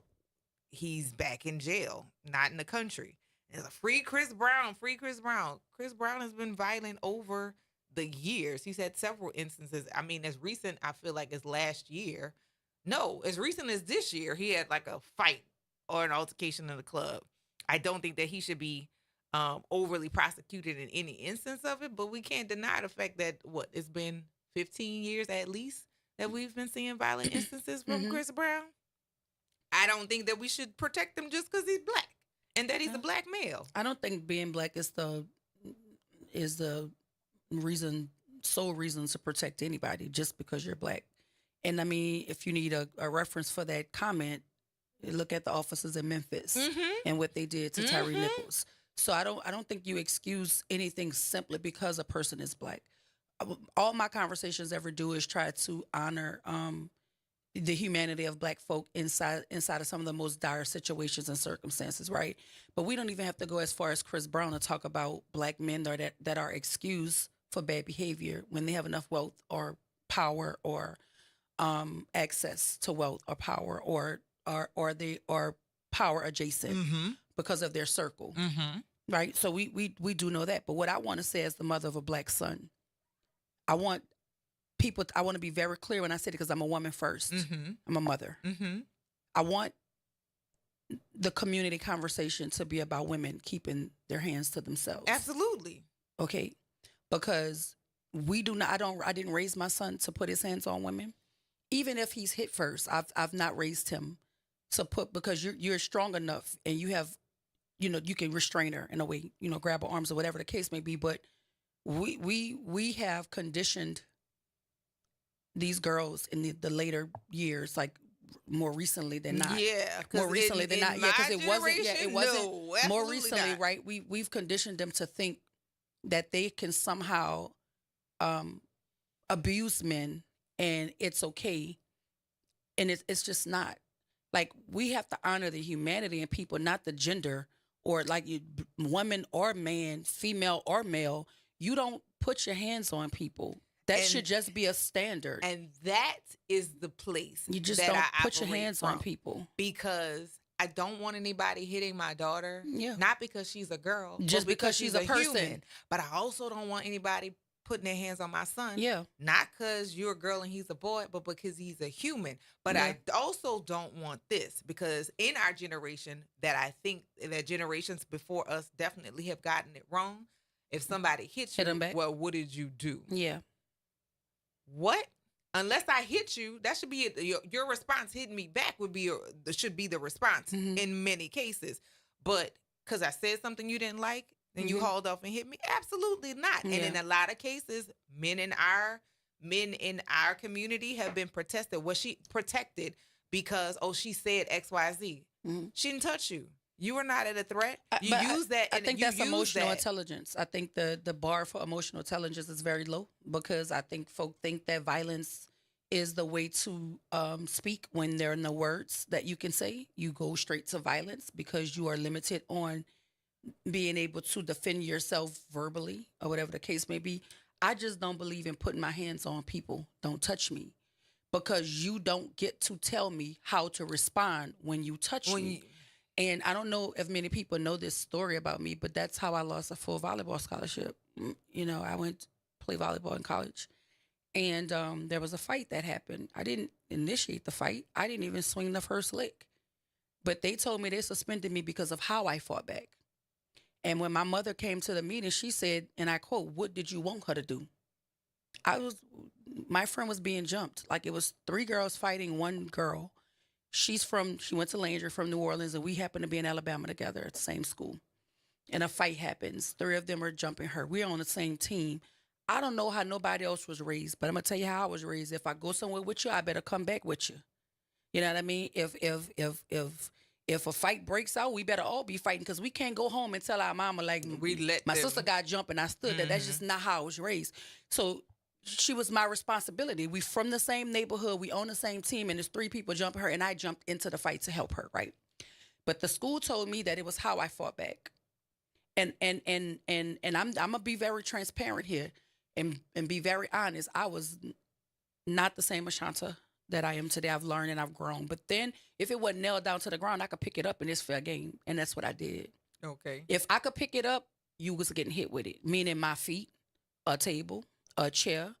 he's back in jail, not in the country. There's a free Chris Brown, free Chris Brown. Chris Brown has been violent over the years. He's had several instances. I mean, as recent, I feel like, as last year. No, as recent as this year, he had like a fight or an altercation in the club. I don't think that he should be overly prosecuted in any instance of it, but we can't deny the fact that it's been 15 years at least that we've been seeing violent instances from Chris Brown. I don't think that we should protect him just because he's Black and that he's a Black male. I don't think being Black is the sole reason to protect anybody just because you're Black. And I mean, if you need a reference for that comment, look at the officers in Memphis and what they did to Tyree Nichols. So I don't think you excuse anything simply because a person is Black. all my conversations ever do is try to honor the humanity of Black folk inside of some of the most dire situations and circumstances, right? But we don't even have to go as far as Chris Brown to talk about Black men that are excused for bad behavior when they have enough wealth or power or access to wealth or power or they are power adjacent because of their circle, right? So we do know that. But what I want to say as the mother of a Black son, I want to be very clear when I say it because I'm a woman 1st. I'm a mother. I want the community conversation to be about women keeping their hands to themselves. Absolutely. Okay. Because we do not, I didn't raise my son to put his hands on women. Even if he's hit first, I've not raised him to put, because you're strong enough and you have, you can restrain her in a way, grab her arms or whatever the case may be. But we have conditioned these girls in the later years, like more recently than not. Yeah, more recently than not. Yeah, because it wasn't. Yeah, it wasn't. No, more recently, not. Right? We've conditioned them to think that they can somehow abuse men and it's okay, and it's just not. Like, we have to honor the humanity in people, not the gender or like woman or man, female or male. You don't put your hands on people. That should just be a standard. And that is the place you just that don't I put your hands from. on people. Because I don't want anybody hitting my daughter. Yeah. Not because she's a girl. Just because she's a person. Human. But I also don't want anybody putting their hands on my son. Yeah. Not because you're a girl and he's a boy, but because he's a human. But Yeah. I also don't want this, because in our generation, that I think that generations before us definitely have gotten it wrong. If somebody hits you, Hit 'em back. well, what did you do? Yeah. What? Unless I hit you, that should be it. Your response. Hitting me back should be the response in many cases. But because I said something you didn't like, then you hauled off and hit me? Absolutely not. Yeah. And in a lot of cases, men in our community have been protested. Was she protected because she said XYZ? She didn't touch you. You were not at a threat. You use that. I think that's emotional intelligence. I think the bar for emotional intelligence is very low, because I think folk think that violence is the way to speak when there are no words that you can say. You go straight to violence because you are limited on being able to defend yourself verbally or whatever the case may be. I just don't believe in putting my hands on people. Don't touch me, because you don't get to tell me how to respond when you touch me. And I don't know if many people know this story about me, but that's how I lost a full volleyball scholarship. I went to play volleyball in college, and there was a fight that happened. I didn't initiate the fight. I didn't even swing the first lick. But they told me they suspended me because of how I fought back. And when my mother came to the meeting, she said, and I quote, "What did you want her to do?" My friend was being jumped. Like, it was 3 girls fighting 1 girl. She went to Landry from New Orleans, and we happened to be in Alabama together at the same school. And a fight happens. 3 of them are jumping her. We're on the same team. I don't know how nobody else was raised, but I'm gonna tell you how I was raised. If I go somewhere with you, I better come back with you. You know what I mean? If a fight breaks out, we better all be fighting, because we can't go home and tell our mama, like, my sister got jumped and I stood there. That's just not how I was raised. So she was my responsibility. We from the same neighborhood, we on the same team, and there's 3 people jumping her, and I jumped into the fight to help her, right? But the school told me that it was how I fought back. And I'm gonna be very transparent here and be very honest. I was not the same Ashanta that I am today. I've learned and I've grown. But then if it wasn't nailed down to the ground, I could pick it up and it's fair game. And that's what I did. Okay. If I could pick it up, you was getting hit with it. Meaning my feet, a table, a chair,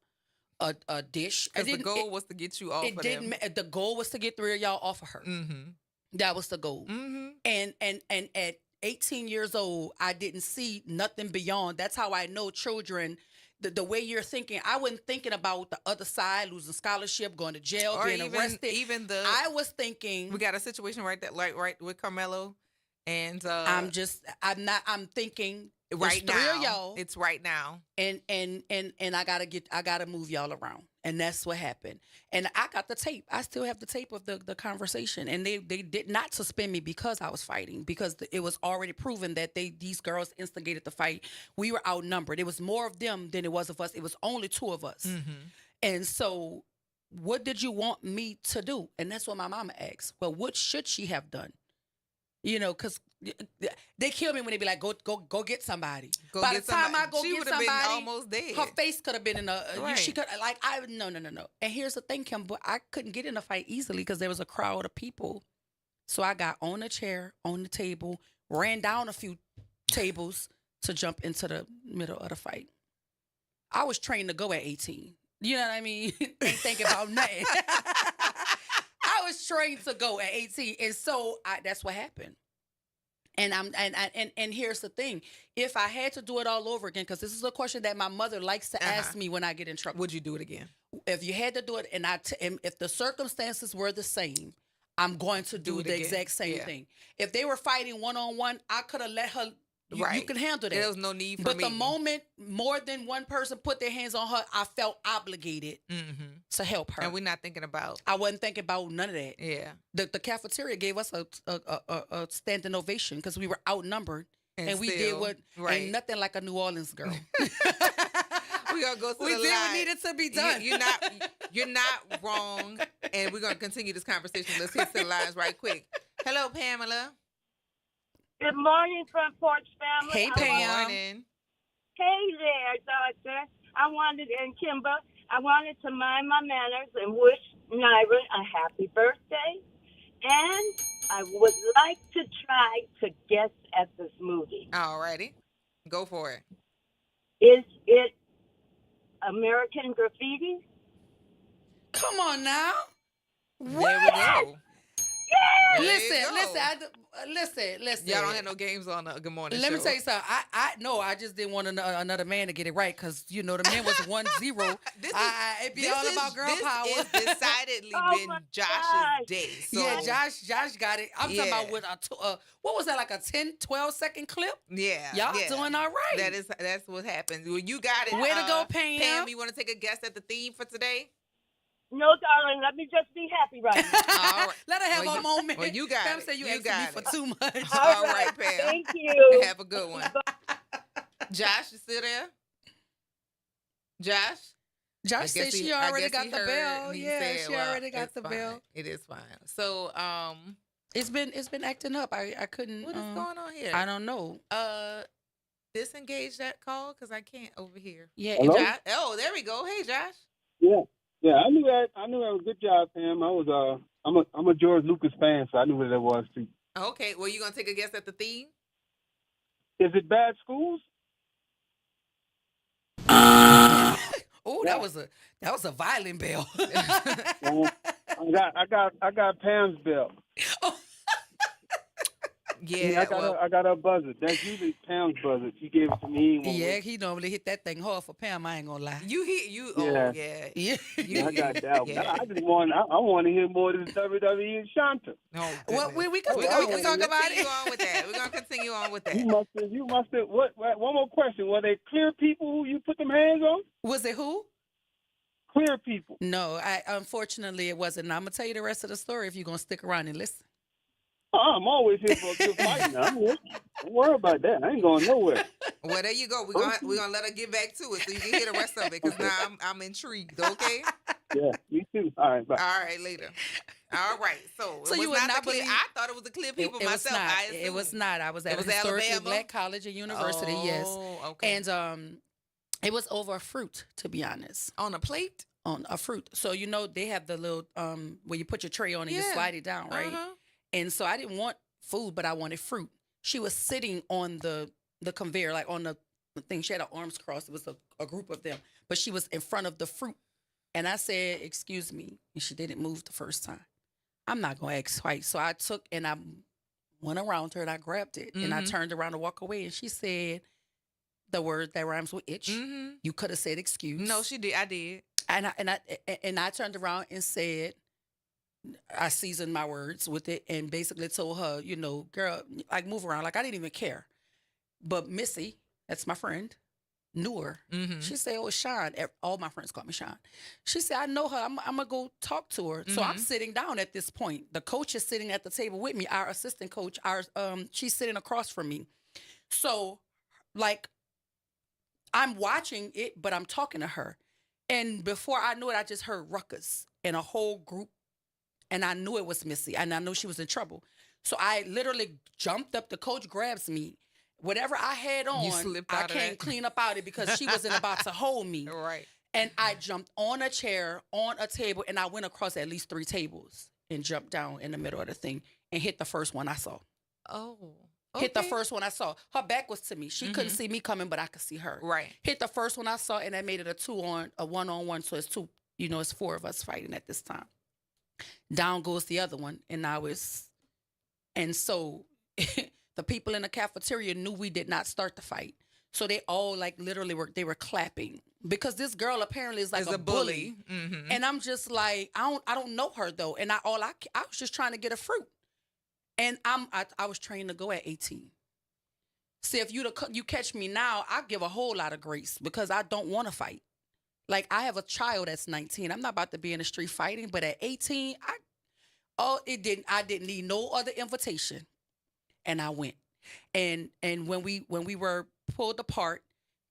a dish. Because the goal was to get you off of them. The goal was to get 3 of y'all off of her. That was the goal. And at 18 years old, I didn't see nothing beyond. That's how I know children. The way you're thinking, I wasn't thinking about the other side, losing scholarship, going to jail, or being arrested. I was thinking, we got a situation right with Carmelo, and I'm thinking Right now. 3 of y'all. It's right now. And I gotta move y'all around. And that's what happened. And I got the tape. I still have the tape of the conversation. And they did not suspend me because I was fighting, because it was already proven that these girls instigated the fight. We were outnumbered. It was more of them than it was of us. It was only 2 of us. And so what did you want me to do? And that's what my mama asked. Well, what should she have done? You know, because they kill me when they be like, go get somebody. By the time I go get somebody, been almost dead. Her face could have been in a. Right. She could no. And here's the thing, Kim, but I couldn't get in a fight easily because there was a crowd of people. So I got on a chair, on the table, ran down a few tables to jump into the middle of the fight. I was trained to go at 18. You know what I mean? Ain't thinking about nothing. I was trained to go at 18, and so that's what happened. And here's the thing: if I had to do it all over again, because this is a question that my mother likes to ask me when I get in trouble, would you do it again? If you had to do it, and if the circumstances were the same, I'm going to do the exact same thing. If they were fighting one-on-one, I could have let her. You can handle that. There was no need for me. But me. the moment more than one person put their hands on her, I felt obligated to help her. And we're not thinking about. I wasn't thinking about none of that. Yeah. The cafeteria gave us a standing ovation because we were outnumbered, and we did what ain't nothing like a New Orleans girl. We're gonna go through we the did line. what needed to be done. You're not wrong, and we're gonna continue this conversation. Let's hit the lines right quick. Hello, Pamela. Good morning, Front Porch family. Hey, Pam. Good morning. Hey there, Doctor. And Kimber, I wanted to mind my manners and wish Nyra a happy birthday. And I would like to try to guess at this movie. All righty. Go for it. Is it American Graffiti? Come on now. What? There we go. Listen. Y'all don't have no games on the Good Morning Let Show. me tell you something. I just didn't want another man to get it right because, the man was 1-0. It'd be all about girl power. This is decidedly been Josh's day. So. Yeah, Josh got it. I'm talking about with what was that, like a 10, 12-second clip? Yeah. Y'all doing all right. That's what happens. Well, you got it. Way to go, Pam. Pam, you want to take a guess at the theme for today? No, darling. Let me just be happy right now. All right. Let her have a moment. Well, you got Pam it. said you asked me for too much. All right, Pam. Thank you. Have a good one. Josh, you still there? Josh said she already got the bell. Yeah, she already got the bell. It is fine. So, it's been acting up. I couldn't. What is going on here? I don't know. Disengage that call because I can't overhear. Yeah. Josh. Oh, there we go. Hey, Josh. Yeah, I knew that. I knew that was a good job, Pam. I'm a George Lucas fan, so I knew what that was too. Okay, well, you gonna take a guess at the theme? Is it Bad Schools? Oh, that was a violin bell. I got Pam's bell. Yeah, I got her buzzer. That's usually Pam's buzzer. She gave it to me. Yeah, he normally hit that thing hard for Pam. I ain't gonna lie. Yeah. Oh yeah. I got that. Yeah. I just want. I want to hear more of this WWE and Shanta. No, well, we can talk about it. We're gonna continue on with that. You must have. What? One more question. Were they clear people who you put them hands on? Was it who? Clear people. No, unfortunately it wasn't. Now, I'm gonna tell you the rest of the story if you're gonna stick around and listen. I'm always here for a good fight now. Don't worry about that. I ain't going nowhere. Well, there you go. We're gonna let her get back to it so you can hear the rest of it because now I'm intrigued. Okay. Yeah, me too. All right, bye. All right, later. All right. So it you was would not clear. believe. I thought it was the clear people myself. It was not. I was at a historically black college and university. Yes. Okay. And it was over a fruit, to be honest. On a plate. On a fruit. So they have the little where you put your tray on and you slide it down, right? Uh-huh. And so I didn't want food, but I wanted fruit. She was sitting on the conveyor, like on the thing. She had her arms crossed. It was a group of them. But she was in front of the fruit. And I said, excuse me. And she didn't move the first time. I'm not going to ask twice. So I took and I went around her and I grabbed it. Mm-hmm. And I turned around to walk away. And she said the word that rhymes with itch. Mm-hmm. You could have said excuse. No, she did. I did. And I turned around and said, I seasoned my words with it and basically told her, girl, like move around. Like I didn't even care. But Missy, That's my friend. Knew her. Mm-hmm. She said, "Oh, Sean." All my friends call me Sean. She said, "I know her. I'm gonna go talk to her." Mm-hmm. So I'm sitting down at this point. The coach is sitting at the table with me. Our assistant coach, she's sitting across from me. So, like, I'm watching it, but I'm talking to her. And before I knew it, I just heard ruckus in a whole group, and I knew it was Missy, and I knew she was in trouble. So I literally jumped up. The coach grabs me. Whatever I had on, I can't clean up out it because she wasn't about to hold me. Right. And I jumped on a chair, on a table, and I went across at least 3 tables and jumped down in the middle of the thing and hit the first one I saw. Oh. Okay. Hit the first one I saw. Her back was to me. She couldn't see me coming, but I could see her. Right. Hit the first one I saw, and that made it a 1-on-1. So it's 2, it's 4 of us fighting at this time. Down goes the other one, and so the people in the cafeteria knew we did not start the fight. So they all literally were clapping because this girl apparently is a bully. Mm-hmm. And I'm just like, I don't know her though. And I was just trying to get a fruit. And I was trained to go at 18. See, if you catch me now, I give a whole lot of grace because I don't want to fight. Like, I have a child that's 19. I'm not about to be in the street fighting, but at 18, I didn't need no other invitation. And I went. And when we were pulled apart,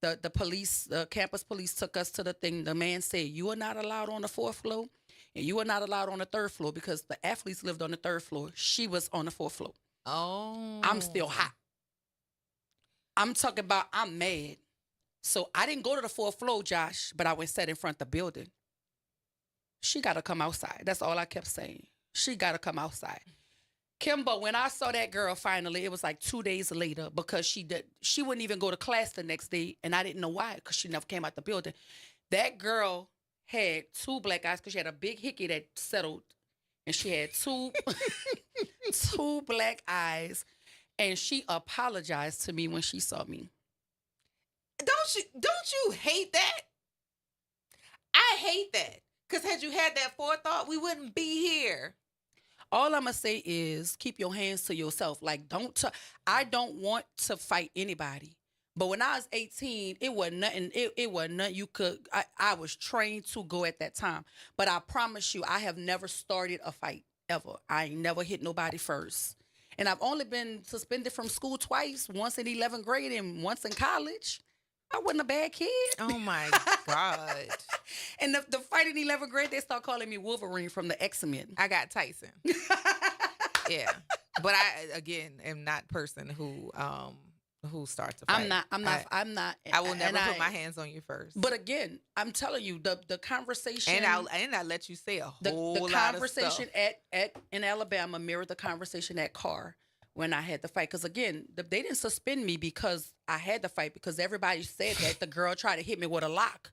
the police, the campus police took us to the thing. The man said, "You are not allowed on the 4th floor, and you are not allowed on the 3rd floor," because the athletes lived on the 3rd floor. She was on the 4th floor. Oh. I'm still hot. I'm talking about I'm mad. So I didn't go to the 4th floor, Josh, but I went sat in front of the building. She got to come outside. That's all I kept saying. She got to come outside. Kimba, when I saw that girl finally, it was like 2 days later because she wouldn't even go to class the next day, and I didn't know why because she never came out the building. That girl had 2 black eyes because she had a big hickey that settled, and she had 2 black eyes, and she apologized to me when she saw me. Don't you hate that? I hate that because had you had that forethought, we wouldn't be here. All I'm going to say is keep your hands to yourself. Like, I don't want to fight anybody. But when I was 18, it wasn't nothing. It wasn't nothing you could. I was trained to go at that time. But I promise you, I have never started a fight, ever. I ain't never hit nobody first. And I've only been suspended from school twice, once in 11th grade and once in college. I wasn't a bad kid. Oh, my God. And the fight in 11th grade, they start calling me Wolverine from the X-Men. I got Tyson. Yeah. But I, again, am not person who starts a fight. I'm not. I will never put my hands on you first. But again, I'm telling you, the conversation. And I let you say a whole lot of stuff. The conversation in Alabama mirrored the conversation at Carr. When I had the fight, because again, they didn't suspend me because I had the fight, because everybody said that the girl tried to hit me with a lock.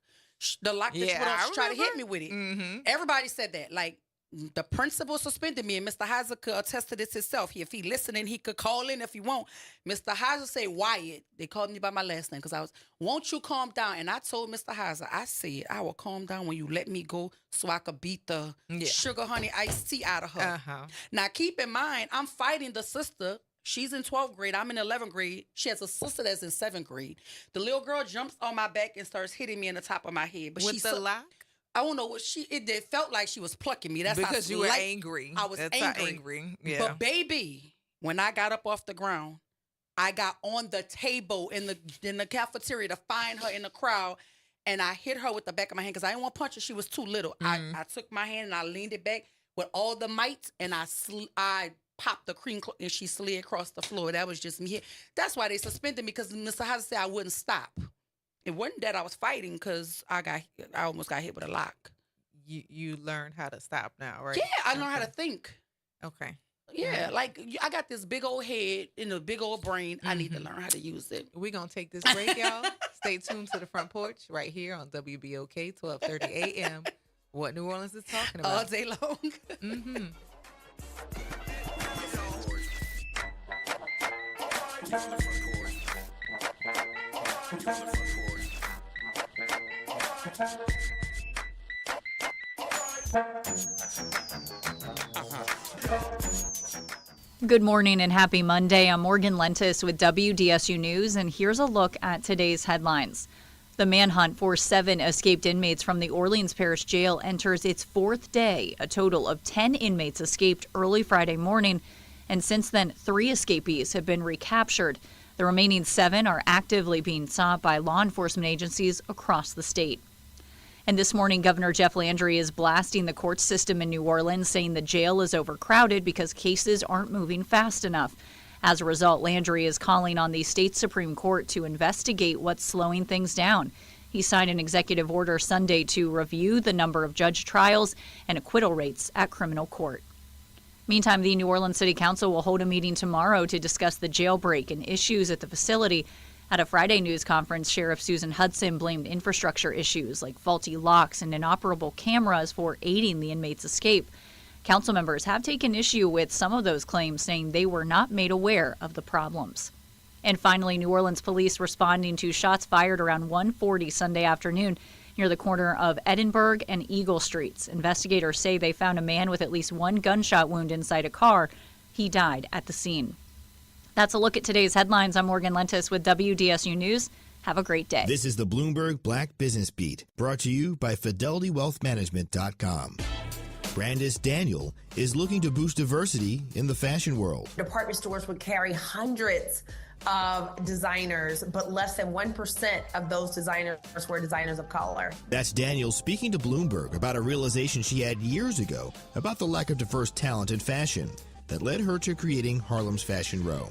The lock that she put on, she tried to hit me with it. Mm-hmm. Everybody said that. Like, the principal suspended me, and Mr. Heiser could attest to this himself. If he listening, he could call in if he want. Mr. Heiser said, Wyatt, they called me by my last name because won't you calm down? And I told Mr. Heiser, I said, I will calm down when you let me go so I could beat the sugar honey iced tea out of her. Uh-huh. Now, keep in mind, I'm fighting the sister. She's in 12th grade. I'm in 11th grade. She has a sister that's in 7th grade. The little girl jumps on my back and starts hitting me in the top of my head. But with the lock? I don't know what it felt like she was plucking me. That's because you were angry. I was angry. Yeah. But baby, when I got up off the ground, I got on the table in the cafeteria to find her in the crowd, and I hit her with the back of my hand because I didn't want to punch her. She was too little. Mm-hmm. I took my hand and I leaned it back with all the might, and I popped the cream and she slid across the floor. That was just me. That's why they suspended me, because Mr. Heiser said I wouldn't stop. It wasn't that I was fighting because I almost got hit with a lock. You learned how to stop now, right? Yeah, I know how to think. Okay. Yeah, like I got this big old head and a big old brain. Mm-hmm. I need to learn how to use it. We're going to take this break, y'all. Stay tuned to the Front Porch right here on WBOK, 1230 a.m. What New Orleans is talking about. All day long. Mm-hmm. Good morning and happy Monday. I'm Morgan Lentis with WDSU News, and here's a look at today's headlines. The manhunt for 7 escaped inmates from the Orleans Parish Jail enters its 4th day. A total of 10 inmates escaped early Friday morning, and since then, 3 escapees have been recaptured. The remaining 7 are actively being sought by law enforcement agencies across the state. And this morning, Governor Jeff Landry is blasting the court system in New Orleans, saying the jail is overcrowded because cases aren't moving fast enough. As a result, Landry is calling on the state Supreme Court to investigate what's slowing things down. He signed an executive order Sunday to review the number of judge trials and acquittal rates at criminal court. Meantime, the New Orleans City Council will hold a meeting tomorrow to discuss the jailbreak and issues at the facility. At a Friday news conference, Sheriff Susan Hudson blamed infrastructure issues like faulty locks and inoperable cameras for aiding the inmates' escape. Council members have taken issue with some of those claims, saying they were not made aware of the problems. And finally, New Orleans police responding to shots fired around 1:40 Sunday afternoon near the corner of Edinburgh and Eagle Streets. Investigators say they found a man with at least 1 gunshot wound inside a car. He died at the scene. That's a look at today's headlines. I'm Morgan Lentis with WDSU News. Have a great day. This is the Bloomberg Black Business Beat, brought to you by FidelityWealthManagement.com. Brandis Daniel is looking to boost diversity in the fashion world. Department stores would carry hundreds of designers, but less than 1% of those designers were designers of color. That's Daniel speaking to Bloomberg about a realization she had years ago about the lack of diverse talent in fashion that led her to creating Harlem's Fashion Row.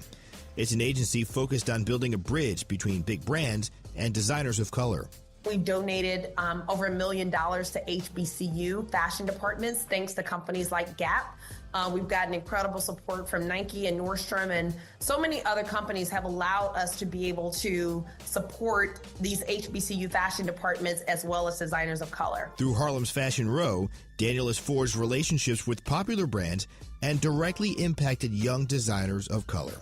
It's an agency focused on building a bridge between big brands and designers of color. We've donated over $1 million to HBCU fashion departments, thanks to companies like Gap. We've gotten incredible support from Nike and Nordstrom, and so many other companies have allowed us to be able to support these HBCU fashion departments as well as designers of color. Through Harlem's Fashion Row, Daniel has forged relationships with popular brands and directly impacted young designers of color.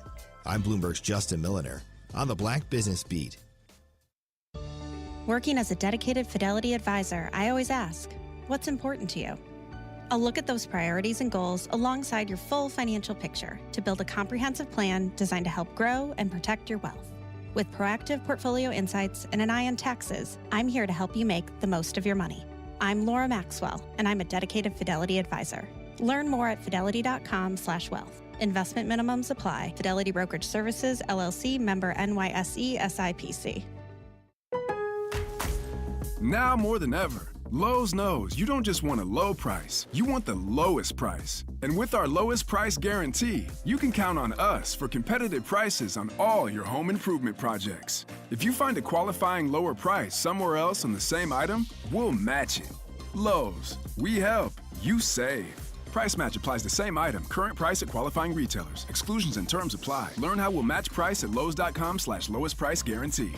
I'm Bloomberg's Justin Milliner on the Black Business Beat. Working as a dedicated Fidelity advisor, I always ask, what's important to you? I'll look at those priorities and goals alongside your full financial picture to build a comprehensive plan designed to help grow and protect your wealth. With proactive portfolio insights and an eye on taxes, I'm here to help you make the most of your money. I'm Laura Maxwell, and I'm a dedicated Fidelity advisor. Learn more at fidelity.com/wealth. Investment minimums apply. Fidelity Brokerage Services, LLC, member NYSE, SIPC. Now more than ever, Lowe's knows you don't just want a low price, you want the lowest price. And with our lowest price guarantee, you can count on us for competitive prices on all your home improvement projects. If you find a qualifying lower price somewhere else on the same item, we'll match it. Lowe's, we help, you save. Price match applies to same item. Current price at qualifying retailers. Exclusions and terms apply. Learn how we'll match price at lowes.com/lowest price guarantee.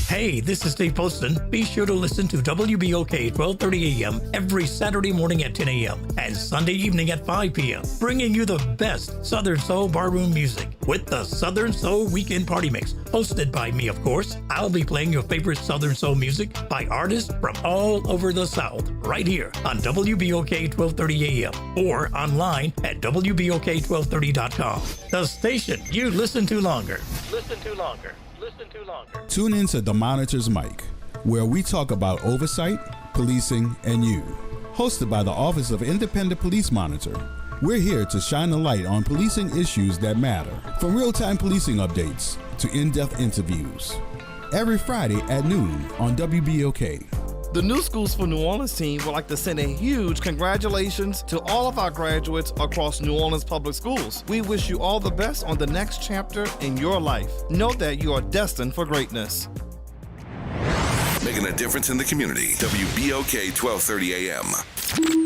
Hey, this is Steve Poston. Be sure to listen to WBOK 1230 AM every Saturday morning at 10 AM and Sunday evening at 5 PM, bringing you the best Southern Soul barroom music with the Southern Soul Weekend Party Mix, hosted by me, of course. I'll be playing your favorite Southern Soul music by artists from all over the South, right here on WBOK 1230 AM or online at WBOK1230.com. The station you listen to longer. Listen to longer. Listen to longer. Tune in to The Monitor's Mic, where we talk about oversight, policing, and you. Hosted by the Office of Independent Police Monitor, we're here to shine a light on policing issues that matter, from real-time policing updates to in-depth interviews. Every Friday at noon on WBOK. The New Schools for New Orleans team would like to send a huge congratulations to all of our graduates across New Orleans public schools. We wish you all the best on the next chapter in your life. Know that you are destined for greatness. Making a difference in the community. WBOK 1230 AM.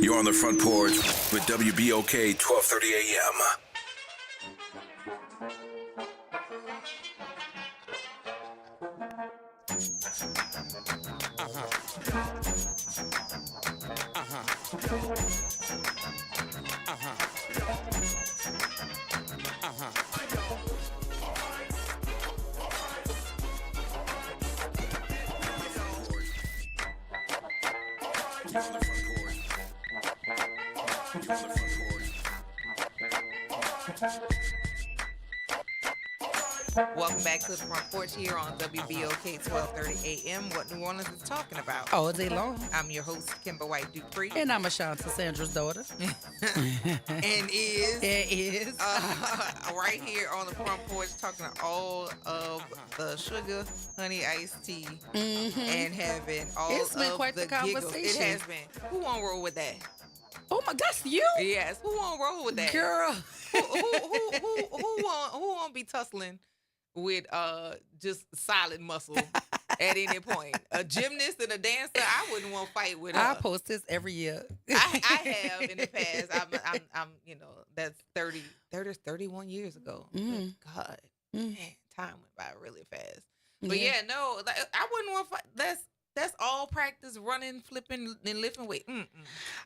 You're on the front porch with WBOK 1230 AM. Welcome back to the Front Porch here on WBOK 1230 AM. What New Orleans is talking about all day long. I'm your host, Kimber White Dupree. And I'm Ashanta, Sandra's daughter. And is right here on the Front Porch talking all of the sugar, honey, iced tea, and having all it's been of quite the the conversation. Giggles. It has been. Who won't roll with that? Oh my, that's you? Yes. Who won't roll with that? Girl. Who won't be tussling with just solid muscle at any point? A gymnast and a dancer, I wouldn't want to fight with her. I post this every year. I have in the past. I'm that's 31 years ago. God, man, time went by really fast. But yeah, no, like, I wouldn't want to fight. That's all practice, running, flipping, and lifting weight.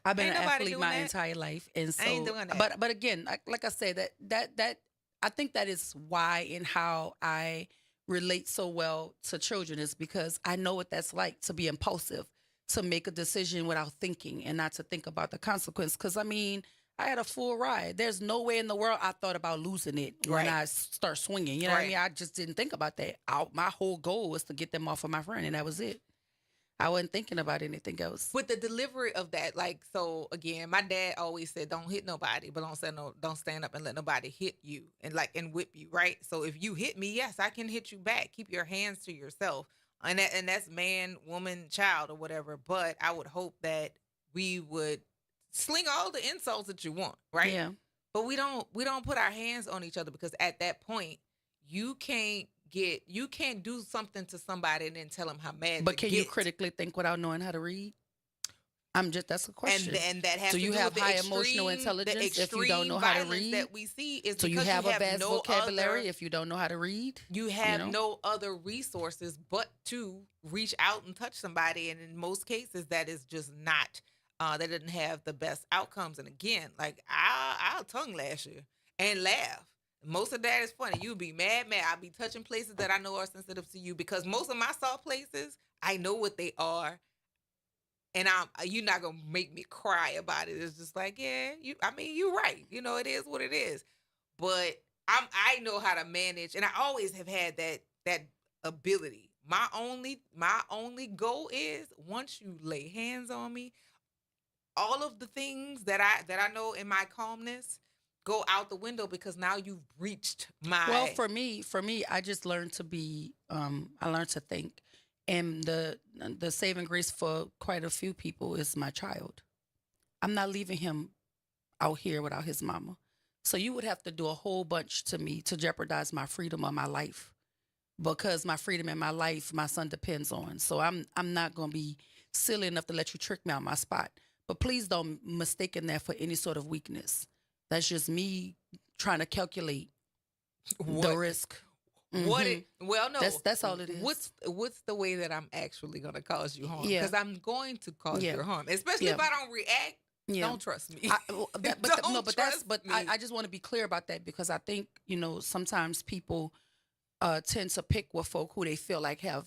I've been an athlete my entire life, and so. I ain't doing that. But again, like I said, that I think that is why and how I relate so well to children is because I know what that's like to be impulsive, to make a decision without thinking and not to think about the consequence. Because I mean, I had a full ride. There's no way in the world I thought about losing it when I start swinging. You know what I mean? I just didn't think about that. My whole goal was to get them off of my friend, and that was it. I wasn't thinking about anything else. With the delivery of that, like, so again, my dad always said, "Don't hit nobody, but don't stand up and let nobody hit you and whip you." Right. So if you hit me, yes, I can hit you back. Keep your hands to yourself, and that's man, woman, child, or whatever. But I would hope that we would sling all the insults that you want, right? Yeah. But we don't put our hands on each other because at that point you can't do something to somebody and then tell them how mad. But can you critically think without knowing how to read? That's a question. And that has so to you do have with high extreme, emotional intelligence the if you don't know how to read. That we see is so you because have a vast no vocabulary if you don't know how to read. You have no other resources but to reach out and touch somebody, and in most cases that is just not. That doesn't have the best outcomes. And again, like I'll tongue lash you and laugh. Most of that is funny. You'll be mad. I'll be touching places that I know are sensitive to you because most of my soft places, I know what they are. And you're not going to make me cry about it. It's just like, yeah, you're right. It is what it is. But I know how to manage. And I always have had that ability. My only goal is once you lay hands on me, all of the things that I know in my calmness go out the window because now you've reached my. Well, for me, I just learned to be. I learned to think, and the saving grace for quite a few people is my child. I'm not leaving him out here without his mama. So you would have to do a whole bunch to me to jeopardize my freedom or my life, because my freedom and my life, my son depends on. So I'm not gonna be silly enough to let you trick me on my spot. But please don't mistake that for any sort of weakness. That's just me trying to calculate the risk. Well, no. That's all it is. What's the way that I'm actually going to cause you harm? Yeah. Because I'm going to cause you harm, especially if I don't react. Yeah. Don't trust me. I just want to be clear about that because I think sometimes people tend to pick with folk who they feel like have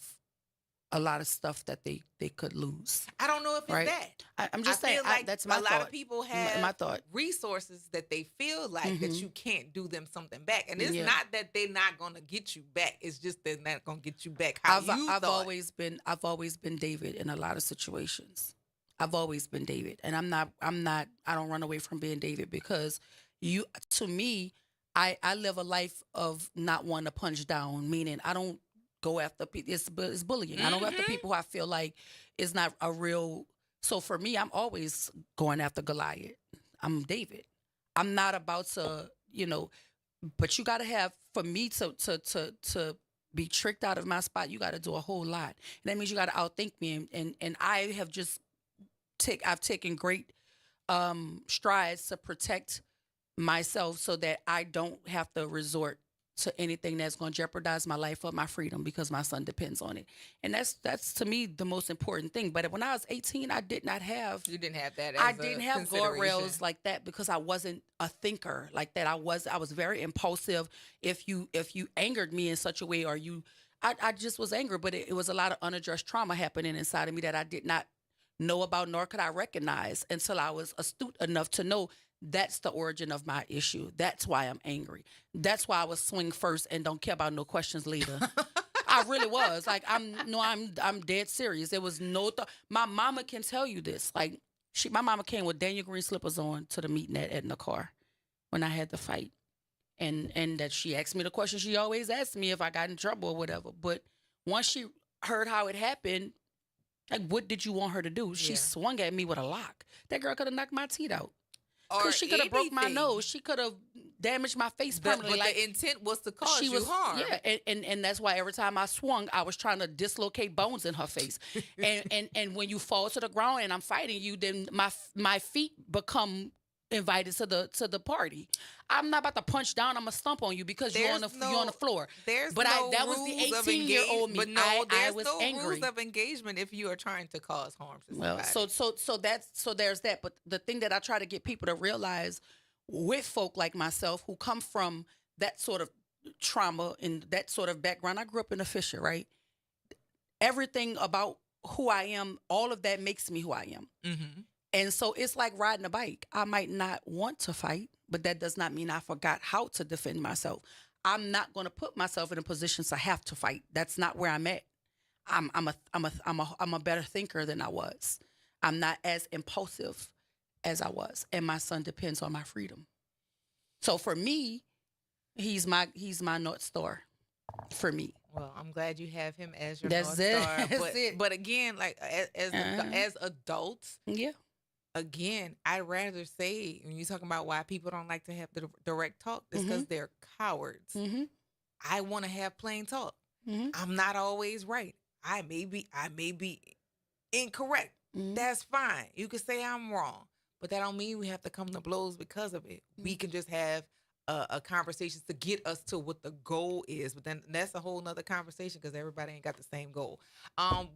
a lot of stuff that they could lose. I don't know if it's that. I'm just saying like that's my thought. A lot of people have my thought. resources that they feel like that you can't do them something back. And it's not that they're not going to get you back. It's just they're not going to get you back how you thought. I've always been David in a lot of situations. I've always been David. And I don't run away from being David because to me, I live a life of not wanting to punch down, meaning I don't go after people. It's bullying. I don't go after people who I feel like is not a real. So for me, I'm always going after Goliath. I'm David. I'm not about to, but you got to have, for me to be tricked out of my spot, you got to do a whole lot. And that means you got to outthink me. And I have just I've taken great strides to protect myself so that I don't have to resort to anything that's going to jeopardize my life or my freedom because my son depends on it. And that's to me the most important thing. But when I was 18, I did not have. You didn't have that. I didn't have guardrails like that because I wasn't a thinker like that. I was very impulsive. If you angered me in such a way, or I just was angry. But it was a lot of unaddressed trauma happening inside of me that I did not know about nor could I recognize until I was astute enough to know That's the origin of my issue. That's why I'm angry. That's why I was swing first and don't care about no questions later. I really was. Like, I'm dead serious. There was no thought. My mama can tell you this. Like, my mama came with Daniel Green slippers on to the meeting in the car when I had the fight. And that she asked me the question she always asked me if I got in trouble or whatever. But once she heard how it happened, like, what did you want her to do? She swung at me with a lock. That girl could have knocked my teeth out. Because she could have broke my nose. She could have damaged my face permanently. But the intent was to cause you harm. Yeah, and that's why every time I swung, I was trying to dislocate bones in her face. and when you fall to the ground and I'm fighting you, then my feet become invited to the party. I'm not about to punch down. I'm gonna stomp on you because you're on the floor. That was the 18-year-old me. But no, I was was no angry. rules of engagement if you are trying to cause harm to somebody. Well, so there's that. But the thing that I try to get people to realize with folk like myself who come from that sort of trauma and that sort of background. I grew up in a Fisher, right? Everything about who I am, all of that makes me who I am. Mm-hmm. And so it's like riding a bike. I might not want to fight, but that does not mean I forgot how to defend myself. I'm not going to put myself in a position to have to fight. That's not where I'm at. I'm a better thinker than I was. I'm not as impulsive as I was, and my son depends on my freedom. So for me, he's my North Star. For me. Well, I'm glad you have him as your That's North Star. it. That's it. But again, like as adults, yeah. Again, I'd rather say when you're talking about why people don't like to have the direct talk, it's because they're cowards. Mm-hmm. I want to have plain talk. Mm-hmm. I'm not always right. I may be incorrect. Mm-hmm. That's fine. You can say I'm wrong, but that don't mean we have to come to blows because of it. Mm-hmm. We can just have a conversation to get us to what the goal is. But then that's a whole nother conversation because everybody ain't got the same goal.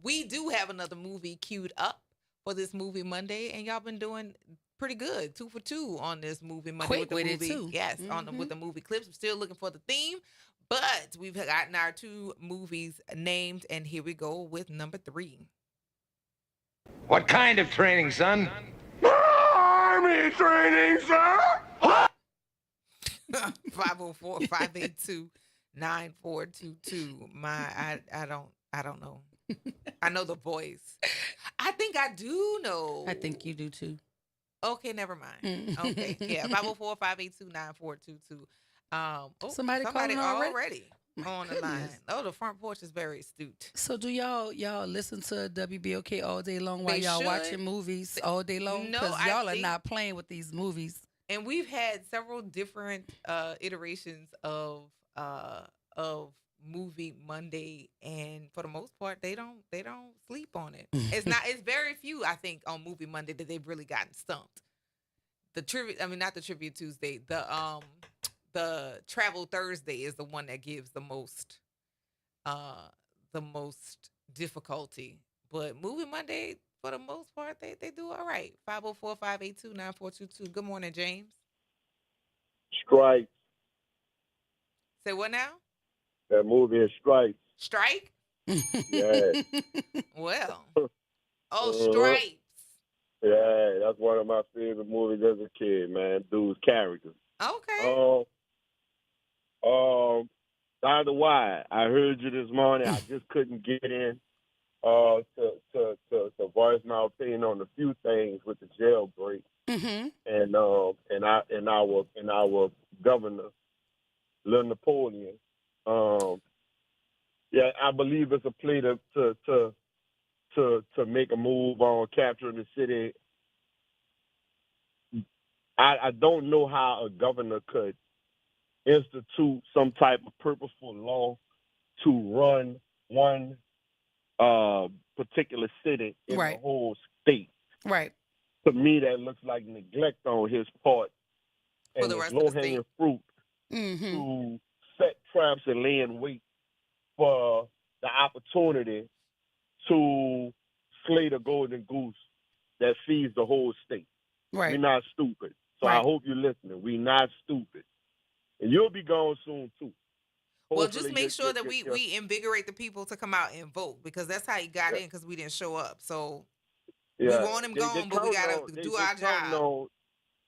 We do have another movie queued up for this Movie Monday, and y'all been doing pretty good, 2 for 2 on this Movie Monday. Quick with it too. Yes, with the movie clips. We're still looking for the theme, but we've gotten our 2 movies named, and here we go with number 3. What kind of training, son? Army training, sir. 504-582-9422. I don't know. I know the voice. I think I do know. I think you do too. Okay, never mind. Okay, yeah, 504-582-9422. Somebody already on the line. Oh, the Front Porch is very astute. So do y'all listen to WBOK all day long while y'all watching movies all day long? No, because y'all are not playing with these movies. And we've had several different iterations of Movie Monday, and for the most part, they don't sleep on it. It's very few, I think, on Movie Monday that they've really gotten stumped. The trivia, not the Trivia Tuesday, the Travel Thursday is the one that gives the most difficulty. But Movie Monday, for the most part, they do all right. 504-582-9422. Good morning, James. Strike. Say what now? That movie is Strike. Strike? Yeah. Well. Stripes. Yeah, that's one of my favorite movies as a kid, man. Dude's character. Okay. Dr. Why? I heard you this morning. I just couldn't get in to voice my opinion on a few things with the jailbreak. Mm-hmm. And our governor, Little Napoleon. I believe it's a play to make a move on capturing the city. I don't know how a governor could institute some type of purposeful law to run one particular city in the whole state. Right. To me, that looks like neglect on his part, and it's low-hanging fruit to set traps and lay in wait for the opportunity to slay the golden goose that feeds the whole state. Right. We're not stupid. So I hope you're listening. We're not stupid. And you'll be gone soon, too. Well, just make sure that we invigorate the people to come out and vote, because that's how he got in, because we didn't show up. So we want him gone, but we got to do our job.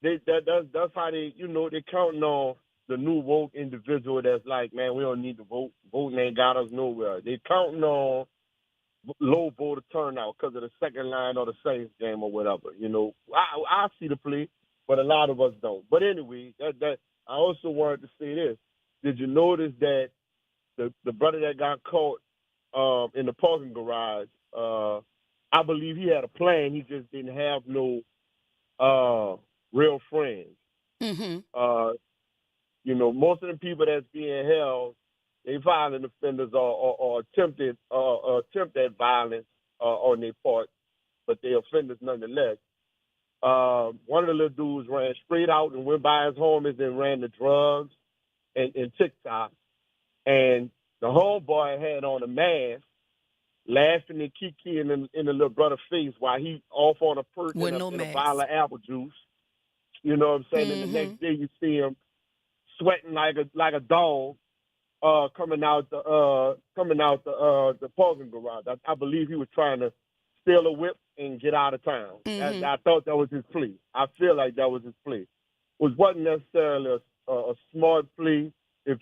that's how they, they counting on the new woke individual that's like, man, we don't need to vote. Voting ain't got us nowhere. They counting on low voter turnout because of the second line or the Saints game or whatever. I see the plea, but a lot of us don't. But anyway, that I also wanted to say this. Did you notice that the brother that got caught in the parking garage, I believe he had a plan. He just didn't have no real friends. Mm-hmm. Most of the people that's being held, they violent offenders or attempt at violence on their part, but they're offenders nonetheless. One of the little dudes ran straight out and went by his homies and ran the drugs and TikTok. And the homeboy had on a mask, laughing and kikiing in the little brother's face while he off on a perk and a bottle of apple juice. You know what I'm saying? Mm-hmm. And the next day you see him sweating like a dog, coming out the parking garage. I believe he was trying to steal a whip and get out of town. Mm-hmm. I thought that was his plea. I feel like that was his plea. It wasn't necessarily a smart plea it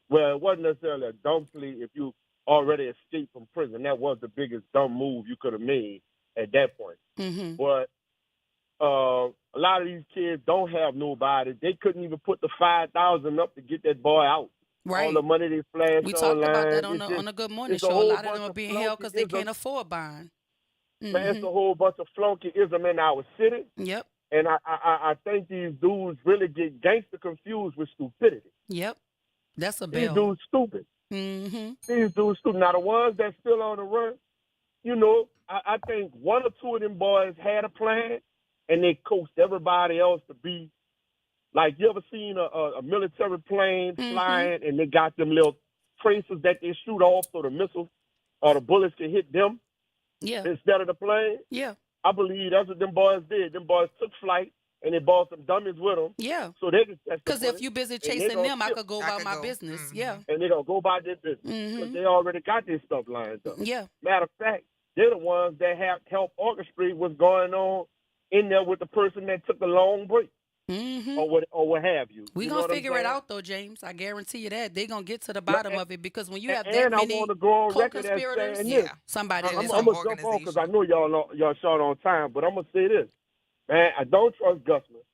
wasn't necessarily a dumb plea if you already escaped from prison. That was the biggest dumb move you could have made at that point. Mm-hmm. But a lot of these kids don't have nobody. They couldn't even put the $5,000 up to get that boy out. Right. All the money they flashed we online. talked about that on a Good Morning Show. A lot of them are being held because they can't afford bond. Mm-hmm. Man, it's a whole bunch of flunkyism in our city. Yep. And I think these dudes really get gangster confused with stupidity. Yep. That's a These bill. dudes stupid. Mm-hmm. These dudes stupid. Now, the ones that's still on the run, I think one or two of them boys had a plan, and they coached everybody else to be like, you ever seen a military plane flying, and they got them little tracers that they shoot off so the missiles or the bullets can hit them instead of the plane? Yeah. I believe that's what them boys did. Them boys took flight, and they bought some dummies with them. Yeah. So they could test because if you busy chasing them, I could go about my business. Mm-hmm. Yeah. And they're going to go about their business because they already got their stuff lined up. Yeah. Matter of fact, they're the ones that have helped orchestrate what's going on in there with the person that took the long break. Mm-hmm. Or what have you. We're going to figure it out, though, James. I guarantee you that. They're going to get to the bottom of it because when you have that many co-conspirators, somebody I'm going to jump on because I know y'all short on time, but I'm going to say this. Man, I don't trust Gusman.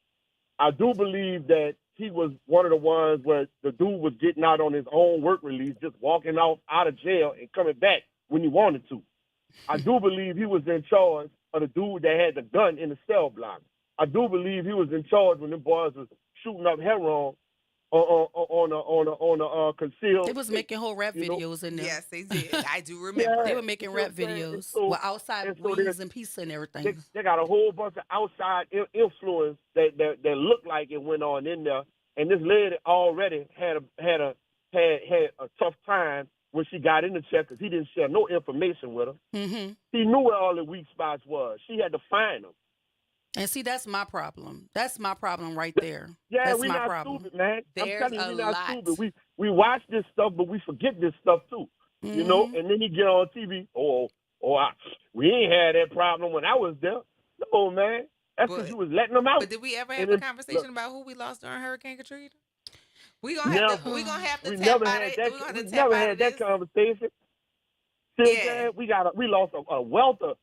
I do believe that he was one of the ones where the dude was getting out on his own work release, just walking out of jail and coming back when he wanted to. I do believe he was in charge of the dude that had the gun in the cell block. I do believe he was in charge when them boys was shooting up heroin on a concealed. They was making whole rap videos in there. Yes, they did. I do remember. They were making rap videos with outside wings and pieces and everything. They got a whole bunch of outside influence that looked like it went on in there. And this lady already had a tough time when she got in the check because he didn't share no information with her. Mm-hmm. He knew where all the weak spots was. She had to find them. And see, that's my problem. That's my problem right there. Yeah, that's we're my not problem. stupid, man. There's I'm telling you, we're not lot. stupid. We watch this stuff, but we forget this stuff too. Mm-hmm. You know, and then you get on TV. We ain't had that problem when I was there. No, man. That's because you was letting them out. But did we ever have a conversation about who we lost during Hurricane Katrina? We gonna have to tap out. We never had that conversation. We lost a wealth of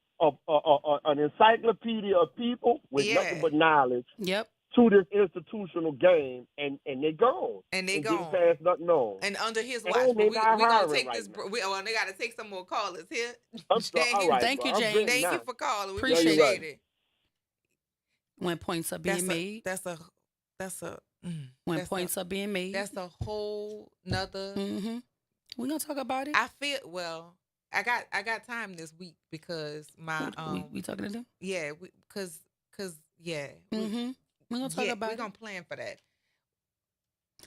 an encyclopedia of people with nothing but knowledge. Yep. To this institutional game, and they gone. And they gone. gone. Pass nothing on. And under his watch, we gonna take this. They gotta take some more callers here. Thank you, James. Thank you for calling. We appreciate it. When points are being made. When points are being made. That's a whole nother. Mm-hmm. We're gonna talk about it. I feel I got time this week because my we talking to them? Yeah, because mm-hmm. We're gonna talk about we're gonna plan for that.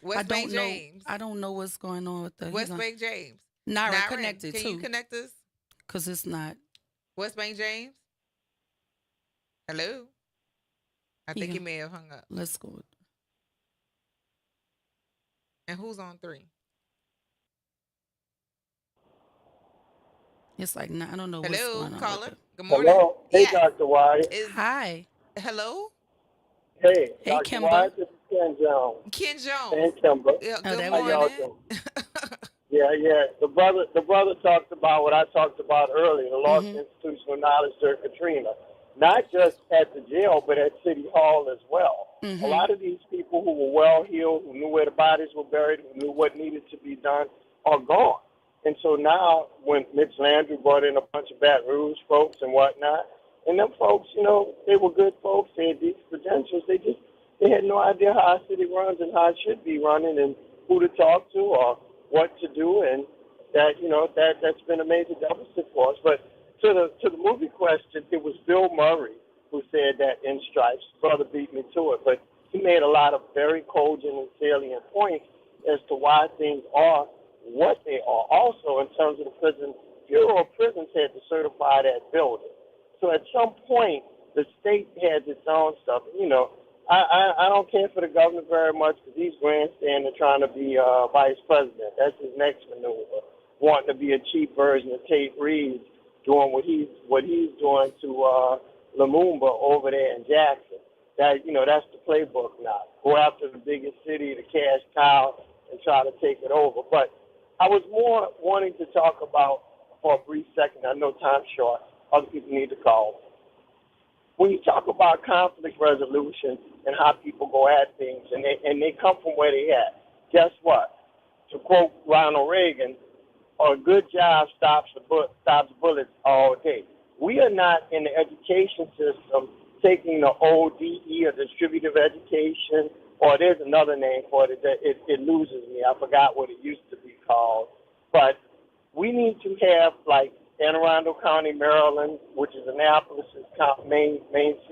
West Bank James. I don't know what's going on with the West Bank James. Naira connected too. Can you connect us? Because it's not. West Bank James. Hello. I think he may have hung up. Let's go. And who's on 3? It's like I don't know what's going on. Hello, caller. Good morning. Hello. Hey, Dr. White. Hi. Hello. Hey, Dr. Kimber. Wyatt, this is Ken Jones. Ken Jones. And Kimber. Yeah, good How morning. y'all doing? Yeah. The brother talked about what I talked about earlier, the lost institutional knowledge during Katrina. Not just at the jail, but at City Hall as well. A lot of these people who were well-heeled, who knew where the bodies were buried, who knew what needed to be done, are gone. And so now, when Mitch Landry brought in a bunch of Baton Rouge folks and whatnot, and them folks, they were good folks, they had these credentials, they had no idea how our city runs and how it should be running and who to talk to or what to do, and that's been a major deficit for us. But to the movie question, it was Bill Murray who said that in Stripes. Brother beat me to it, but he made a lot of very cogent and salient points as to why things are what they are. Also, in terms of the prison, Bureau of Prisons had to certify that building. So at some point, the state has its own stuff. I don't care for the governor very much because he's grandstanding trying to be vice president. That's his next maneuver, wanting to be a cheap version of Tate Reeves, doing what he's doing to Lumumba over there in Jackson. That's the playbook now. Go after the biggest city, the cash cow, and try to take it over. But I was more wanting to talk about, for a brief second, I know time's short, other people need to call. When you talk about conflict resolution and how people go at things, and they come from where they at, guess what? To quote Ronald Reagan, a good job stops bullets all day. We are not in the education system taking the ODE or distributive education, or there's another name for it. It loses me. I forgot what it used to be called. But we need to have, like, Anne Arundel County, Maryland, which is Annapolis' main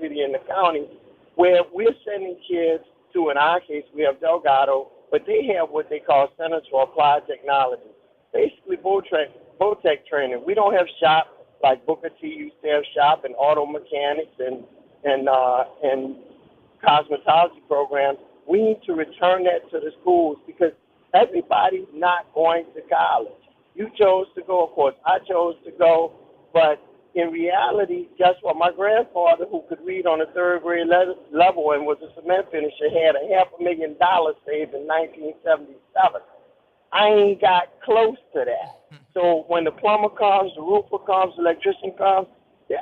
city in the county, where we're sending kids to, in our case, we have Delgado, but they have what they call Centers for Applied Technology. Basically, Botech training. We don't have shop like Booker T used to have shop and auto mechanics and cosmetology programs. We need to return that to the schools because everybody's not going to college. You chose to go, of course. I chose to go, but in reality, guess what? My grandfather, who could read on a third grade level and was a cement finisher, had $500,000 saved in 1977. I ain't got close to that. So when the plumber comes, the roofer comes, the electrician comes,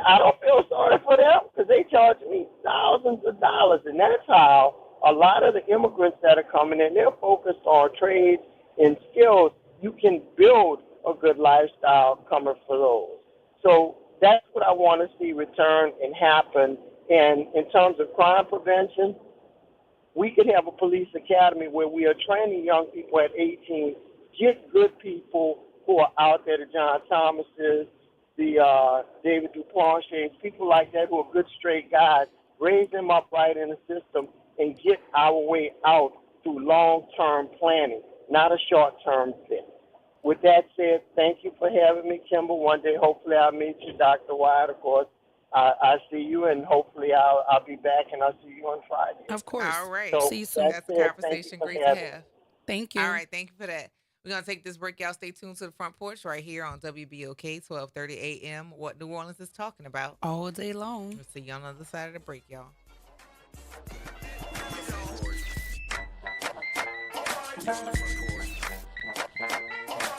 I don't feel sorry for them because they charge me thousands of dollars. And that's how a lot of the immigrants that are coming in, they're focused on trades and skills. You can build a good lifestyle coming for those. So that's what I want to see return and happen. And in terms of crime prevention, we could have a police academy where we are training young people at 18, get good people who are out there, the John Thomases, the David Duplanches, people like that who are good straight guys, raise them up right in the system and get our way out through long-term planning, not a short-term fix. With that said, thank you for having me, Kimber. One day, hopefully, I'll meet you, Dr. Wyatt, of course. I see you, and hopefully I'll be back, and I'll see you on Friday. Of course. All right. So, see you soon. That's a conversation great to have. Thank you. All right. Thank you for that. We're going to take this break. Y'all stay tuned to the Front Porch right here on WBOK, 1230 a.m., what New Orleans is talking about. All day long. We'll see you on the other side of the break, y'all.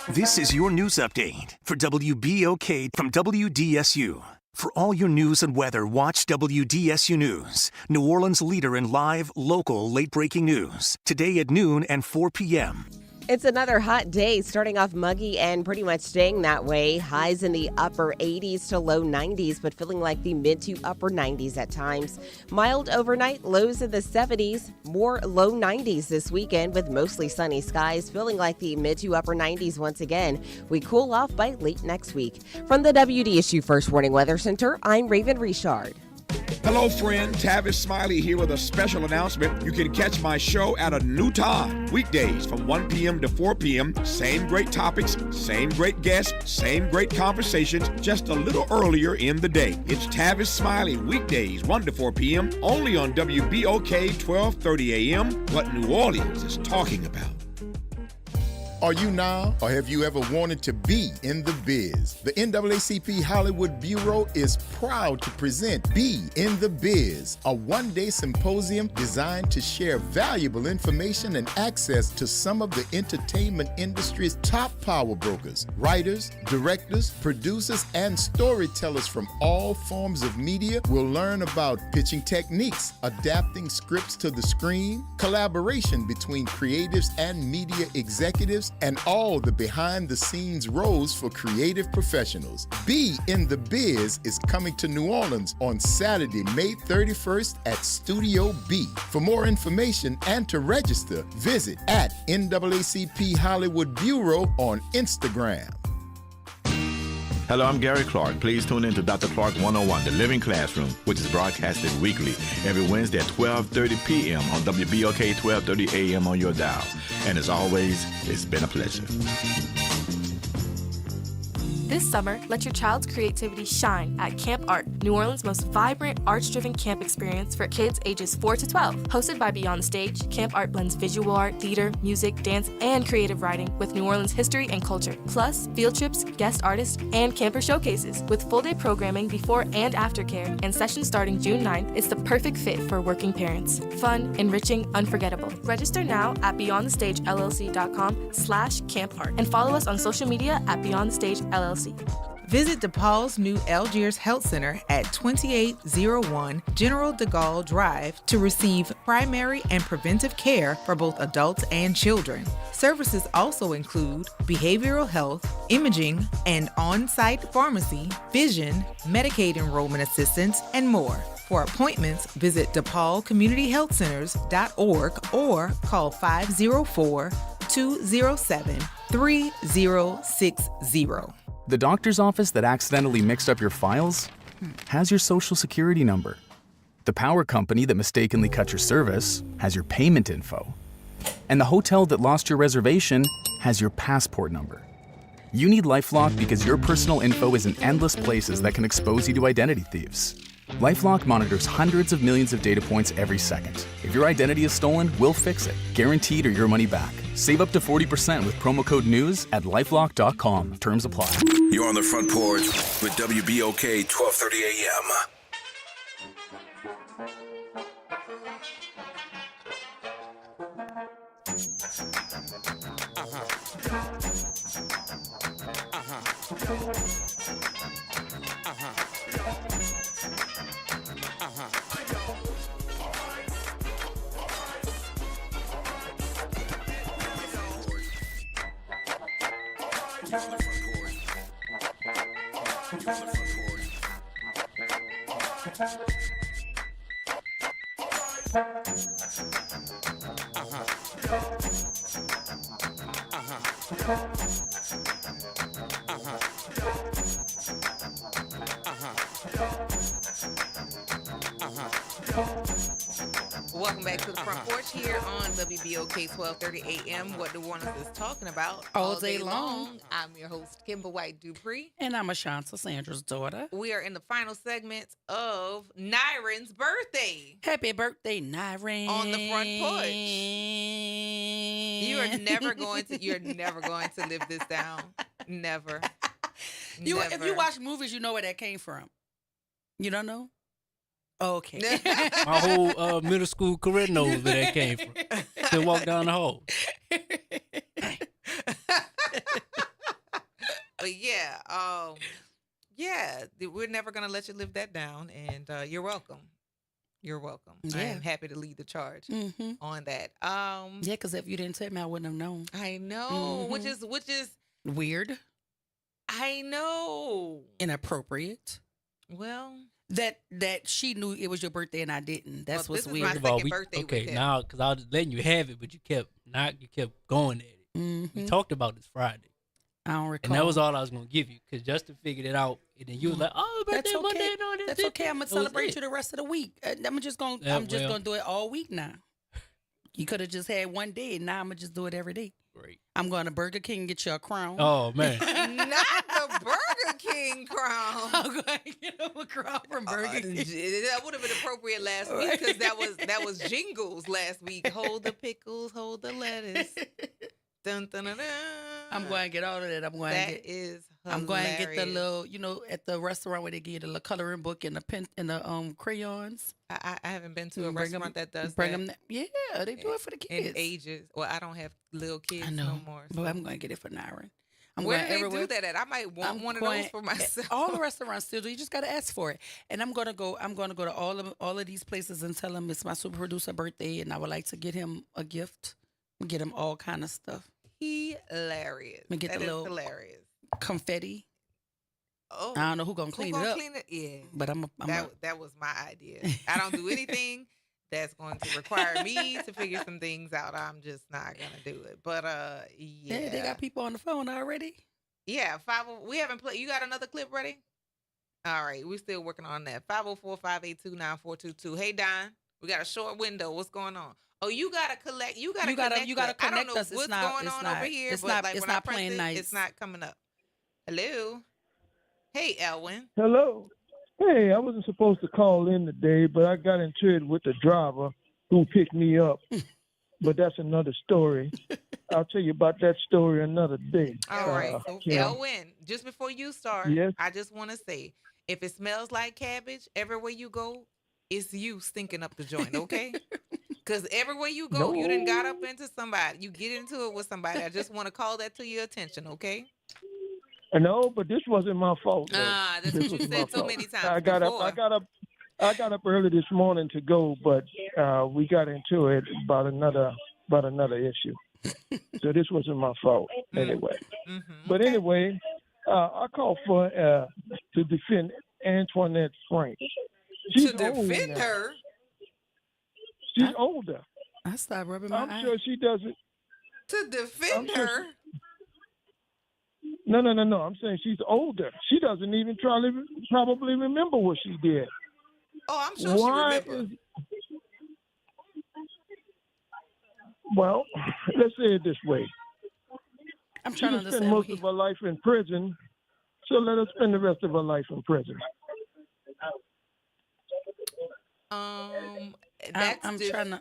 This is your news update for WBOK from WDSU. For all your news and weather, watch WDSU News, New Orleans' leader in live, local, late-breaking news. Today at noon and 4 p.m. It's another hot day, starting off muggy and pretty much staying that way. Highs in the upper 80s to low 90s, but feeling like the mid to upper 90s at times. Mild overnight, lows in the 70s, more low 90s this weekend with mostly sunny skies, feeling like the mid to upper 90s once again. We cool off by late next week. From the WDSU First Warning Weather Center, I'm Raven Richard. Hello, friend. Tavis Smiley here with a special announcement. You can catch my show at a new time. Weekdays from 1 p.m. to 4 p.m. Same great topics, same great guests, same great conversations, just a little earlier in the day. It's Tavis Smiley, weekdays 1 to 4 p.m. only on WBOK 1230 a.m. What New Orleans is talking about. Are you now, or have you ever wanted to be in the biz? The NAACP Hollywood Bureau is proud to present Be in the Biz, a one-day symposium designed to share valuable information and access to some of the entertainment industry's top power brokers, writers, directors, producers, and storytellers from all forms of media will learn about pitching techniques, adapting scripts to the screen, collaboration between creatives and media executives, and all the behind-the-scenes roles for creative professionals. Be in the Biz is coming to New Orleans on Saturday, May 31st at Studio B. For more information and to register, visit at NAACP Hollywood Bureau on Instagram. Hello, I'm Gary Clark. Please tune in to Dr. Clark 101, The Living Classroom, which is broadcasted weekly every Wednesday at 12:30 p.m. on WBOK 1230 a.m. on your dial. And as always, it's been a pleasure. This summer, let your child's creativity shine at Camp Art, New Orleans' most vibrant, arts-driven camp experience for kids ages 4 to 12. Hosted by Beyond the Stage, Camp Art blends visual art, theater, music, dance, and creative writing with New Orleans history and culture. Plus, field trips, guest artists, and camper showcases. With full-day programming before and after care and sessions starting June 9th, it's the perfect fit for working parents. Fun, enriching, unforgettable. Register now at beyondthestagellc.com/campart and follow us on social media at Beyond the Stage LLC. Visit DePaul's new Algiers Health Center at 2801 General de Gaulle Drive to receive primary and preventive care for both adults and children. Services also include behavioral health, imaging, and on-site pharmacy, vision, Medicaid enrollment assistance, and more. For appointments, visit DePaulCommunityHealthCenters.org or call 504-207-3060. The doctor's office that accidentally mixed up your files has your social security number. The power company that mistakenly cut your service has your payment info. And the hotel that lost your reservation has your passport number. You need LifeLock because your personal info is in endless places that can expose you to identity thieves. LifeLock monitors hundreds of millions of data points every second. If your identity is stolen, we'll fix it, guaranteed or your money back. Save up to 40% with promo code NEWS at LifeLock.com. Terms apply. You're on the Front Porch with WBOK 1230 AM. Welcome back to the Front Porch here on WBOK 1230 AM. What New Orleans is talking about all day long. I'm your host, Kimber White Dupree. And I'm Ashanta, Sandra's daughter. We are in the final segment of Nyron's birthday. Happy birthday, Nyron. On the Front Porch. You're never going to live this down. Never. If you watch movies, you know where that came from. You don't know? Okay. My whole middle school career knows where that came from. Still walk down the hall. But we're never gonna let you live that down, and you're welcome. You're welcome. Yeah. I am happy to lead the charge on that. Yeah, because if you didn't tell me, I wouldn't have known. I know, which is weird. I know, inappropriate. Well. That she knew it was your birthday and I didn't. That's what's weird. First of all, now because I was letting you have it, but you kept going at it. We talked about this Friday. I don't recall. And that was all I was gonna give you because Justin figured it out, and then you was like, "Oh, birthday that's okay. Monday, no, that's okay. I'm gonna celebrate you the rest of the week. I'm just gonna do it all week now. You could have just had one day, and now I'm gonna just do it every day. Great. I'm going to Burger King and get you a crown. Oh man. Not the Burger King crown. I'm going to get him a crown from Burger King. That would have been appropriate last week because that was Jingles last week. Hold the pickles, hold the lettuce. Dun, dun, dun, dun. I'm going to get all of that. I'm going to get the little, at the restaurant where they give you the little coloring book and the pen and the crayons. I haven't been to a restaurant that does bring that. them. Yeah, they do it for the kids. In ages. Well, I don't have little kids no more. But I'm going to get it for Nyron. Where do they do that at? I might want one of those for myself. All the restaurants still do. You just got to ask for it. And I'm gonna go to all of these places and tell him it's my super producer birthday, and I would like to get him a gift. Get him all kind of stuff. Hilarious. Get the little hilarious confetti. Oh, I don't know who's gonna clean it up. Yeah, but that was my idea. I don't do anything that's going to require me to figure some things out. I'm just not gonna do it. But yeah, they got people on the phone already. Yeah, we haven't played. You got another clip ready? All right, we're still working on that. 504-582-9422. Hey Don, we got a short window. What's going on? Oh, you gotta collect. You gotta connect. I don't know what's going on over here. It's not when playing nice. It's not coming up. Hello. Hey, Elwin. Hello. Hey, I wasn't supposed to call in today, but I got into it with the driver who picked me up. But that's another story. I'll tell you about that story another day. All right. So, Elwin, just before you start, yes? I just want to say, if it smells like cabbage, everywhere you go, it's you stinking up the joint, okay? Because everywhere you go, you done got up into somebody. You get into it with somebody. I just want to call that to your attention, okay? No, but this wasn't my fault. That's what you said so many times. I got up early this morning to go, but we got into it about another issue. So this wasn't my fault anyway. Mm-hmm. But anyway, I called for to defend Antoinette Frank. She's to defend her? She's older. I stopped rubbing my eye. I'm sure she doesn't. To defend her? No. I'm saying she's older. She doesn't even probably remember what she did. Oh, I'm sure she remembers. Well, let's say it this way. I'm trying to understand. Spend most of her life in prison, so let her spend the rest of her life in prison. That's I'm trying to.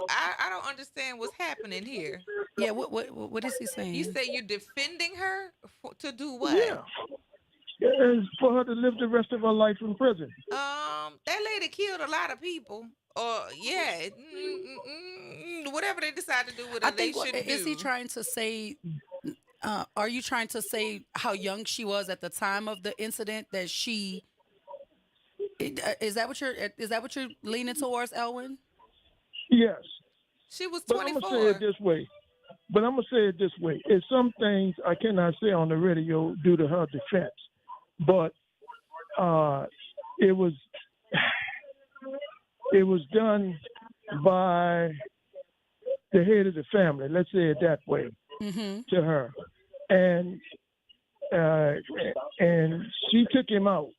I don't understand what's happening here. Yeah, what is he saying? You say you're defending her to do what? Yeah, for her to live the rest of her life in prison. That lady killed a lot of people. Or whatever they decide to do with her, they should do. Is he trying to say? Are you trying to say how young she was at the time of the incident? That she is that what you're leaning towards, Elwin? Yes. She was 24. But I'm gonna say it this way. It's some things I cannot say on the radio due to her defense, but it was done by the head of the family. Let's say it that way, to her, and she took him out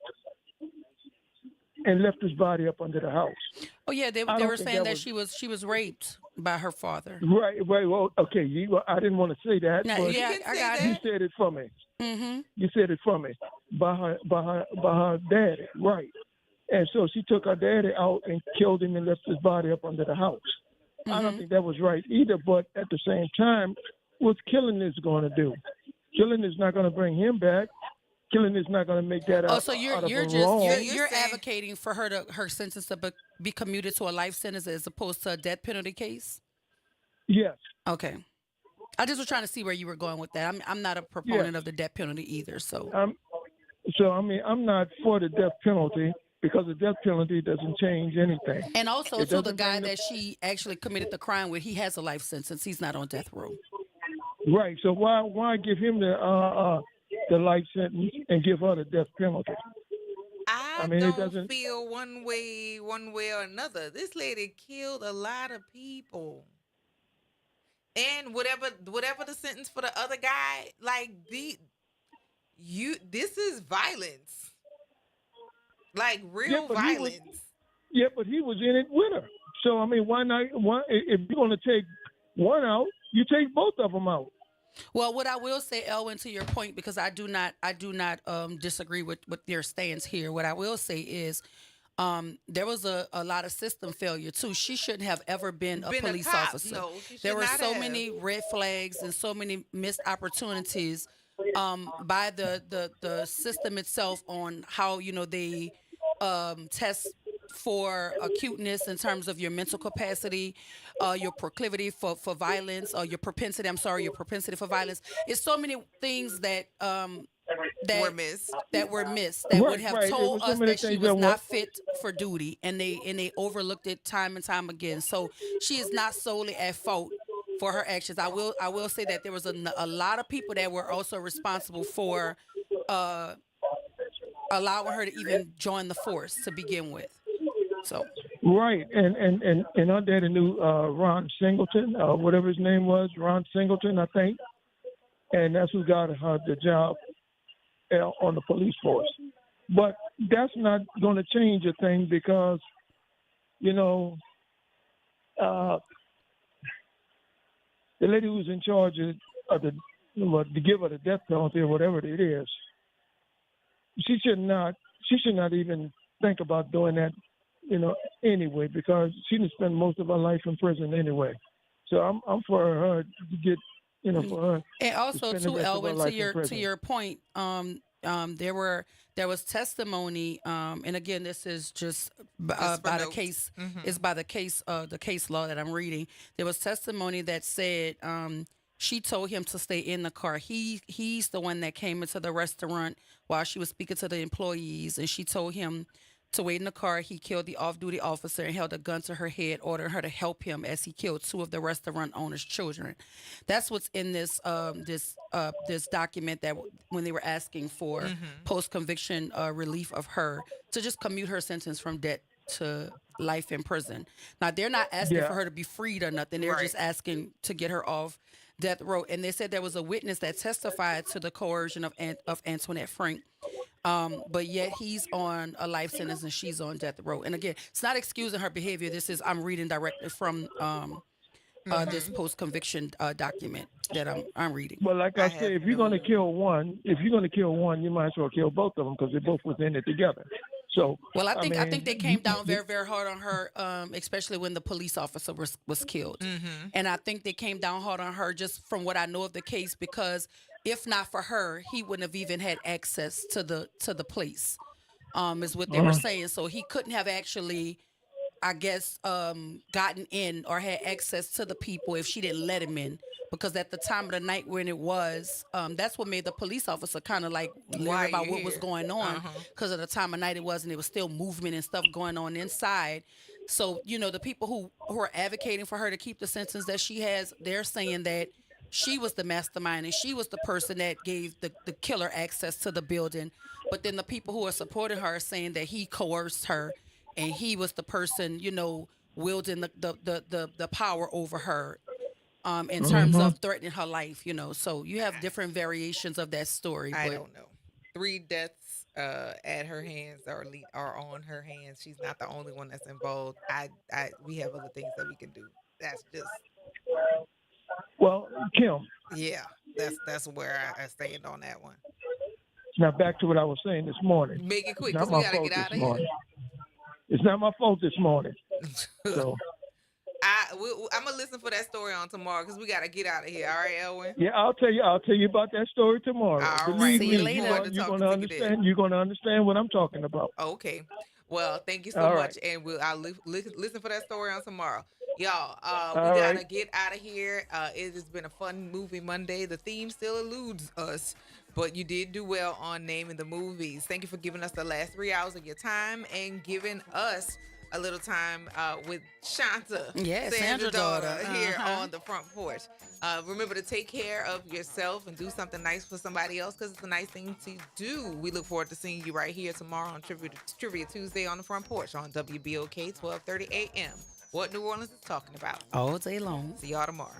and left his body up under the house. Oh yeah, they were saying that she was raped by her father. Right. Well, okay. I didn't want to say that. No, but yeah, I got it. You said it for me. Mm-hmm. You said it for me by her daddy, right? And so she took her daddy out and killed him and left his body up under the house. Mm-hmm. I don't think that was right either. But at the same time, what's killing is going to do? Killing is not going to bring him back. Killing is not going to make that out. Oh, so you're advocating for her sentence to be commuted to a life sentence as opposed to a death penalty case? Yes. Okay. I just was trying to see where you were going with that. I'm not a proponent of the death penalty either. So. I'm not for the death penalty because the death penalty doesn't change anything. And also, the guy that she actually committed the crime with, he has a life sentence. He's not on death row. Right. So why give him the life sentence and give her the death penalty? I don't feel one way or another. This lady killed a lot of people. And whatever the sentence for the other guy, this is violence. Like real violence. But he was in it with her. So why not? If you're going to take one out, you take both of them out. Well, what I will say, Elwin, to your point, because I do not disagree with their stance here. What I will say is, there was a lot of system failure too. She shouldn't have ever been a police cop. officer. No, there were so many red flags and so many missed opportunities by the system itself on how they test for acuteness in terms of your mental capacity, your proclivity for violence, or your propensity. Your propensity for violence. It's so many things that were missed. That would have told us that she was not fit for duty, and they overlooked it time and time again. So she is not solely at fault for her actions. I will say that there was a lot of people that were also responsible for allowing her to even join the force to begin with. So right, and our daddy knew Ron Singleton, whatever his name was, Ron Singleton, I think, and that's who got her the job on the police force. But that's not going to change a thing because, the lady who's in charge of to give her the death penalty or whatever it is, she should not even think about doing that, anyway, because she didn't spend most of her life in prison anyway. So I'm for her to get, for her. And also too, Elwin, to your point, there was testimony, and again, this is just by the case. Mm-hmm. It's by the case law that I'm reading. There was testimony that said she told him to stay in the car. He's the one that came into the restaurant while she was speaking to the employees, and she told him to wait in the car. He killed the off-duty officer and held a gun to her head, ordering her to help him as he killed two of the restaurant owner's children. That's what's in this this document that when they were asking for post-conviction relief of her to just commute her sentence from death to life in prison. Now, they're not asking for her to be freed or nothing. They're just asking to get her off death row. And they said there was a witness that testified to the coercion of Antoinette Frank. But yet he's on a life sentence and she's on death row. And again, it's not excusing her behavior. I'm reading directly from this post-conviction document that I'm reading. Well, like I said, if you're going to kill one, you might as well kill both of them because they both was in it together. So, well, I think they came down very, very hard on her, especially when the police officer was killed. Mm-hmm. And I think they came down hard on her just from what I know of the case, because if not for her, he wouldn't have even had access to the place, is what they were saying. So he couldn't have actually, I guess, gotten in or had access to the people if she didn't let him in. Because at the time of the night when it was, that's what made the police officer kind of like learn about what was going on. Because at the time of night it was, and there was still movement and stuff going on inside. So, the people who are advocating for her to keep the sentence that she has, they're saying that she was the mastermind and she was the person that gave the killer access to the building. But then the people who are supporting her are saying that he coerced her and he was the person, wielding the power over her. In terms of threatening her life, so you have different variations of that story. I don't know. 3 deaths at her hands are on her hands. She's not the only one that's involved. We have other things that we can do. That's just. Well, Kim. Yeah, that's where I stand on that one. Now back to what I was saying this morning. Make it quick because we gotta get out of here. It's not my fault this morning. So. I'm gonna listen for that story on tomorrow because we gotta get out of here. All right, Elwin. Yeah, I'll tell you about that story tomorrow. All right, see you later. You're gonna understand. You're gonna understand what I'm talking about. Okay. Well, thank you so much, and I'll listen for that story on tomorrow. Y'all, we gotta get out of here. It has been a fun movie Monday. The theme still eludes us, but you did do well on naming the movies. Thank you for giving us the last 3 hours of your time and giving us a little time with Shanta, Sandra's daughter, here on the Front Porch. Remember to take care of yourself and do something nice for somebody else because it's a nice thing to do. We look forward to seeing you right here tomorrow on Trivia Tuesday on the Front Porch on WBOK 12:30 a.m. What New Orleans is talking about. All day long. See y'all tomorrow.